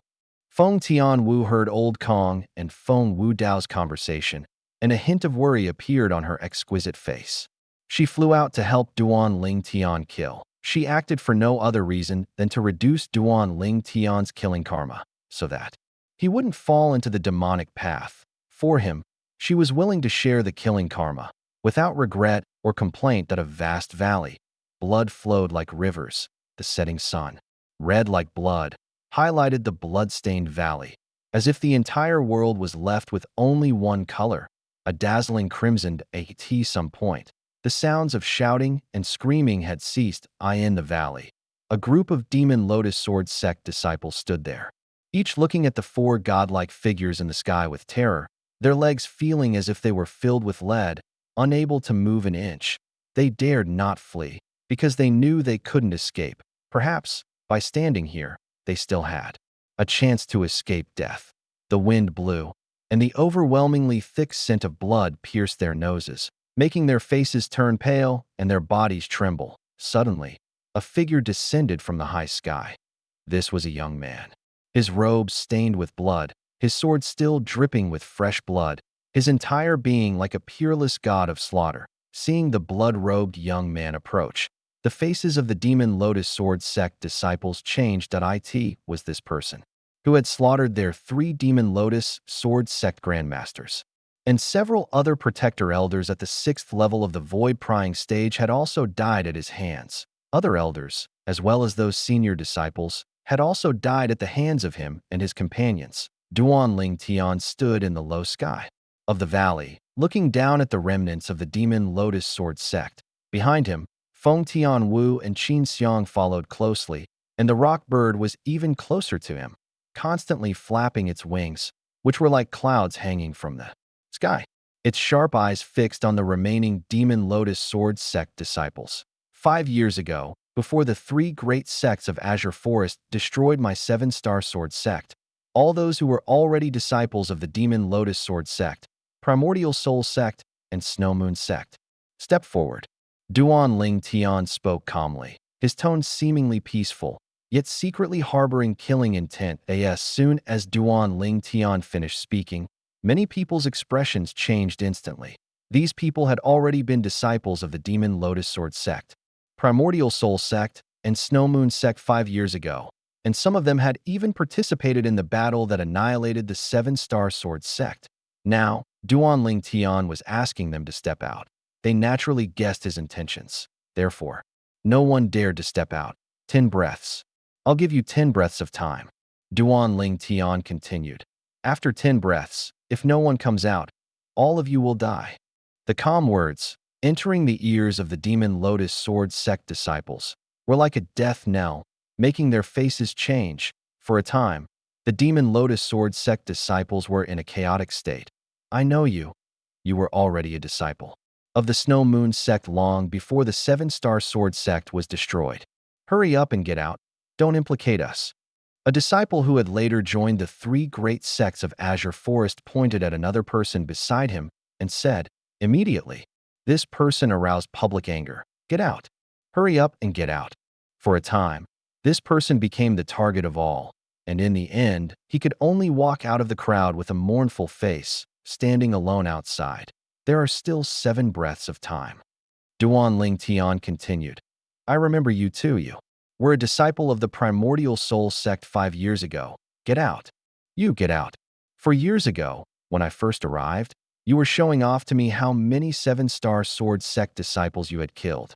Feng Tianwu heard Old Kong and Feng Wu Dao's conversation, and a hint of worry appeared on her exquisite face. She flew out to help Duan Ling Tian kill. She acted for no other reason than to reduce Duan Ling Tian's killing karma, so that he wouldn't fall into the demonic path. For him, she was willing to share the killing karma, without regret or complaint that a vast valley, blood flowed like rivers, the setting sun, red like blood, highlighted the blood-stained valley, as if the entire world was left with only one color, a dazzling crimson. At some point, the sounds of shouting and screaming had ceased. In the valley, a group of Demon Lotus Sword sect disciples stood there, each looking at the four godlike figures in the sky with terror, their legs feeling as if they were filled with lead, unable to move an inch. They dared not flee, because they knew they couldn't escape. Perhaps, by standing here, they still had a chance to escape death. The wind blew, and the overwhelmingly thick scent of blood pierced their noses, making their faces turn pale and their bodies tremble. Suddenly, a figure descended from the high sky. This was a young man. His robes stained with blood, his sword still dripping with fresh blood, his entire being like a peerless god of slaughter. Seeing the blood-robed young man approach, the faces of the Demon Lotus Sword sect disciples changed. It was this person who had slaughtered their 3 Demon Lotus Sword sect grandmasters. And several other protector elders at the 6th level of the void-prying stage had also died at his hands. Other elders, as well as those senior disciples, had also died at the hands of him and his companions. Duan Ling Tian stood in the low sky of the valley, looking down at the remnants of the Demon Lotus Sword sect. Behind him, Feng Tianwu and Qin Xiang followed closely, and the rock bird was even closer to him, constantly flapping its wings, which were like clouds hanging from the sky, its sharp eyes fixed on the remaining Demon Lotus Sword sect disciples. 5 years ago, before the 3 great sects of Azure Forest destroyed my 7-star sword sect, all those who were already disciples of the Demon Lotus Sword sect, Primordial Soul sect, and Snow Moon sect, stepped forward. Duan Ling Tian spoke calmly, his tone seemingly peaceful, yet secretly harboring killing intent. As soon as Duan Ling Tian finished speaking, many people's expressions changed instantly. These people had already been disciples of the Demon Lotus Sword sect, Primordial Soul sect, and Snow Moon sect 5 years ago, and some of them had even participated in the battle that annihilated the 7-star sword sect. Now, Duan Ling Tian was asking them to step out. They naturally guessed his intentions. Therefore, no one dared to step out. 10 breaths. I'll give you 10 breaths of time. Duan Ling Tian continued. After 10 breaths, if no one comes out, all of you will die. The calm words, entering the ears of the Demon Lotus Sword sect disciples, were like a death knell, making their faces change. For a time, the Demon Lotus Sword sect disciples were in a chaotic state. I know you. You were already a disciple of the Snow Moon sect long before the 7-star sword sect was destroyed. Hurry up and get out. Don't implicate us. A disciple who had later joined the 3 great sects of Azure Forest pointed at another person beside him and said, immediately, this person aroused public anger. Get out. Hurry up and get out. For a time, this person became the target of all, and in the end, he could only walk out of the crowd with a mournful face, standing alone outside. There are still 7 breaths of time. Duan Ling Tian continued. I remember you too. You were a disciple of the Primordial Soul sect 5 years ago. Get out. You get out. For years ago, when I first arrived, you were showing off to me how many 7-star sword sect disciples you had killed.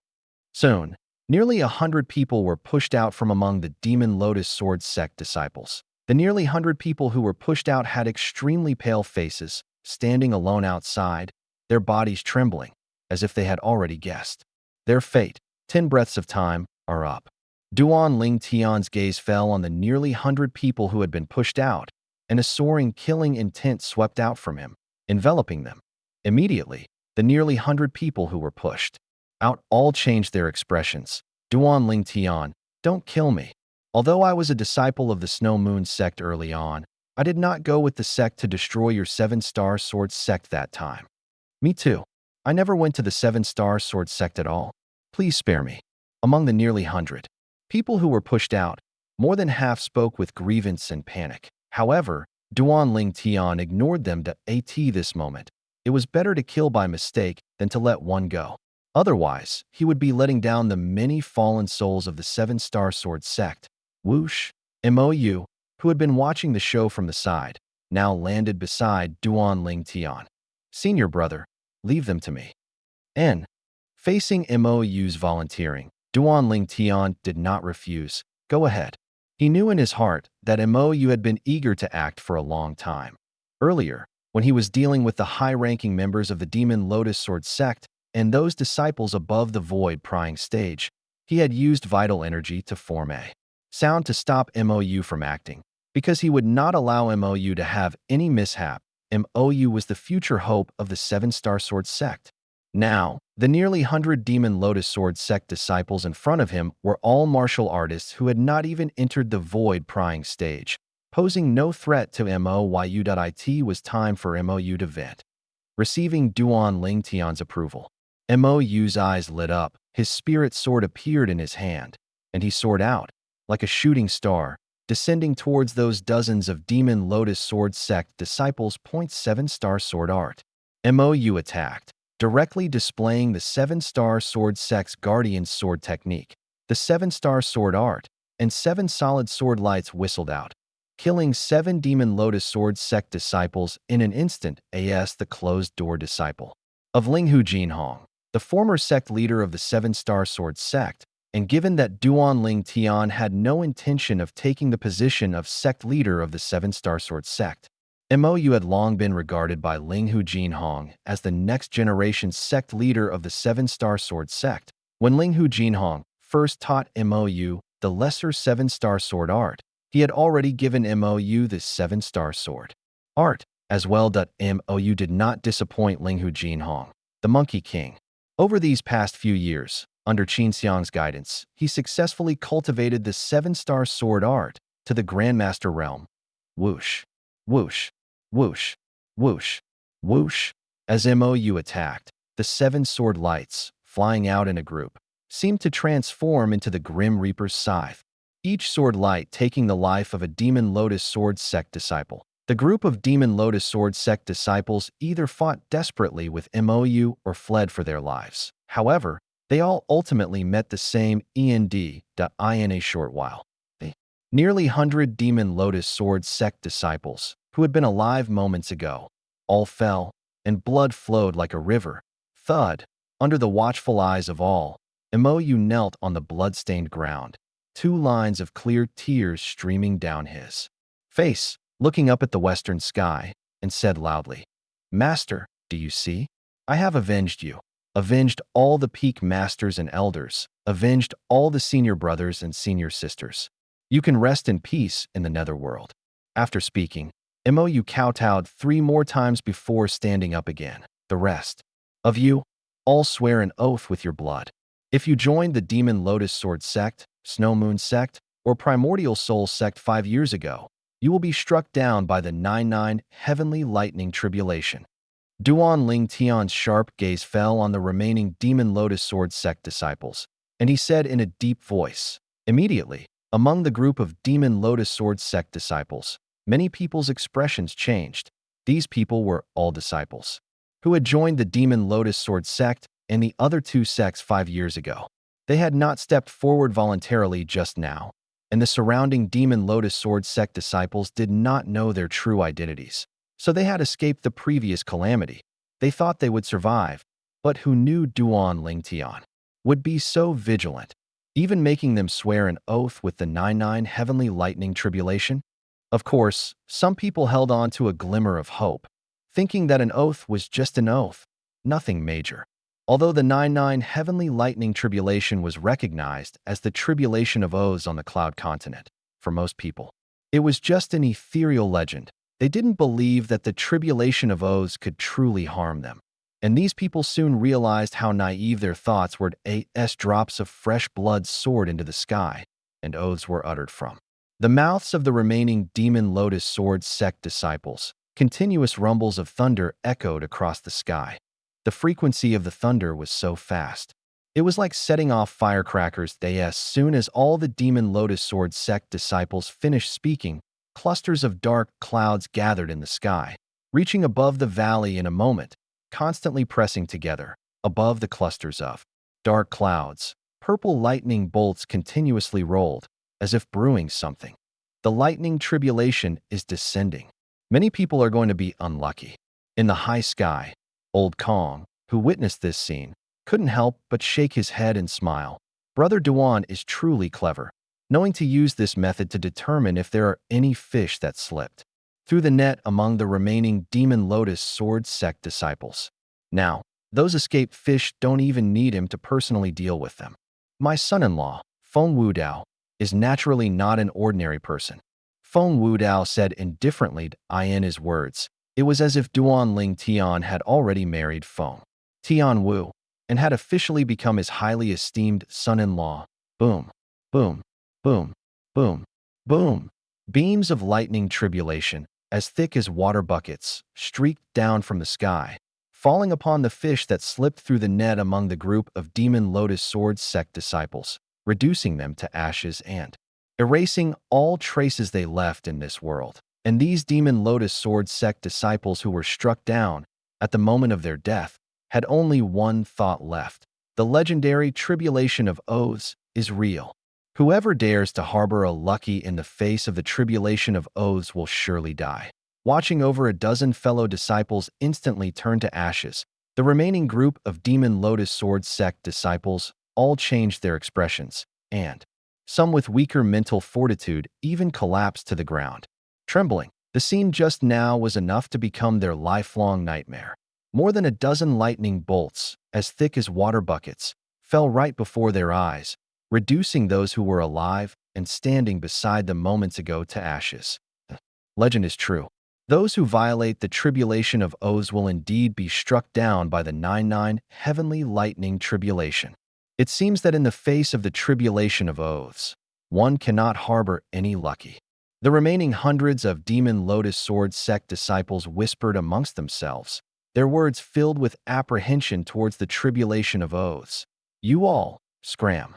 Soon, nearly 100 people were pushed out from among the Demon Lotus Sword sect disciples. The nearly 100 people who were pushed out had extremely pale faces, standing alone outside, their bodies trembling, as if they had already guessed their fate. 10 breaths of time are up. Duan Ling Tian's gaze fell on the nearly 100 people who had been pushed out, and a soaring killing intent swept out from him, enveloping them. Immediately, the nearly 100 people who were pushed out all changed their expressions. Duan Ling Tian, don't kill me. Although I was a disciple of the Snow Moon sect early on, I did not go with the sect to destroy your 7-star sword sect that time. Me too. I never went to the 7-star sword sect at all. Please spare me. Among the nearly 100 people who were pushed out, more than half spoke with grievance and panic. However, Duan Ling Tian ignored them at this moment. It was better to kill by mistake than to let one go. Otherwise, he would be letting down the many fallen souls of the Seven-Star Sword sect. Whoosh! Mou, who had been watching the show from the side, now landed beside Duan Ling Tian. Senior brother, leave them to me. N. Facing Mou's volunteering, Duan Ling Tian did not refuse. Go ahead. He knew in his heart that Mou had been eager to act for a long time. Earlier, when he was dealing with the high-ranking members of the Demon Lotus Sword sect and those disciples above the void prying stage, he had used vital energy to form a sound to stop Mou from acting. Because he would not allow Mou to have any mishap, Mou was the future hope of the Seven-Star Sword sect. Now, the nearly 100 Demon Lotus Sword sect disciples in front of him were all martial artists who had not even entered the void prying stage, posing no threat to MOYU. It was time for Mou to vent. Receiving Duan Ling Tian's approval, Mou's eyes lit up, his spirit sword appeared in his hand, and he soared out, like a shooting star, descending towards those dozens of Demon Lotus Sword sect disciples. 7-star sword art. Mou attacked, directly displaying the 7-star sword sect's guardian sword technique. The 7-star sword art and 7 solid sword lights whistled out, killing 7 Demon Lotus Sword sect disciples in an instant. As the closed-door disciple of Linghu Jinhong, the former sect leader of the 7-star sword sect, and given that Duan Ling Tian had no intention of taking the position of sect leader of the 7-star sword sect, Mou had long been regarded by Linghu Jinhong as the next generation sect leader of the 7-star sword sect. When Linghu Jinhong first taught Mou the lesser 7-star sword art, he had already given Mou the 7-star sword art as well. Mou did not disappoint Linghu Jinhong, the Monkey King. Over these past few years, under Qin Xiang's guidance, he successfully cultivated the 7-star sword art to the Grandmaster realm. Whoosh, whoosh, whoosh, whoosh, whoosh. As Mou attacked, the 7 sword lights, flying out in a group, seemed to transform into the Grim Reaper's scythe, each sword light taking the life of a Demon Lotus Sword sect disciple. The group of Demon Lotus Sword sect disciples either fought desperately with Mou or fled for their lives. However, they all ultimately met the same end in a short while. The nearly 100 Demon Lotus Sword sect disciples, who had been alive moments ago, all fell, and blood flowed like a river. Thud! Under the watchful eyes of all, Mou knelt on the blood-stained ground, 2 lines of clear tears streaming down his face, looking up at the western sky, and said loudly, "Master, do you see? I have avenged you. Avenged all the peak masters and elders, avenged all the senior brothers and senior sisters. You can rest in peace in the netherworld." After speaking, Mou kowtowed 3 more times before standing up again. "The rest of you, all swear an oath with your blood. If you joined the Demon Lotus Sword sect, Snow Moon sect, or Primordial Soul sect 5 years ago, you will be struck down by the 99 heavenly lightning tribulation." Duan Ling Tian's sharp gaze fell on the remaining Demon Lotus Sword sect disciples, and he said in a deep voice, immediately, among the group of Demon Lotus Sword sect disciples, many people's expressions changed. These people were all disciples who had joined the Demon Lotus Sword sect and the other 2 sects 5 years ago. They had not stepped forward voluntarily just now, and the surrounding Demon Lotus Sword sect disciples did not know their true identities. So they had escaped the previous calamity. They thought they would survive, but who knew Duan Ling Tian would be so vigilant, even making them swear an oath with the 99 heavenly lightning tribulation? Of course, some people held on to a glimmer of hope, thinking that an oath was just an oath, nothing major. Although the 99 heavenly lightning tribulation was recognized as the tribulation of Oz on the Cloud Continent, for most people, it was just an ethereal legend. They didn't believe that the tribulation of Oz could truly harm them. And these people soon realized how naive their thoughts were. As drops of fresh blood soared into the sky, and oaths were uttered from the mouths of the remaining Demon Lotus Sword sect disciples. Continuous rumbles of thunder echoed across the sky. The frequency of the thunder was so fast. It was like setting off firecrackers. As soon as all the Demon Lotus Sword sect disciples finished speaking, clusters of dark clouds gathered in the sky, reaching above the valley in a moment, constantly pressing together. Above the clusters of dark clouds, purple lightning bolts continuously rolled, as if brewing something. The lightning tribulation is descending. Many people are going to be unlucky. In the high sky, Old Kong, who witnessed this scene, couldn't help but shake his head and smile. Brother Duan is truly clever, knowing to use this method to determine if there are any fish that slipped through the net among the remaining Demon Lotus Sword sect disciples. Now, those escaped fish don't even need him to personally deal with them. My son-in-law, Feng Wudao, is naturally not an ordinary person. Feng Wudao said indifferently in his words. It was as if Duan Ling Tian had already married Feng Tian Wu and had officially become his highly esteemed son-in-law. Boom, boom, boom, boom, boom. Beams of lightning tribulation, as thick as water buckets, streaked down from the sky, falling upon the fish that slipped through the net among the group of Demon Lotus Sword sect disciples, reducing them to ashes and erasing all traces they left in this world. And these Demon Lotus Sword sect disciples who were struck down at the moment of their death had only one thought left. The legendary tribulation of oaths is real. Whoever dares to harbor a lucky in the face of the tribulation of oaths will surely die. Watching over a dozen fellow disciples instantly turn to ashes, the remaining group of Demon Lotus Sword sect disciples all changed their expressions, and some with weaker mental fortitude even collapsed to the ground. Trembling, the scene just now was enough to become their lifelong nightmare. More than a dozen lightning bolts, as thick as water buckets, fell right before their eyes, reducing those who were alive and standing beside them moments ago to ashes. The legend is true. Those who violate the tribulation of oaths will indeed be struck down by the 99 heavenly lightning tribulation. It seems that in the face of the tribulation of oaths, one cannot harbor any lucky. The remaining hundreds of Demon Lotus Sword sect disciples whispered amongst themselves, their words filled with apprehension towards the tribulation of oaths. You all, scram.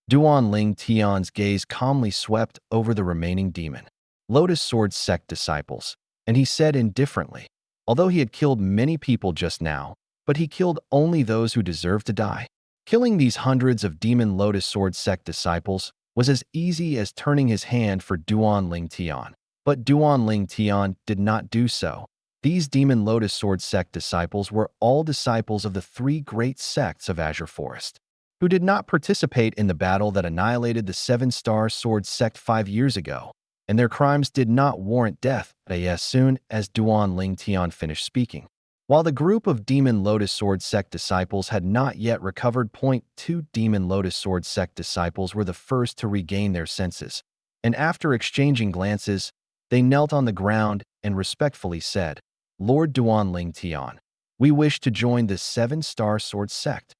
Duan Ling Tian's gaze calmly swept over the remaining Demon Lotus Sword sect disciples, and he said indifferently, although he had killed many people just now, but he killed only those who deserved to die. Killing these hundreds of Demon Lotus Sword sect disciples was as easy as turning his hand for Duan Ling Tian. But Duan Ling Tian did not do so. These Demon Lotus Sword sect disciples were all disciples of the three great sects of Azure Forest, who did not participate in the battle that annihilated the Seven-Star Sword sect 5 years ago, and their crimes did not warrant death. As soon as Duan Ling Tian finished speaking, while the group of Demon Lotus Sword sect disciples had not yet recovered, two Demon Lotus Sword sect disciples were the first to regain their senses, and after exchanging glances, they knelt on the ground and respectfully said, Lord Duan Ling Tian, we wish to join the Seven-Star Sword sect.